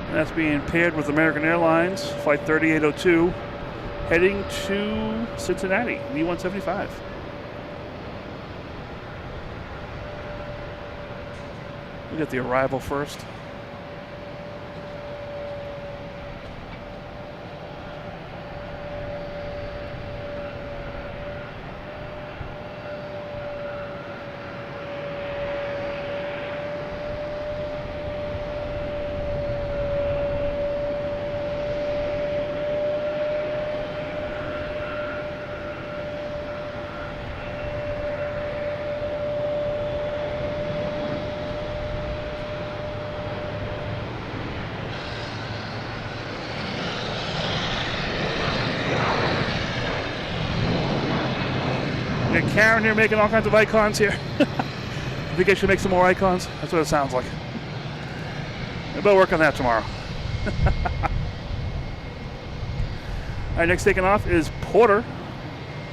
And that's being paired with American Airlines, flight 3802, heading to Cincinnati, E175. We'll get the arrival first. We got Karen here making all kinds of icons here. I think I should make some more icons. That's what it sounds like. Maybe I'll work on that tomorrow. All right, next taking off is Porter,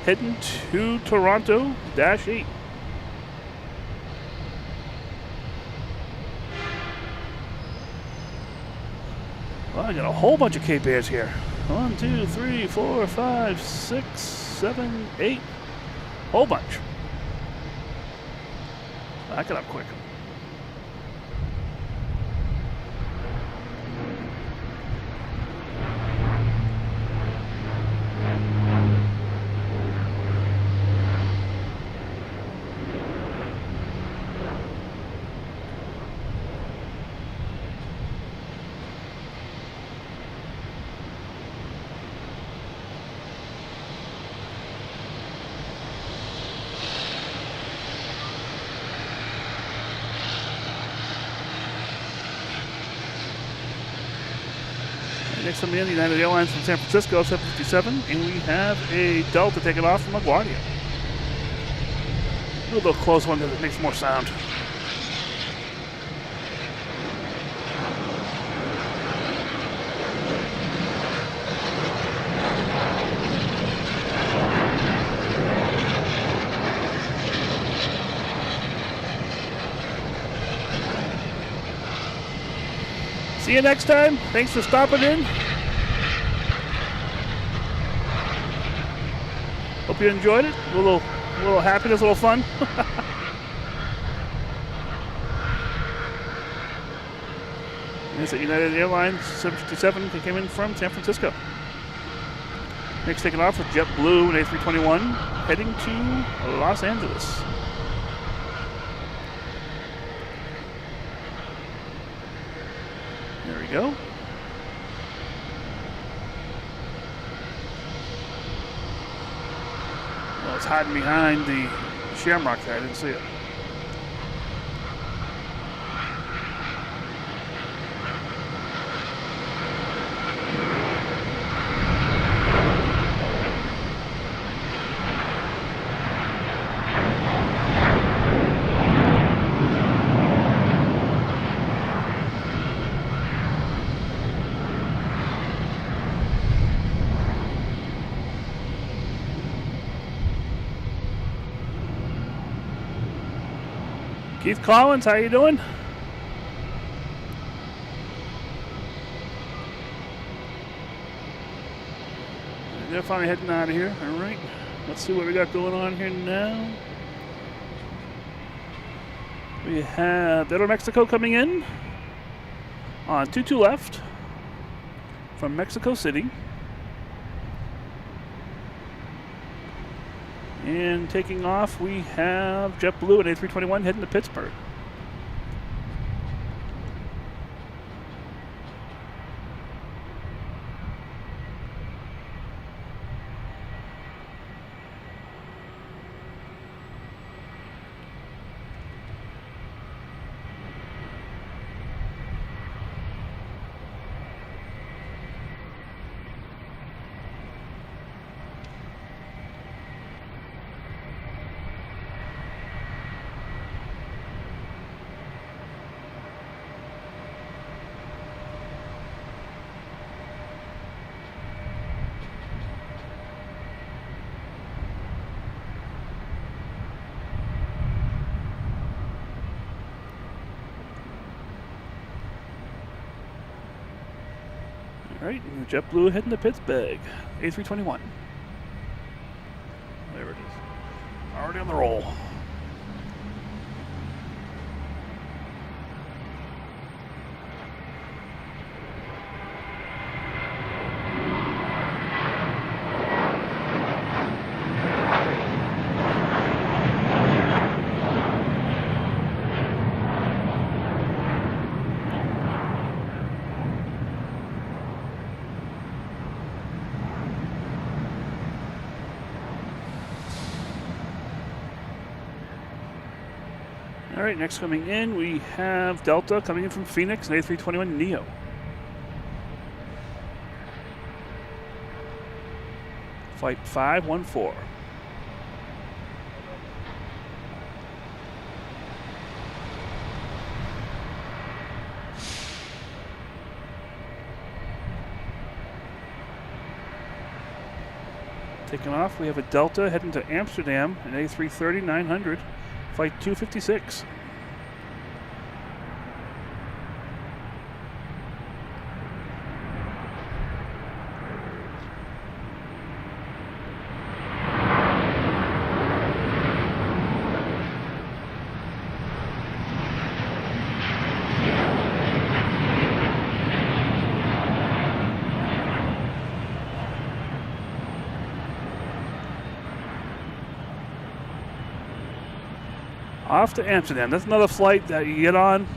heading to Toronto, -8. Well, I got a whole bunch of Cape Airs here. 1, 2, 3, 4, 5, 6, 7, 8. Whole bunch. Back it up quick. Next on the end, United Airlines from San Francisco, 757, and we have a Delta taking off from LaGuardia. A little close one that makes more sound. See you next time. Thanks for stopping in. Hope you enjoyed it. A little happiness, a little fun. This is United Airlines 757 that came in from San Francisco. Next taking off with JetBlue and A321 heading to Los Angeles. There we go. Well, it's hiding behind the shamrock there. I didn't see it. Keith Collins, how you doing? They're finally heading out of here. All right. Let's see what we got going on here now. We have Mexico coming in on 22 left from Mexico City. And taking off, we have JetBlue and A321 heading to Pittsburgh. All right, and JetBlue heading to Pittsburgh. A321. There it is. Already on the roll. All right, next coming in, we have Delta coming in from Phoenix and A321 Neo. Flight 514. Taking off, we have a Delta heading to Amsterdam, an A330-900, flight 256. Off to Amsterdam. That's another flight that you get on,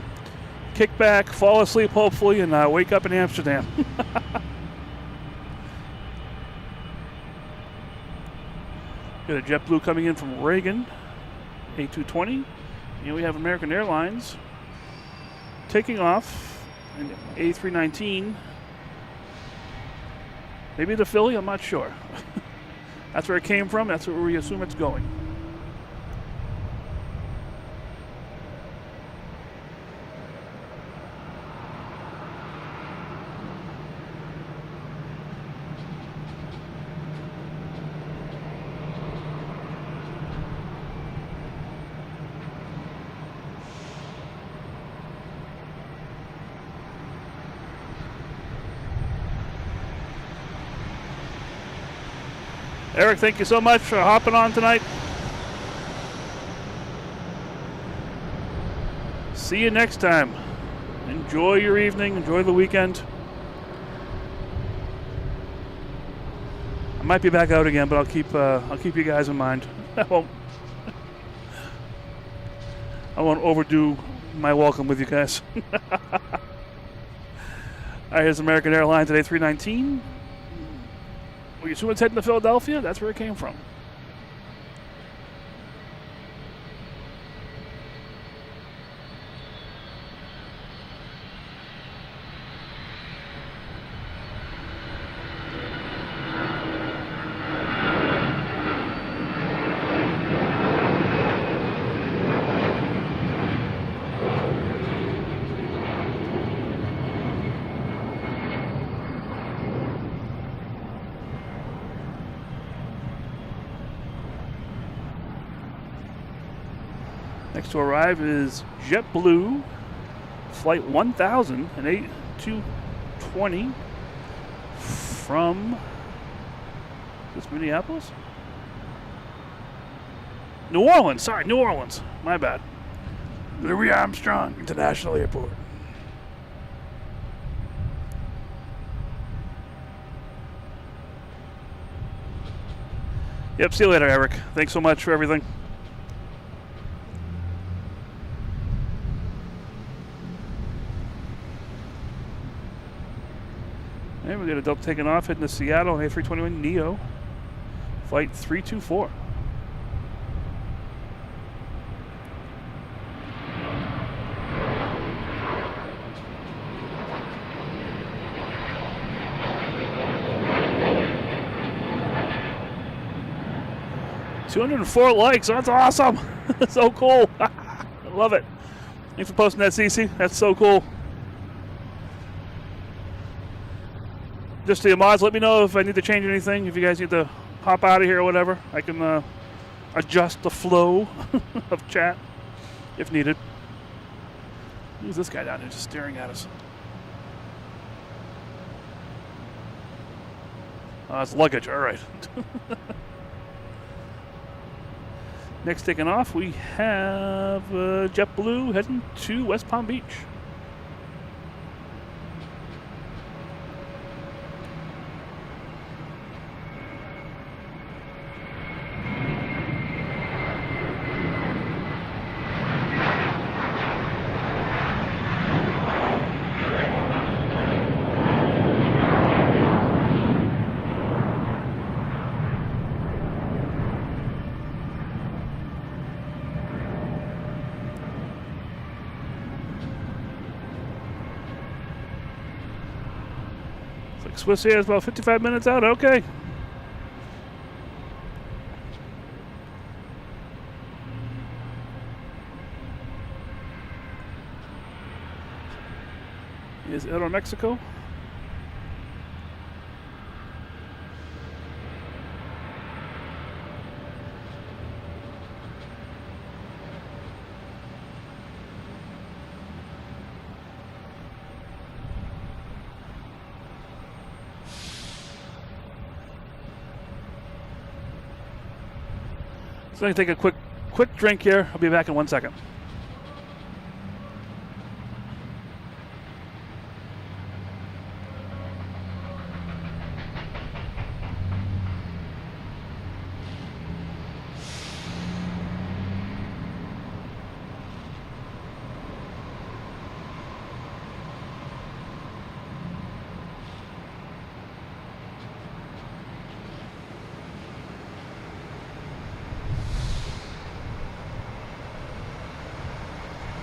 kick back, fall asleep hopefully, and wake up in Amsterdam. Got a JetBlue coming in from Reagan, A220. And we have American Airlines taking off, an A319. Maybe the Philly, I'm not sure. That's where it came from. That's where we assume it's going. Eric, thank you so much for hopping on tonight. See you next time. Enjoy your evening. Enjoy the weekend. I might be back out again, but I'll keep you guys in mind. I won't overdo my welcome with you guys. All right, here's American Airlines at A319. Well, you assume it's heading to Philadelphia? That's where it came from. Next to arrive is JetBlue, flight 1000 and 8220 from this Minneapolis? New Orleans, sorry, New Orleans. My bad. Louis Armstrong International Airport. Yep, see you later, Eric. Thanks so much for everything. And we got a Delta taking off, heading to Seattle, A321 Neo, flight 324. $204 likes. That's awesome. So cool. I love it. Thanks for posting that, Cece. That's so cool. Just to your mods, let me know if I need to change anything. If you guys need to hop out of here or whatever, I can adjust the flow of chat if needed. Who's this guy down there just staring at us? Oh, it's luggage. All right. Next taking off, we have JetBlue heading to West Palm Beach. Swiss Air is about 55 minutes out. Okay. Is Aeromexico. So I'm going to take a quick drink here. I'll be back in 1 second.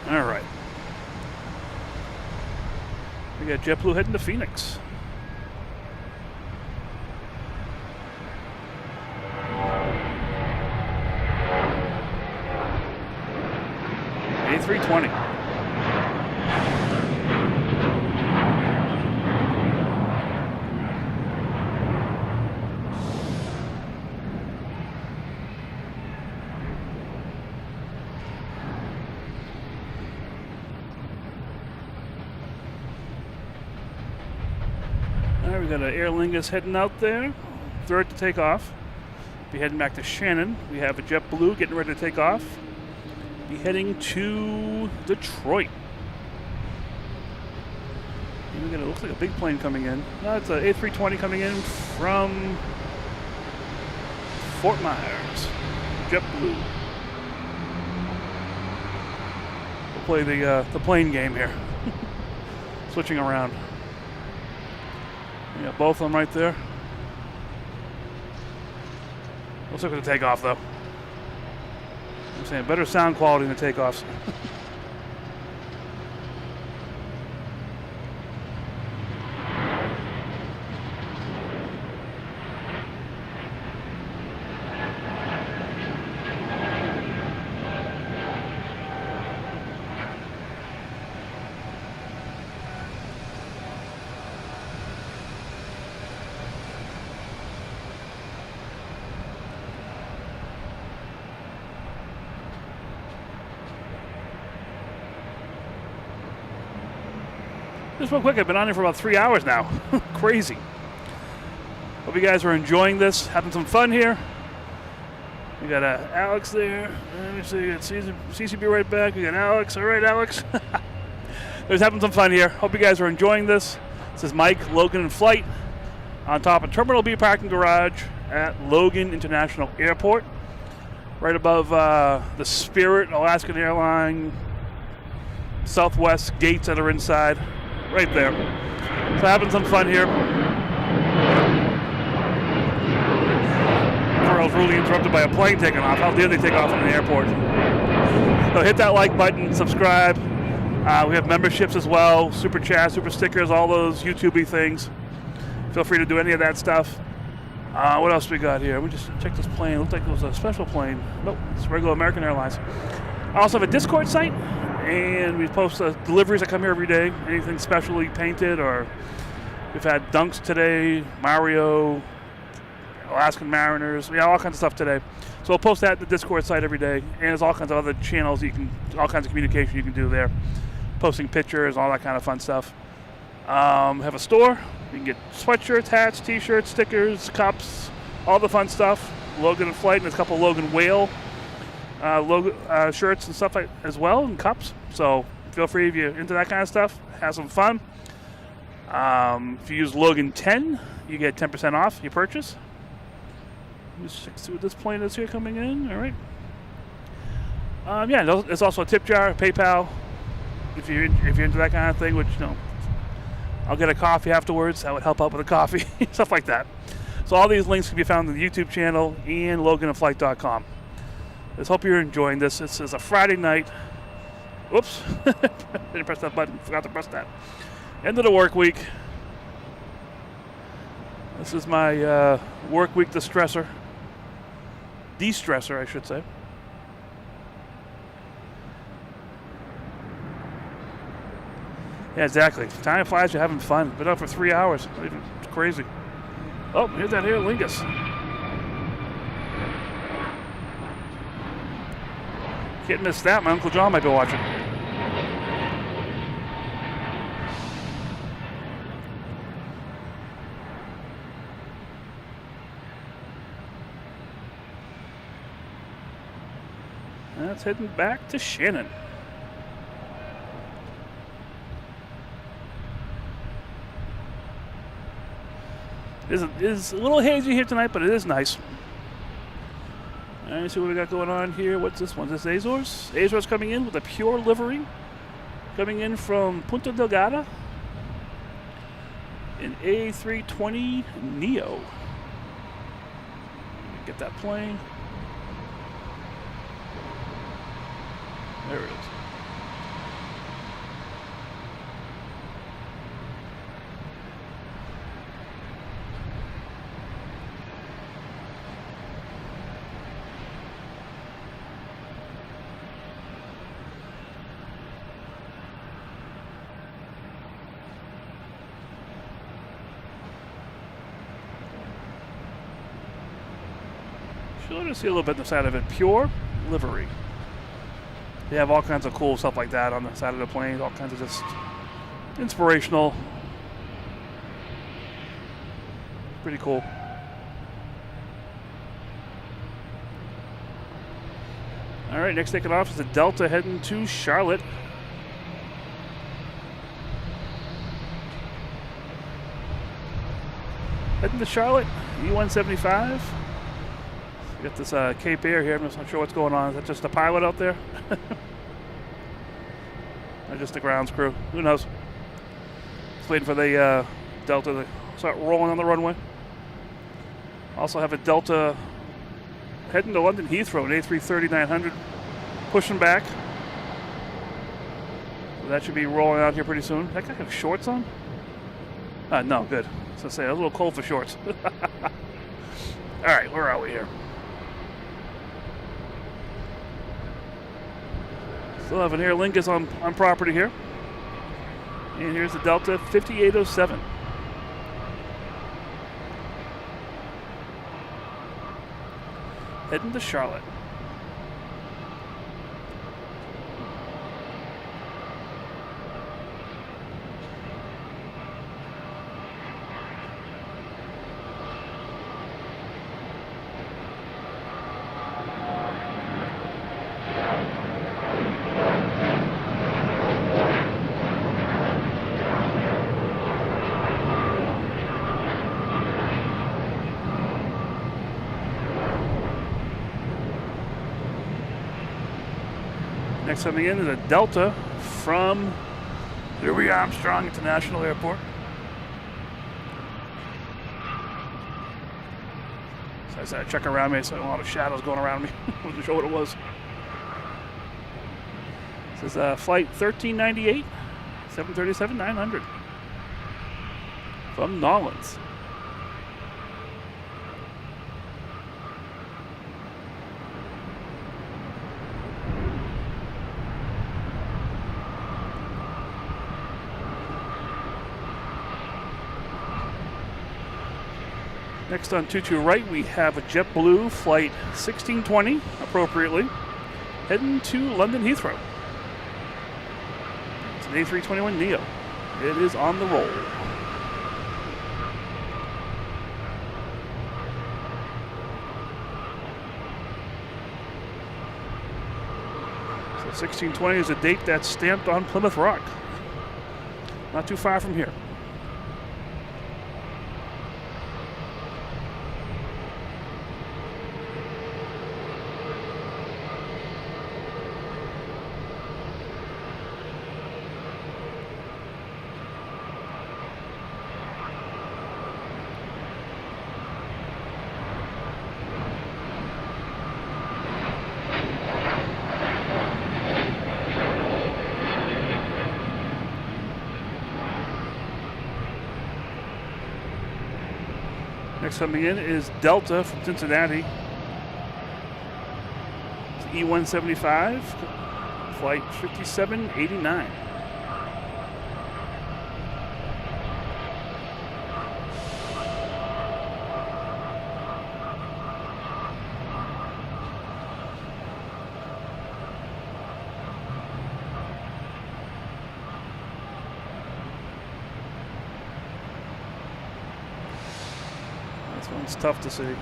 All right. We got JetBlue heading to Phoenix. A320. We got an Aer Lingus heading out there, third to take off. Be heading back to Shannon. We have a JetBlue getting ready to take off. Be heading to Detroit. It looks like a big plane coming in. No, it's an A320 coming in from Fort Myers. JetBlue. We'll play the plane game here. Switching around. Yeah, both of them right there. Let's look at the takeoff though. I'm saying better sound quality in the takeoffs. Just real quick, I've been on here for about 3 hours now. Crazy. Hope you guys are enjoying this, having some fun here. We got Alex there. Let me see, we got CCB right back. We got Alex. All right, Alex. Just having some fun here. Hope you guys are enjoying this. This is Mike, Logan in Flight, on top of Terminal B parking garage at Logan International Airport, right above the Spirit, Alaskan Airline, Southwest gates that are inside. Right there. So having some fun here. I was really interrupted by a plane taking off. How dare they take off in the airport? So hit that like button, subscribe. We have memberships as well, super chat, super stickers, all those YouTube-y things. Feel free to do any of that stuff. What else we got here? We just checked this plane. It looked like it was a special plane. Nope, it's regular American Airlines. I also have a Discord site. And we post deliveries that come here every day. Anything specially painted, or we've had Dunks today, Mario, Alaskan Mariners. We have all kinds of stuff today. So we'll post that at the Discord site every day. And there's all kinds of other channels all kinds of communication you can do there. Posting pictures, all that kind of fun stuff. Have a store. You can get sweatshirts, hats, t-shirts, stickers, cups, all the fun stuff. Logan in Flight, and there's a couple of Logan Whale shirts and stuff as well, and cups. So feel free, if you're into that kind of stuff, have some fun. If you use Logan 10, you get 10% off your purchase. Let's see what this plane is here coming in. All right. Yeah, there's also a tip jar, PayPal, if you're into that kind of thing. Which, you know, I'll get a coffee afterwards. That would help out with the coffee, stuff like that. So all these links can be found on the YouTube channel and loganinflight.com. Let's hope you're enjoying this. This is a Friday night. Whoops. Didn't press that button. Forgot to press that. End of the work week. This is my work week de-stressor, I should say. Yeah, exactly. Time flies, you're having fun. Been up for 3 hours. It's crazy. Oh, here's that Aer Lingus. Can't miss that. My Uncle John might be watching. That's heading back to Shannon. It is a little hazy here tonight, but it is nice. All right, see what we got going on here. What's this one? Is this Azores? Azores coming in with a pure livery. Coming in from Punta Delgada. An A320 Neo. Get that plane. There it is. Let us see a little bit on the side of it. Pure livery. They have all kinds of cool stuff like that on the side of the plane. All kinds of just inspirational. Pretty cool. All right, next taking off is the Delta heading to Charlotte. Heading to Charlotte, E175. We got this Cape Air here. I'm just not sure what's going on. Is that just a pilot out there? Or just the grounds crew? Who knows? Just waiting for the Delta to start rolling on the runway. Also have a Delta heading to London Heathrow, an A330-900, pushing back. So that should be rolling out here pretty soon. That guy have shorts on? No, good. So say a little cold for shorts. All right, where are we here? Still have an Aer Lingus on property here. And here's the Delta 5807. Heading to Charlotte. Next coming in is a Delta from Louis Armstrong International Airport. So I said check around me, I saw a lot of shadows going around me. I wasn't sure what it was. This is flight 1398, 737-900 from Nolans. Next on 22 right, we have a JetBlue flight 1620, appropriately, heading to London Heathrow. It's an A321neo. It is on the roll. So 1620 is a date that's stamped on Plymouth Rock. Not too far from here. Next coming in is Delta from Cincinnati. It's E175, flight 5789. This one's tough to see.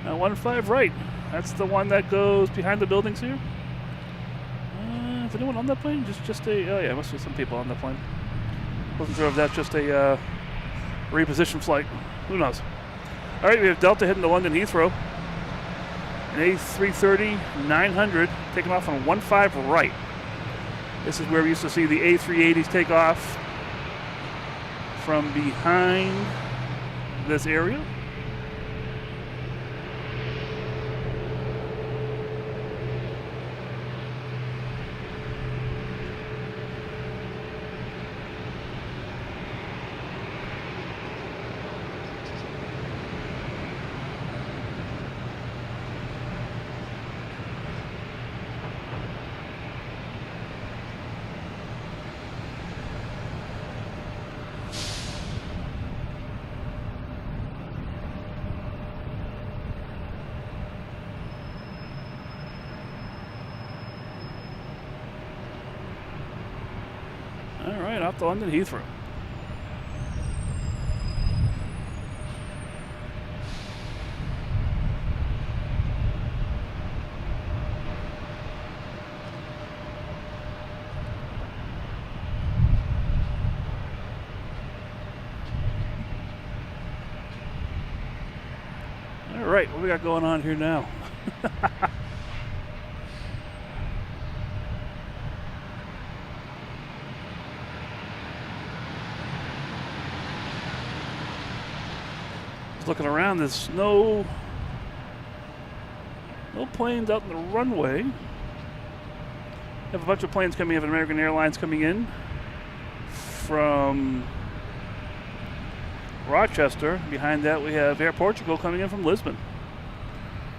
Now 15 right. That's the one that goes behind the buildings here. Is anyone on that plane? Just a, oh yeah, must be some people on that plane. Wasn't sure if that's just a reposition flight. Who knows? All right, we have Delta heading to London Heathrow. An A330-900 taking off on 15 right. This is where we used to see the A380s take off from behind this area. All right, off to London Heathrow. All right, what we got going on here now? Looking around, there's no planes out in the runway. Have a bunch of planes coming in from American Airlines coming in from Rochester. Behind that we have Air Portugal coming in from Lisbon.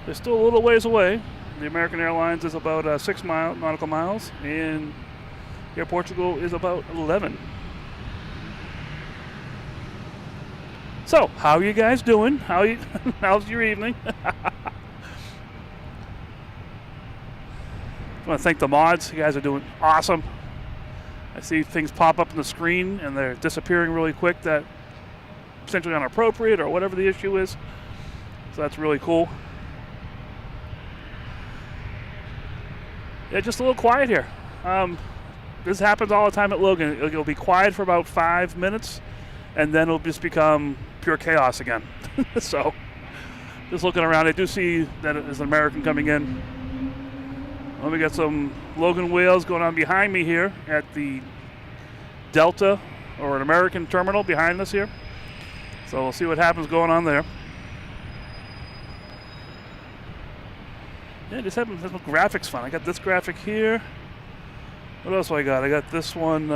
They're still a little ways away. The American Airlines is about 6 nautical miles, and Air Portugal is about 11. So, how are you guys doing? How's your evening? I want to thank the mods. You guys are doing awesome. I see things pop up on the screen and they're disappearing really quick that potentially inappropriate or whatever the issue is. So that's really cool. Yeah, just a little quiet here. This happens all the time at Logan. It'll be quiet for about 5 minutes, and then it'll just become pure chaos again. So, just looking around, I do see that there's an American coming in. Well, we got some Logan whales going on behind me here at the Delta, or an American terminal behind us here. So we'll see what happens going on there. Yeah, just having some graphics fun. I got this graphic here. What else do I got? I got this one,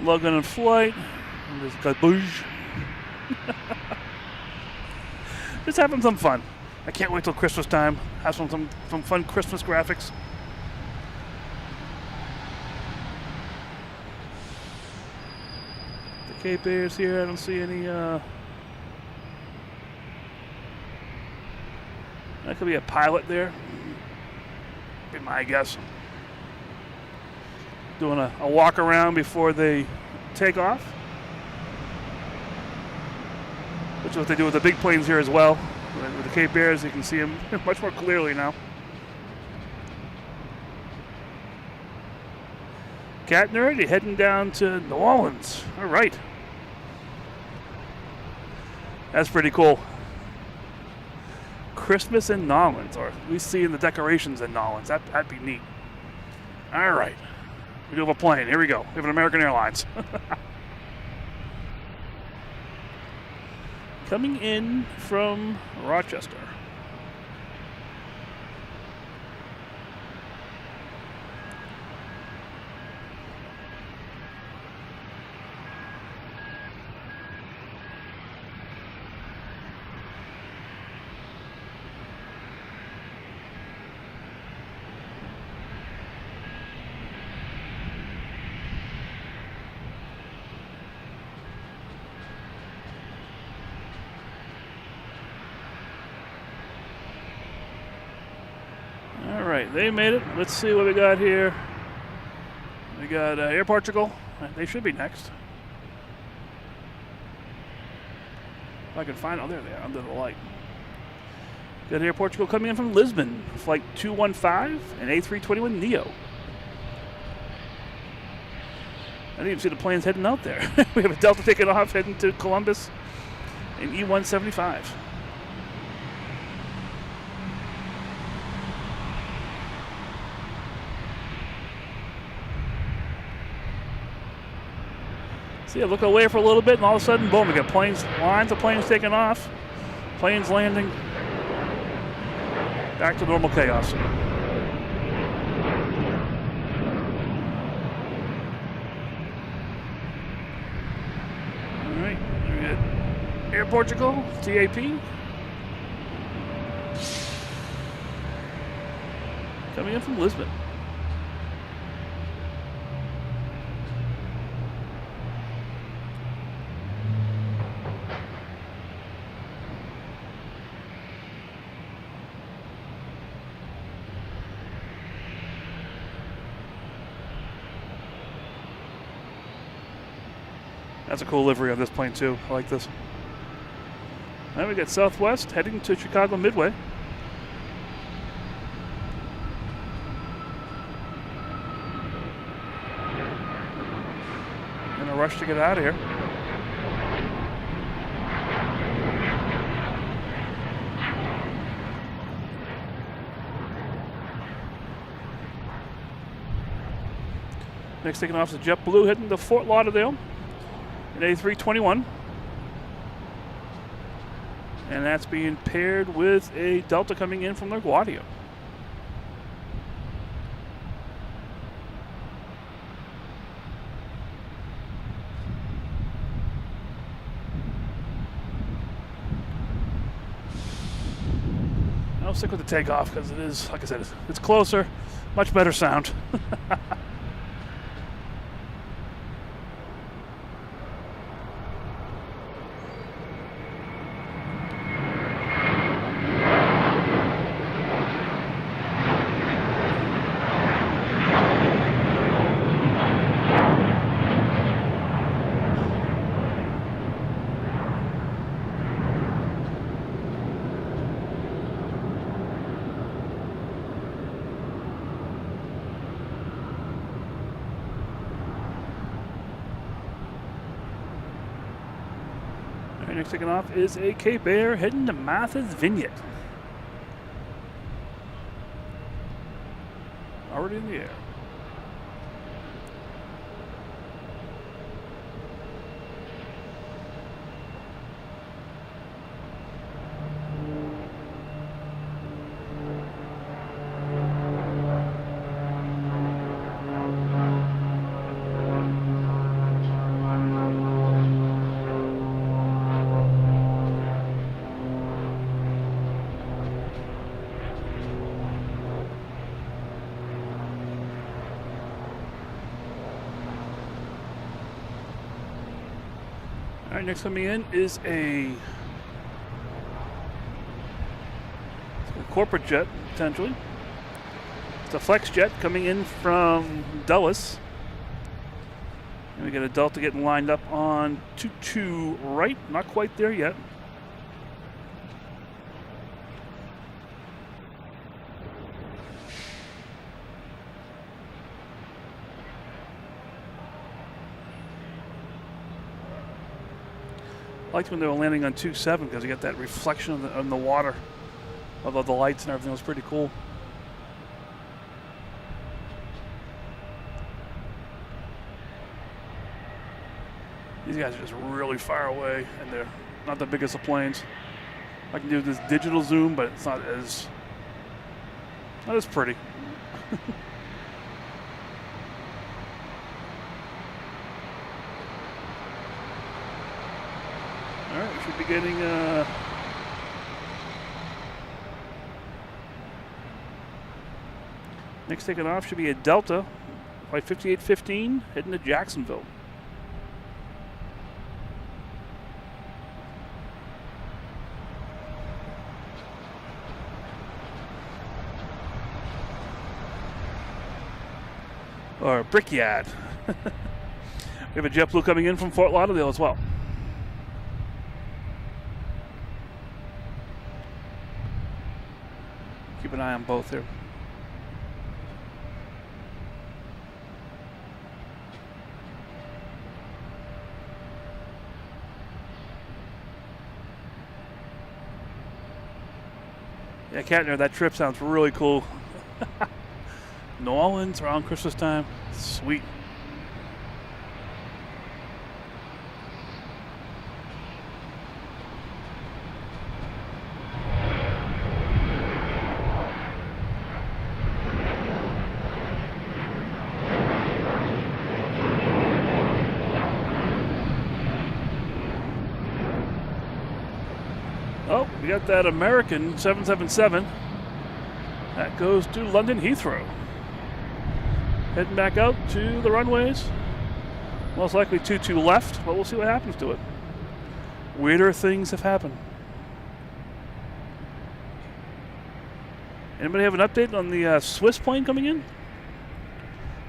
Logan in flight. And there's got bouge. Just having some fun. I can't wait till Christmas time. Have some fun Christmas graphics. The Cape Airs here. I don't see any. That could be a pilot there. Be my guess. Doing a walk around before they take off. Which is what they do with the big planes here as well. With the Cape Airs, you can see them much more clearly now. Cat Nerd, you're heading down to New Orleans. All right. That's pretty cool. Christmas in New Orleans, or at least seeing the decorations in New Orleans. That'd be neat. All right. We do have a plane. Here we go. We have an American Airlines. Coming in from Rochester. They made it. Let's see what we got here. We got Air Portugal. They should be next. If I can find, oh, there they are, under the light. Got Air Portugal coming in from Lisbon, flight 215 and A321neo. I didn't even see the planes heading out there. We have a Delta taking off, heading to Columbus in E175. See, I look away for a little bit, and all of a sudden, boom, we got planes, lines of planes taking off, planes landing, back to normal chaos. All right, we got Air Portugal, TAP. Coming in from Lisbon. That's a cool livery on this plane too. I like this. Then we got Southwest heading to Chicago Midway. In a rush to get out of here. Next taking off is JetBlue heading to Fort Lauderdale in A321. And that's being paired with a Delta coming in from LaGuardia. I'll stick with the takeoff because it is, like I said, it's closer, much better sound. Next taking off is a Cape Air heading to Martha's Vineyard. Already in the air. All right, next coming in is a corporate jet, potentially. It's a flex jet coming in from Dulles. And we got a Delta getting lined up on 22 right, not quite there yet. I liked when they were landing on 27 because you get that reflection on the water of the lights and everything. It was pretty cool. These guys are just really far away and they're not the biggest of planes. I can do this digital zoom, but it's not as pretty. All right, we should be getting next taking off should be a Delta, flight 5815, heading to Jacksonville. Or Brickyard. We have a JetBlue coming in from Fort Lauderdale as well. Keep an eye on both here. Yeah, Katner, that trip sounds really cool. New Orleans around Christmas time. Sweet. Oh, we got that American 777 that goes to London Heathrow. Heading back out to the runways. Most likely 22 left, but we'll see what happens to it. Weirder things have happened. Anybody have an update on the Swiss plane coming in?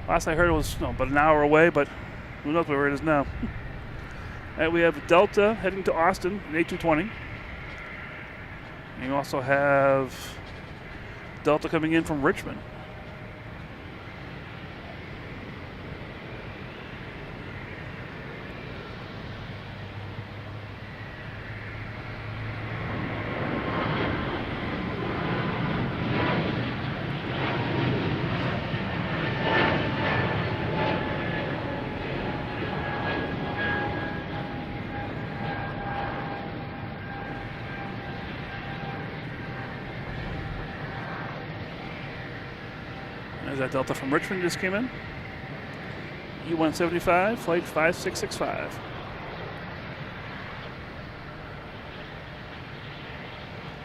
Last I heard it was about an hour away, but who knows where it is now. And we have Delta heading to Austin, an A220. And you also have Delta coming in from Richmond. There's that Delta from Richmond just came in. E175, flight 5665.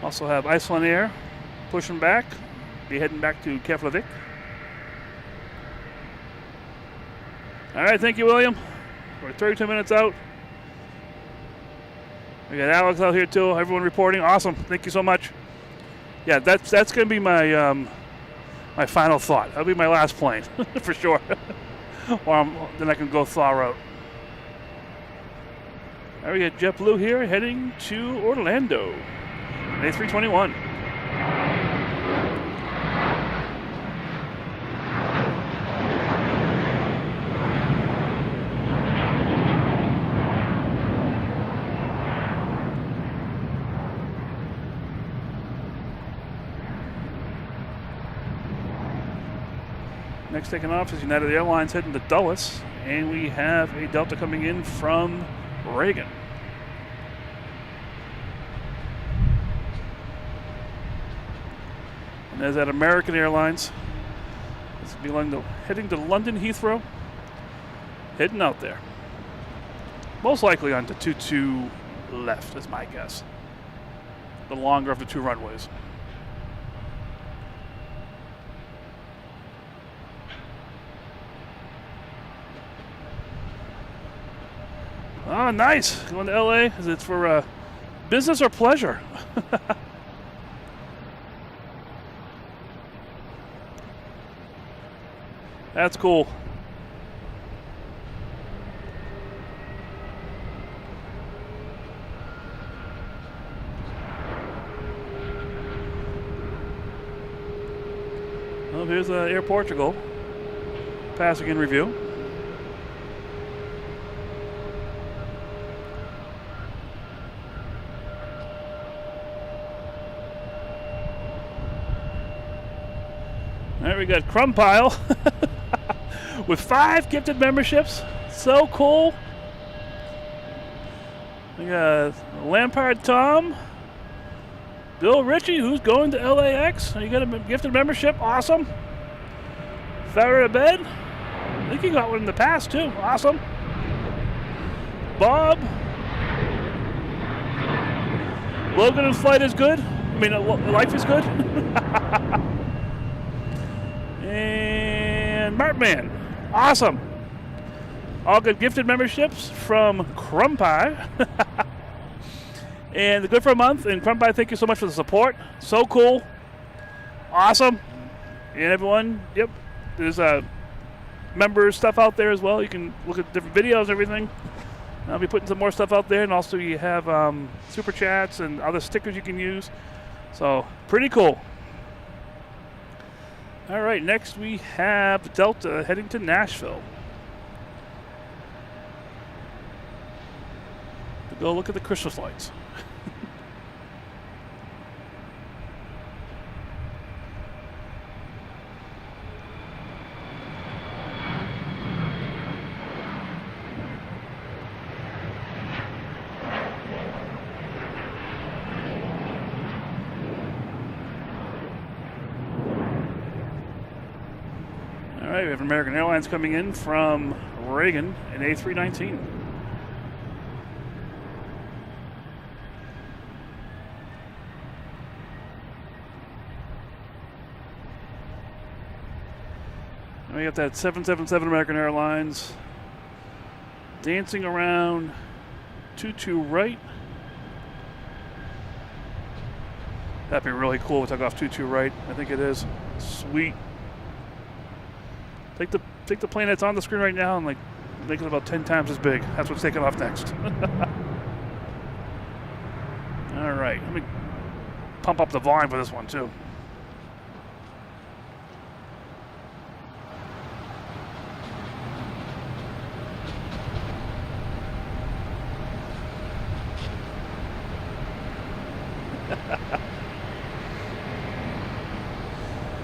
Also have Iceland Air pushing back. Be heading back to Keflavik. All right, thank you, William. We're 32 minutes out. We got Alex out here too. Everyone reporting. Awesome. Thank you so much. Yeah, that's going to be my my final thought. That'll be my last plane for sure. Then I can go thaw out. All right, we got JetBlue here heading to Orlando. A321. Next taking off is United Airlines heading to Dulles, and we have a Delta coming in from Reagan. And there's that American Airlines. It's heading to London Heathrow, heading out there. Most likely onto 22 left is my guess. The longer of the two runways. Oh, nice. Going to LA. Is it for business or pleasure? That's cool. Well, here's Air Portugal passing in review. There we got Crumpile with 5 gifted memberships. So cool. We got Lampard Tom, Bill Ritchie, who's going to LAX. You got a gifted membership. Awesome. Farrah Abed. I think you got one in the past too. Awesome. Bob. Loganinflight is good. I mean, life is good. And Martman. Awesome. All good gifted memberships from Crumpie. And the good for a month. And Crumpie, thank you so much for the support. So cool. Awesome. And everyone, yep, there's member stuff out there as well. You can look at different videos and everything. I'll be putting some more stuff out there. And also you have super chats and other stickers you can use. So pretty cool. All right, next we have Delta heading to Nashville. To go look at the Christmas lights. All right, we have American Airlines coming in from Reagan, an A319. And we got that 777 American Airlines dancing around 22 right. That'd be really cool to take off 22 right. I think it is. Sweet. Take the plane that's on the screen right now and like Make it about 10 times as big. That's what's taking off next. All right, let me pump up the volume for this one too.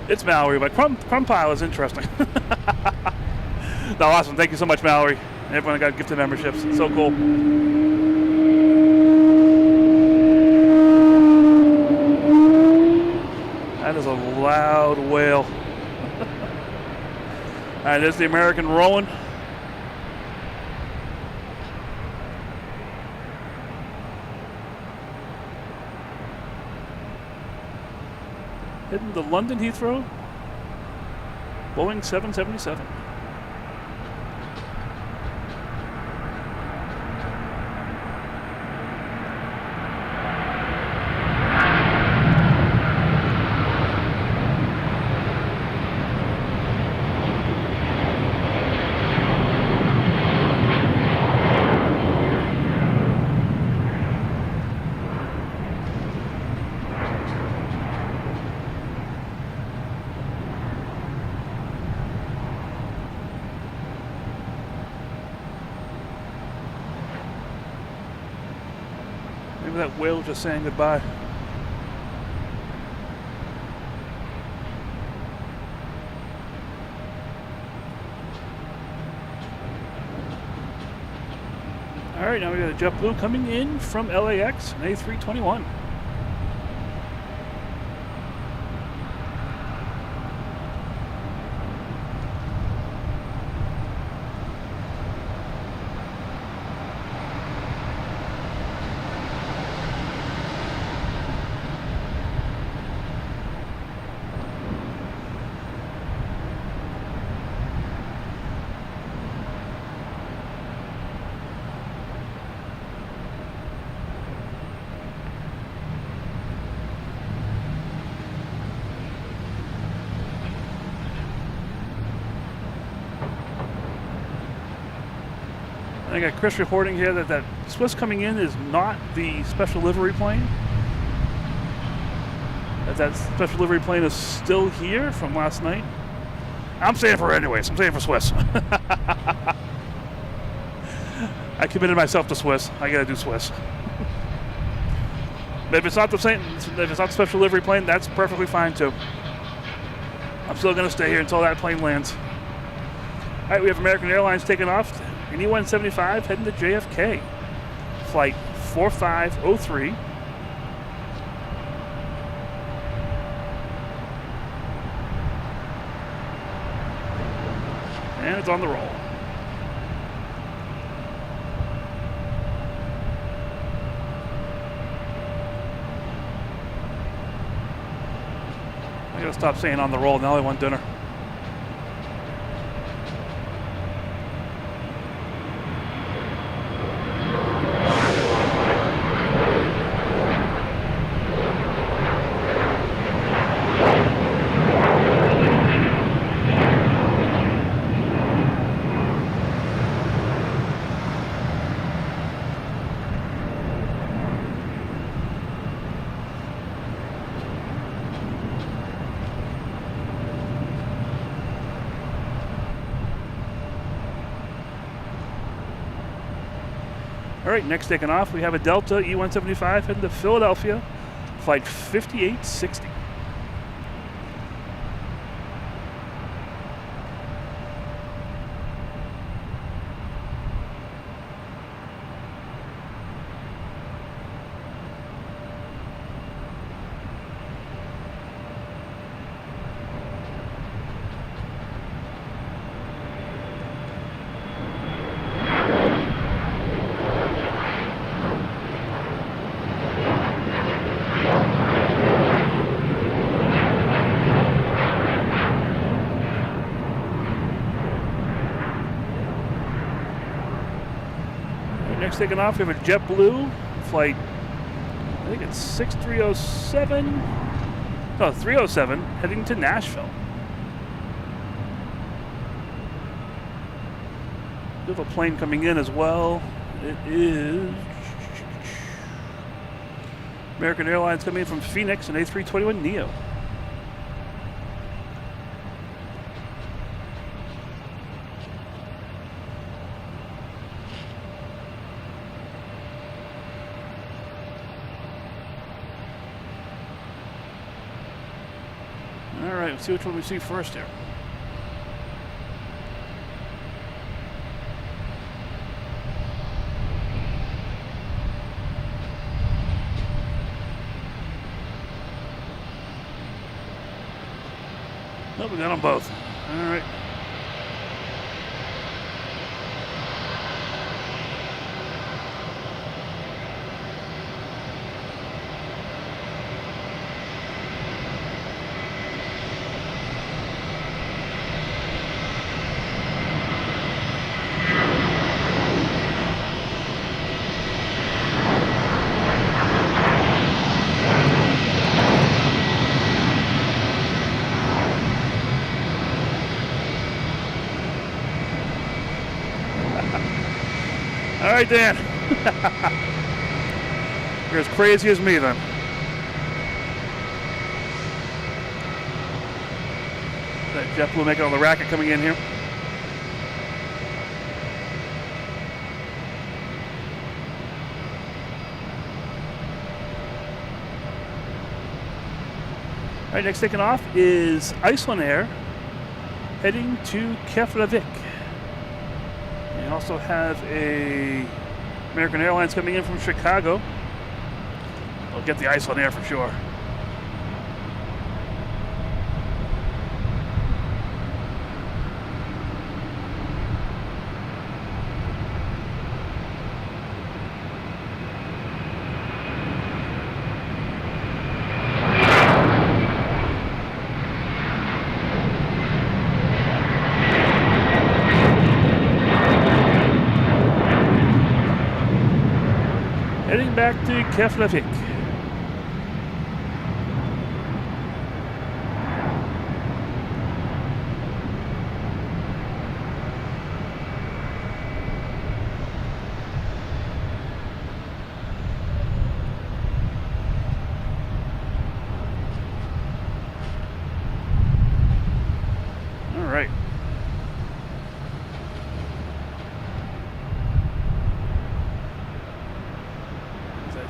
It's Mallory, but Crumb Pile is interesting. No, awesome. Thank you so much, Mallory. Everyone got gifted memberships. It's so cool. That is a loud wail. All right, there's the American rolling. Heading to London Heathrow. Boeing 777. Maybe that whale just saying goodbye. All right, now we got a JetBlue coming in from LAX, an A321. I got Chris reporting here that Swiss coming in is not the special livery plane. That special livery plane is still here from last night. I'm saying for anyways. I'm saying for Swiss. I committed myself to Swiss. I gotta do Swiss. But if it's not the same, if it's not the special livery plane, that's perfectly fine too. I'm still gonna stay here until that plane lands. All right, we have American Airlines taking off. An E-175 heading to JFK. Flight 4503. And it's on the roll. I gotta stop saying on the roll. Now I want dinner. All right, next taking off, we have a Delta E-175 heading to Philadelphia, flight 5860. Next taking off, we have a JetBlue flight, I think it's 6307, no, 307, heading to Nashville. We have a plane coming in as well. It is American Airlines coming in from Phoenix, an A321neo. All right, let's see which one we see first here. Nope, we got them both. All right. All right, Dan. You're as crazy as me then. That JetBlue making all the racket coming in here. All right, next taking off is Iceland Air heading to Keflavik. We also have a American Airlines coming in from Chicago. We'll get the Iceland Air for sure. Heading back to Keflavik. All right.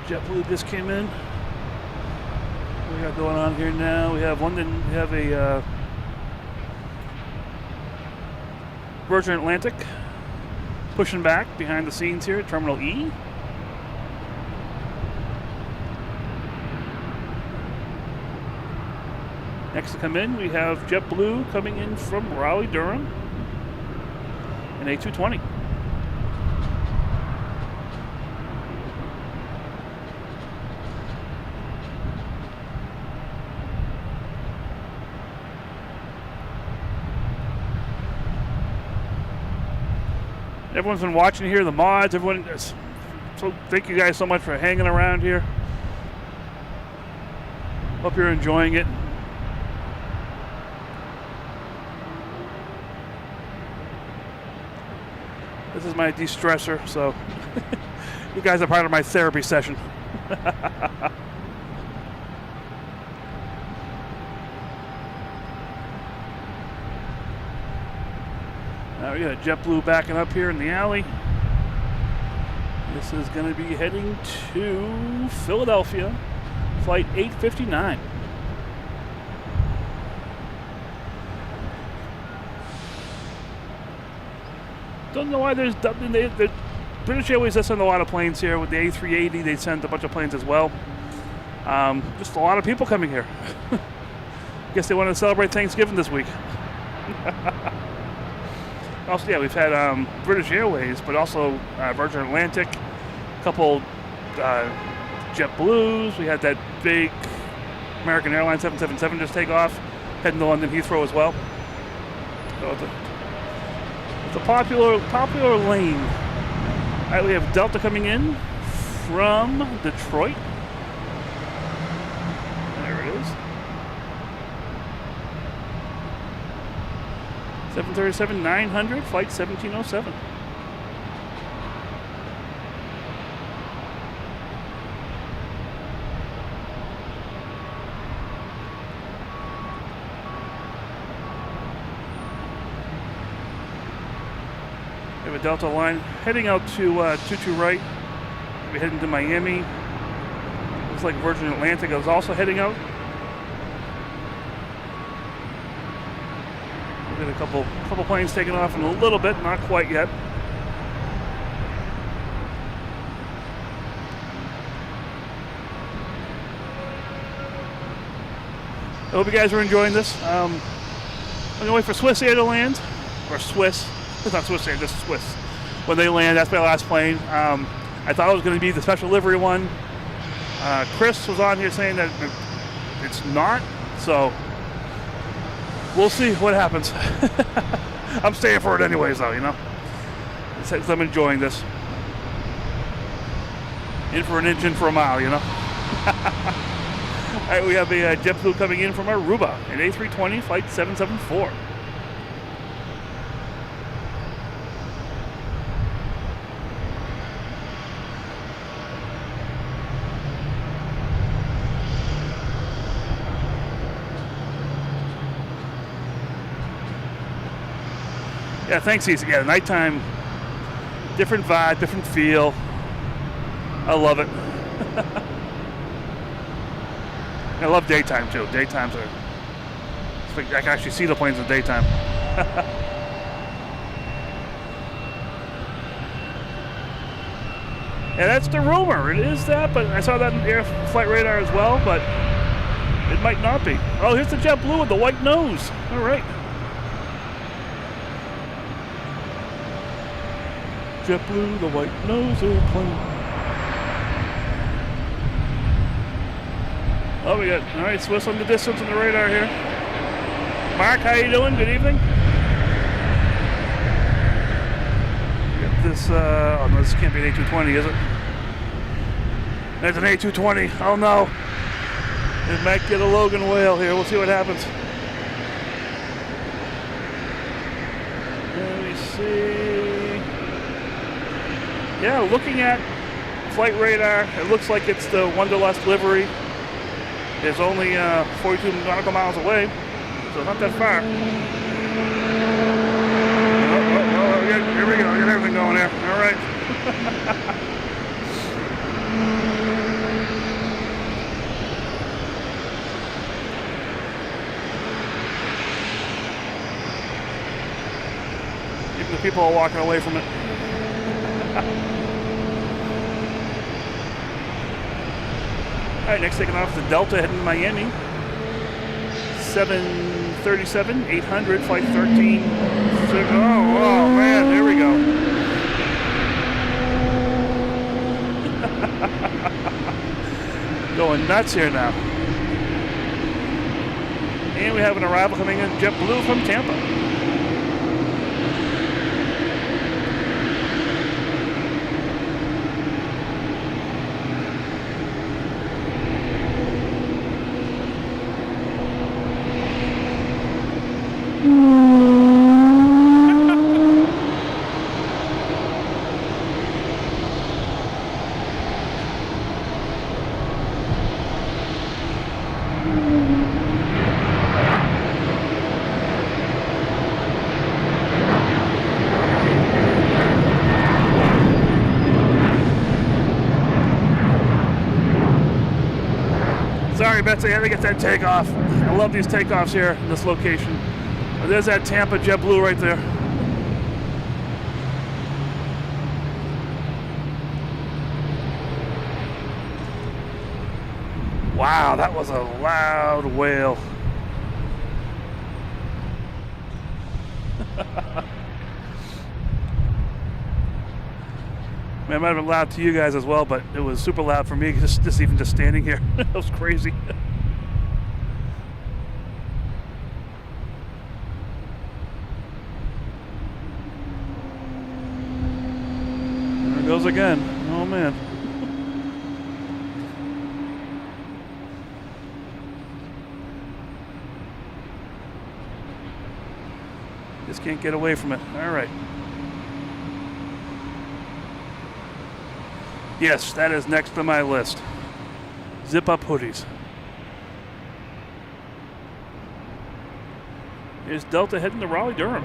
JetBlue just came in. What we got going on here now? We have London. We have a Virgin Atlantic pushing back behind the scenes here at Terminal E. Next to come in, we have JetBlue coming in from Raleigh, Durham, an A220. Everyone's been watching here, the mods, everyone. So thank you guys so much for hanging around here. Hope you're enjoying it. This is my de-stressor, so you guys are part of my therapy session. Now we got JetBlue backing up here in the alley. This is going to be heading to Philadelphia, flight 859. Don't know why there's the British Airways does send a lot of planes here. With the A380, they send a bunch of planes as well. Just a lot of people coming here. Guess they want to celebrate Thanksgiving this week. Also, yeah, we've had British Airways, but also Virgin Atlantic, a couple JetBlues. We had that big American Airlines 777 just take off, heading to London Heathrow as well. So it's a popular lane. All right, we have Delta coming in from Detroit. There it is. 737-900, flight 1707. We have a Delta line heading out to 22 right. We're heading to Miami. Looks like Virgin Atlantic is also heading out. We've got a couple planes taking off in a little bit, not quite yet. I hope you guys are enjoying this. I'm going to wait for Swiss Air to land, or Swiss. It's not Swiss Air, just Swiss. When they land, that's my last plane. I thought it was going to be the special livery one. Chris was on here saying that it's not, so we'll see what happens. I'm staying for it anyways, though, you know. I'm enjoying this. In for an inch, in for a mile, you know. All right, we have a JetBlue coming in from Aruba, an A320 flight 774. Yeah, thanks, Easy. Yeah, nighttime, different vibe, different feel. I love it. I love daytime too. Daytimes are, it's like I can actually see the planes in the daytime. Yeah, that's the rumor. It is that, but I saw that in air flight radar as well, but it might not be. Oh, here's the JetBlue with the white nose. All right. JetBlue, the white nose airplane. Oh, we got, all right, Swiss on the distance on the radar here. Mark, how you doing? Good evening. We got this, oh no, this can't be an A220, is it? There's an A220, oh no. It might get a Logan whale here, we'll see what happens. Let me see. Yeah, looking at flight radar, it looks like it's the Wanderlust livery. It's only 42 nautical miles away, so not that far. Oh, here we go. Get everything going there. All right. Even the people are walking away from it. All right, next taking off the Delta heading to Miami. 737, 800, flight 13. Oh, man, there we go. Going nuts here now. And we have an arrival coming in, JetBlue from Tampa. Sorry, Betsy, I had to get that takeoff. I love these takeoffs here in this location. But there's that Tampa JetBlue right there. Wow, that was a loud wail. Man, it might have been loud to you guys as well, but it was super loud for me, just even just standing here. That was crazy. There it goes again. Oh, man. Just can't get away from it. All right. Yes, that is next to my list. Zip up hoodies. Here's Delta heading to Raleigh, Durham.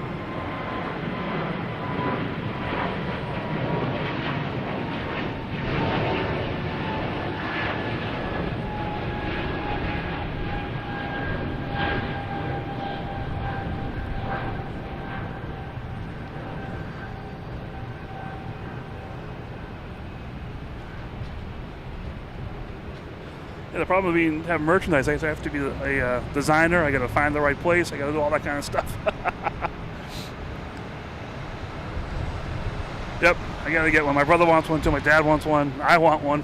the problem with having merchandise, I have to be a designer. I got to find the right place. I got to do all that kind of stuff. Yep, I got to get one. My brother wants one too. My dad wants one. I want one.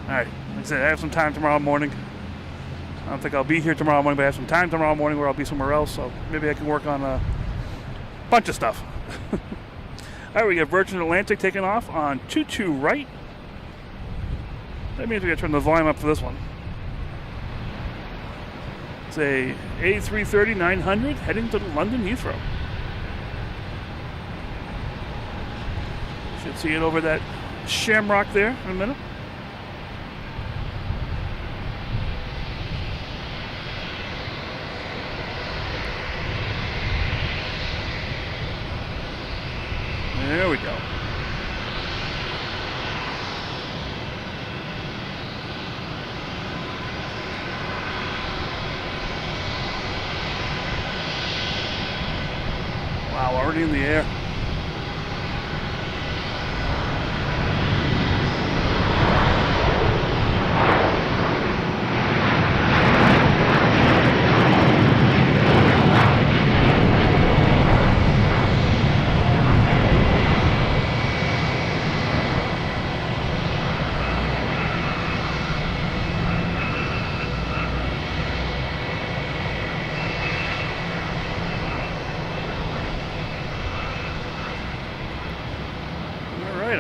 All right, like I said, I have some time tomorrow morning. I don't think I'll be here tomorrow morning, but I have some time tomorrow morning where I'll be somewhere else. So maybe I can work on a bunch of stuff. All right, we got Virgin Atlantic taking off on 22 right. That means we got to turn the volume up for this one. It's a A330-900 heading to London Heathrow. Should see it over that shamrock there in a minute. There we go. Wow, already in the air.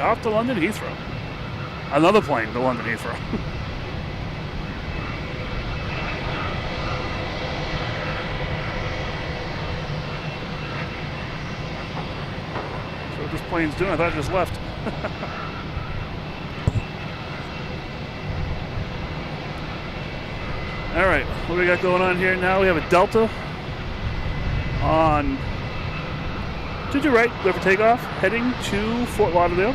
Off to London Heathrow. Another plane to London Heathrow. So what this plane's doing, I thought it just left. All right, what do we got going on here now? We have a Delta on 22 right, clear for takeoff, heading to Fort Lauderdale.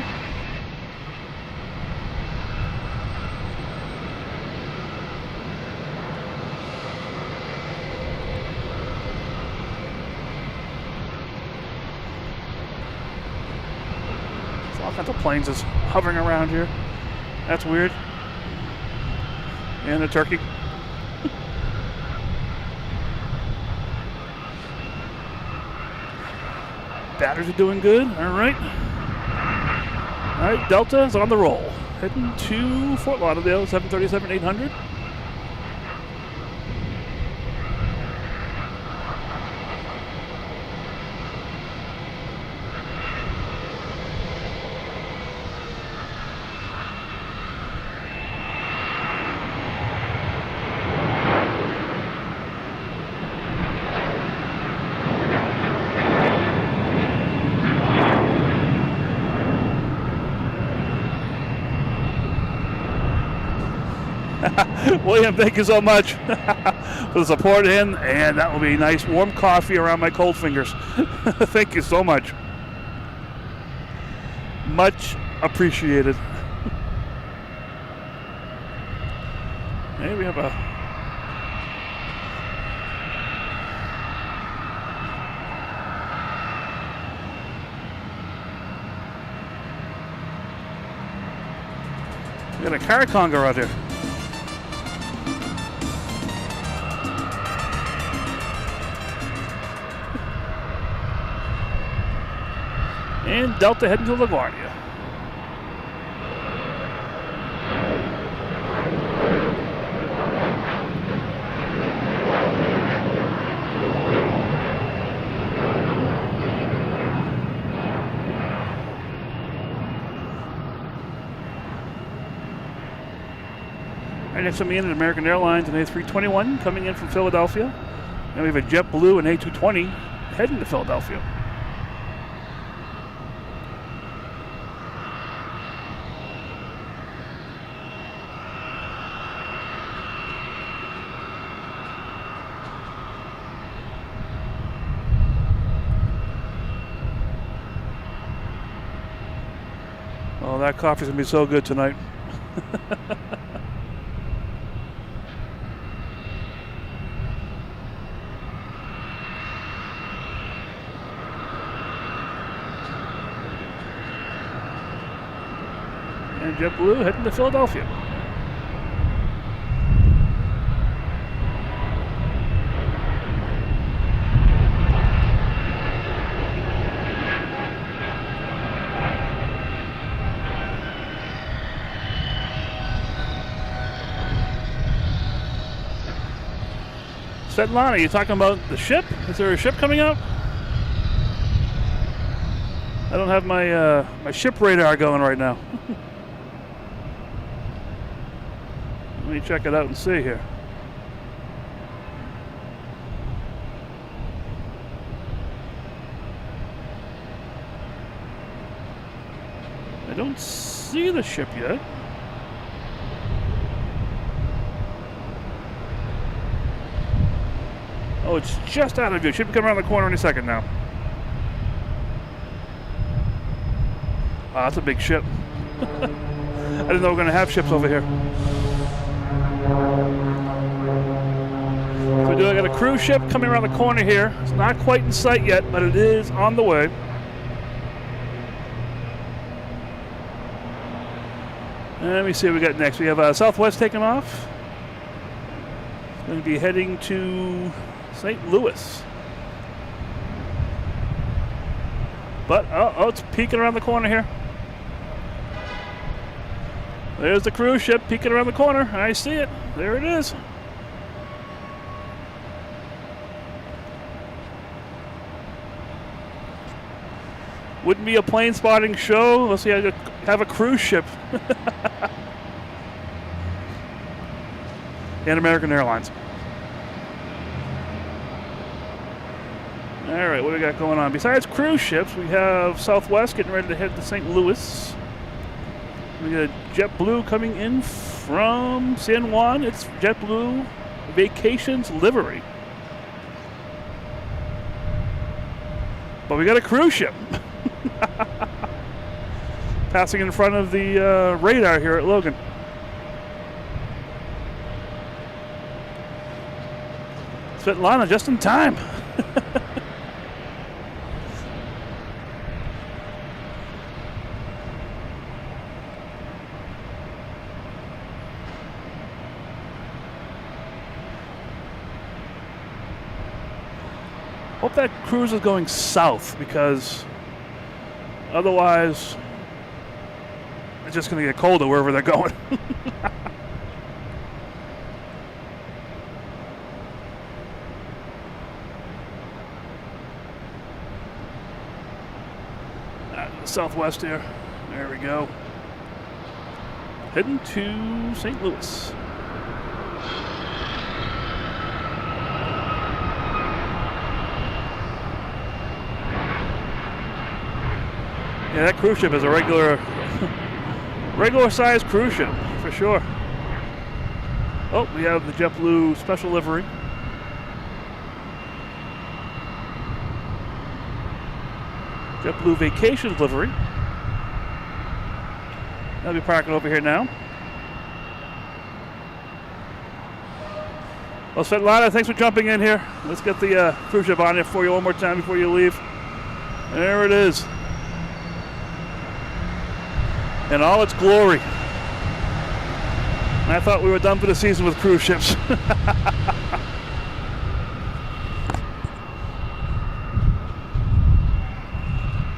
All kinds of planes just hovering around here. That's weird. And a turkey. Batteries are doing good. All right. All right, Delta is on the roll. Heading to Fort Lauderdale, 737-800. William, thank you so much for the support in, and that will be nice warm coffee around my cold fingers. Thank you so much. Much appreciated. Hey, we have a car conga out here. And Delta heading to LaGuardia. Right next to me in American Airlines, an A321 coming in from Philadelphia. Then we have a JetBlue and A220 heading to Philadelphia. Oh, that coffee's gonna be so good tonight. and JetBlue heading to Philadelphia. Svetlana, you talking about the ship? Is there a ship coming out? I don't have my my ship radar going right now. Let me check it out and see here. I don't see the ship yet. Oh, it's just out of view. Should be coming around the corner any second now. Wow, that's a big ship. I didn't know we were going to have ships over here. So we do. I got a cruise ship coming around the corner here. It's not quite in sight yet, but it is on the way. And let me see what we got next. We have Southwest taking off. It's going to be heading to St. Louis. But, oh, it's peeking around the corner here. There's the cruise ship peeking around the corner. I see it. There it is. Wouldn't be a plane spotting show unless you had to have a cruise ship. And American Airlines. All right, what do we got going on? Besides cruise ships, we have Southwest getting ready to head to St. Louis. We got JetBlue coming in from San Juan. It's JetBlue Vacations livery. But we got a cruise ship. Passing in front of the radar here at Logan. Svetlana just in time. Hope that cruise is going south, because otherwise it's just going to get colder wherever they're going. Southwest here. There we go. Heading to St. Louis. Yeah, that cruise ship is a regular sized cruise ship for sure. Oh, we have the JetBlue special livery. JetBlue Vacations livery. I'll be parking over here now. Well, Svetlana, thanks for jumping in here. Let's get the cruise ship on here for you one more time before you leave. There it is. In all its glory. I thought we were done for the season with cruise ships. I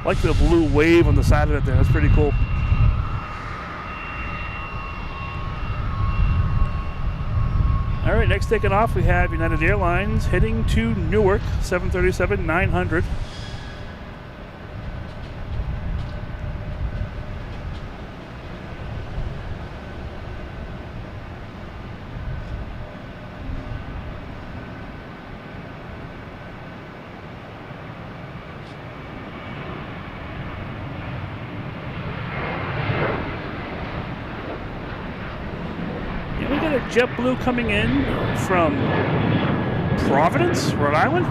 like the blue wave on the side of it there. That's pretty cool. All right, next taking off, we have United Airlines heading to Newark, 737-900. JetBlue coming in from Providence, Rhode Island.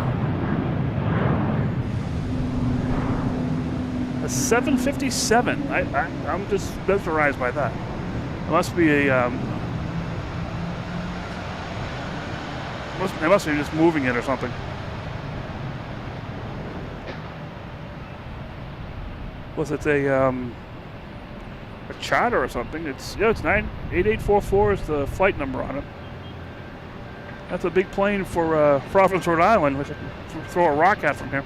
A 757. I'm just mesmerized by that. It must be a they must be just moving it or something. Plus, it's a a charter or something. It's 98844 is the flight number on it. That's a big plane for Providence, Rhode Island, which I can throw a rock at from here.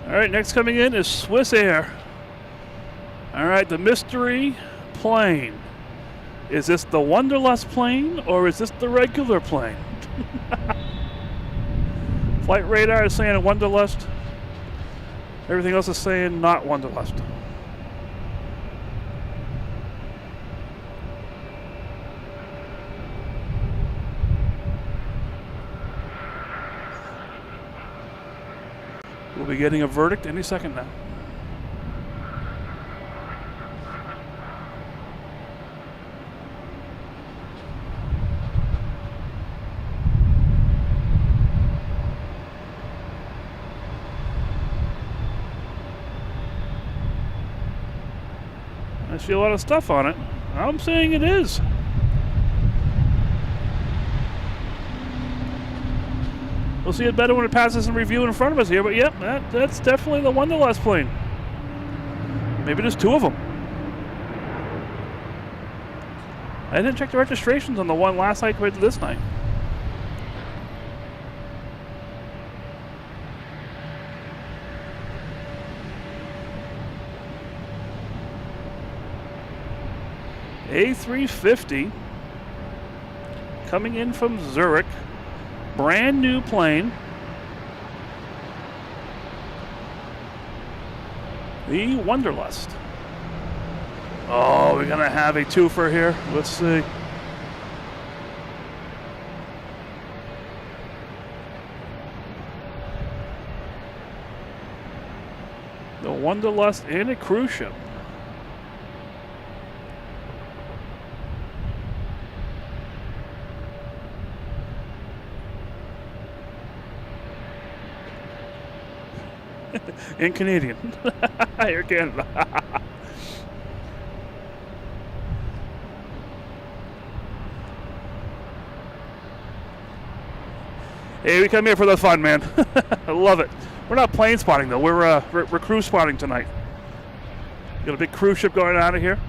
All right, next coming in is Swiss Air. All right, the mystery plane. Is this the Wanderlust plane or is this the regular plane? Flight radar is saying Wanderlust. Everything else is saying not Wanderlust. We'll be getting a verdict any second now. I see a lot of stuff on it. I'm saying it is. We'll see it better when it passes in review in front of us here, but yep, that's definitely the Wanderlust plane. Maybe there's two of them. I didn't check the registrations on the one last night compared to this night. A350 coming in from Zurich. Brand new plane. The Wanderlust. Oh, we're going to have a twofer here. Let's see. The Wanderlust and a cruise ship. In Canadian. Air Canada. Hey, we come here for the fun, man. I love it. We're not plane spotting though. We're cruise spotting tonight. Got a big cruise ship going out of here.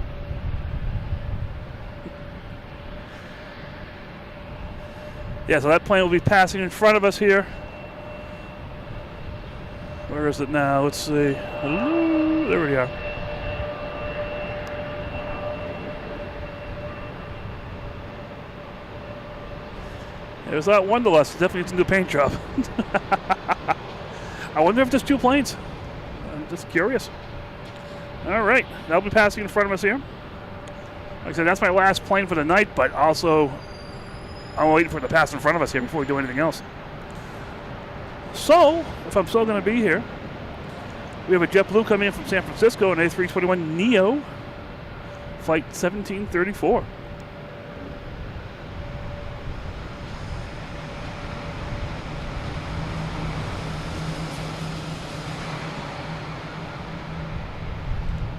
Yeah, so that plane will be passing in front of us here. Where is it now? Let's see. Ooh, there we are. There's that Wanderlust. Definitely needs a new paint job. I wonder if there's two planes. I'm just curious. All right. That'll be passing in front of us here. Like I said, that's my last plane for the night, but also I'm waiting for it to pass in front of us here before we do anything else. So, if I'm still going to be here, we have a JetBlue coming in from San Francisco, an A321 Neo, flight 1734.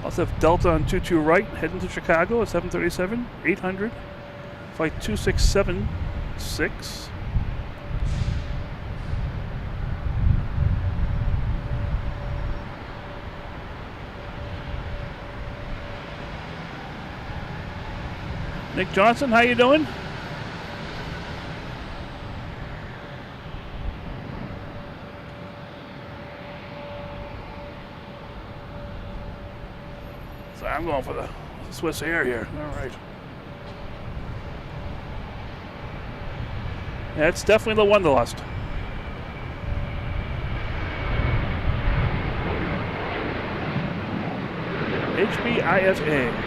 Also have Delta on 22 right, heading to Chicago, a 737, 800, flight 2676. Nick Johnson, how you doing? So I'm going for the Swiss Air here. All right. Yeah, it's definitely the Wanderlust. HBIFA.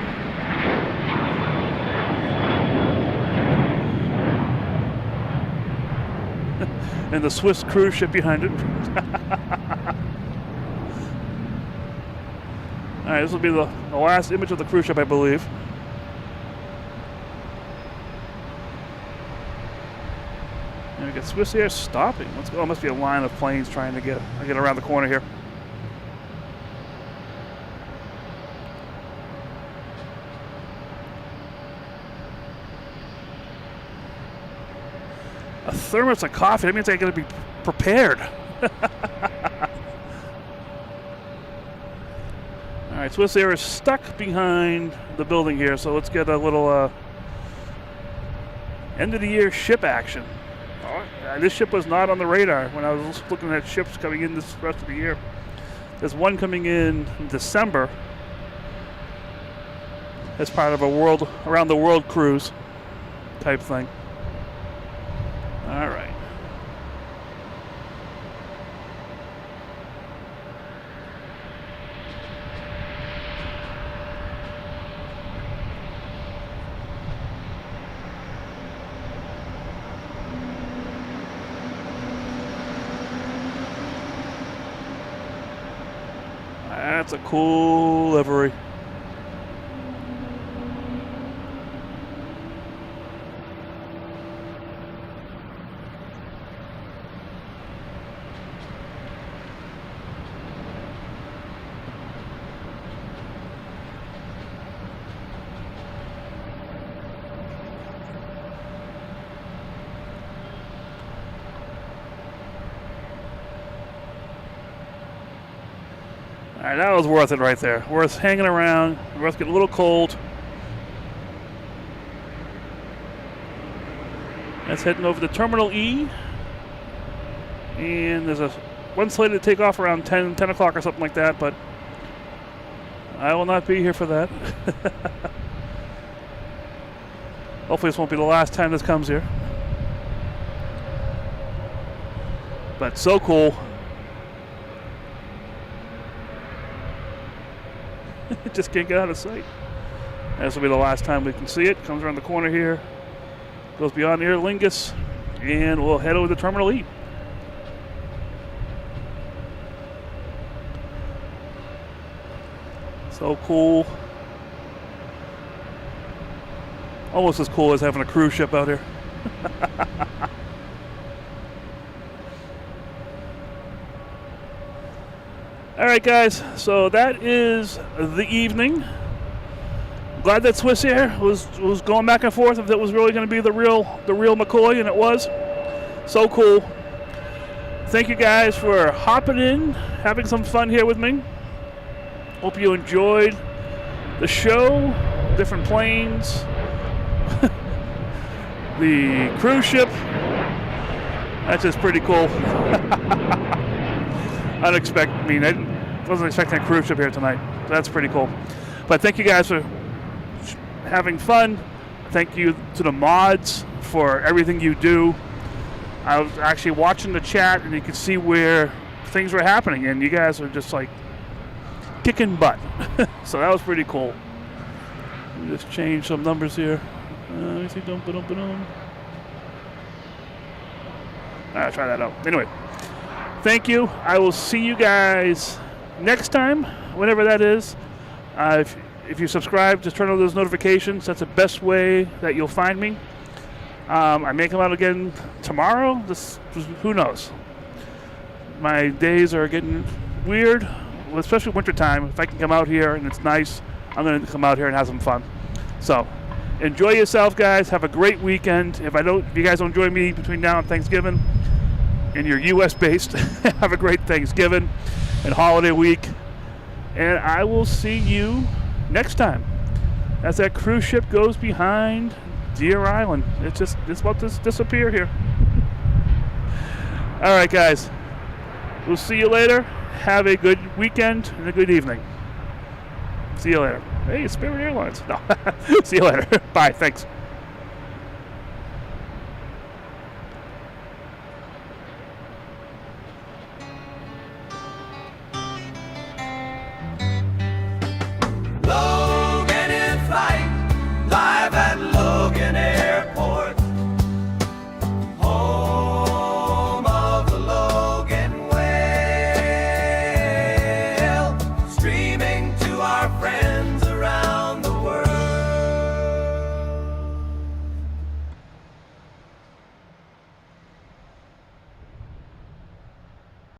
And the Swiss cruise ship behind it. All right, this will be the last image of the cruise ship, I believe. And we got Swiss Air stopping. Let's go. Oh, must be a line of planes trying to get around the corner here. thermos of coffee. That means I got to be prepared. All right, Swiss Air is stuck behind the building here, so let's get a little end of the year ship action. This ship was not on the radar when I was looking at ships coming in this rest of the year. There's one coming in December as part of a around the world cruise type thing. All right. That's a cool livery. All right, that was worth it right there. Worth hanging around, worth getting a little cold. That's heading over to Terminal E. And there's one slated to take off around 10 o'clock or something like that, but I will not be here for that. Hopefully this won't be the last time this comes here. But so cool. Just can't get out of sight. This will be the last time we can see it. Comes around the corner here, goes beyond Aer Lingus, and we'll head over to Terminal E. So cool. Almost as cool as having a cruise ship out here. All right, guys, so that is the evening. Glad that Swiss Air was going back and forth if that was really going to be the real McCoy, and it was. So cool. Thank you guys for hopping in, having some fun here with me. Hope you enjoyed the show, different planes, the cruise ship. That's just pretty cool. I wasn't expecting a cruise ship here tonight. That's pretty cool. But thank you guys for having fun. Thank you to the mods for everything you do. I was actually watching the chat, and you could see where things were happening, and you guys are just like kicking butt. So that was pretty cool. Let me just change some numbers here. Let me see. All right, try that out. Anyway, thank you. I will see you guys next time, whenever that is. If you subscribe, just turn on those notifications. That's the best way that you'll find me. I may come out again tomorrow. Who knows? My days are getting weird, especially wintertime. If I can come out here and it's nice, I'm going to come out here and have some fun. So enjoy yourself, guys. Have a great weekend. If you guys don't join me between now and Thanksgiving, and you're U.S. based, have a great Thanksgiving and holiday week. And I will see you next time as that cruise ship goes behind Deer Island. It's about to disappear here. All right, guys. We'll see you later. Have a good weekend and a good evening. See you later. Hey, it's Spirit Airlines. No. See you later. Bye. Thanks.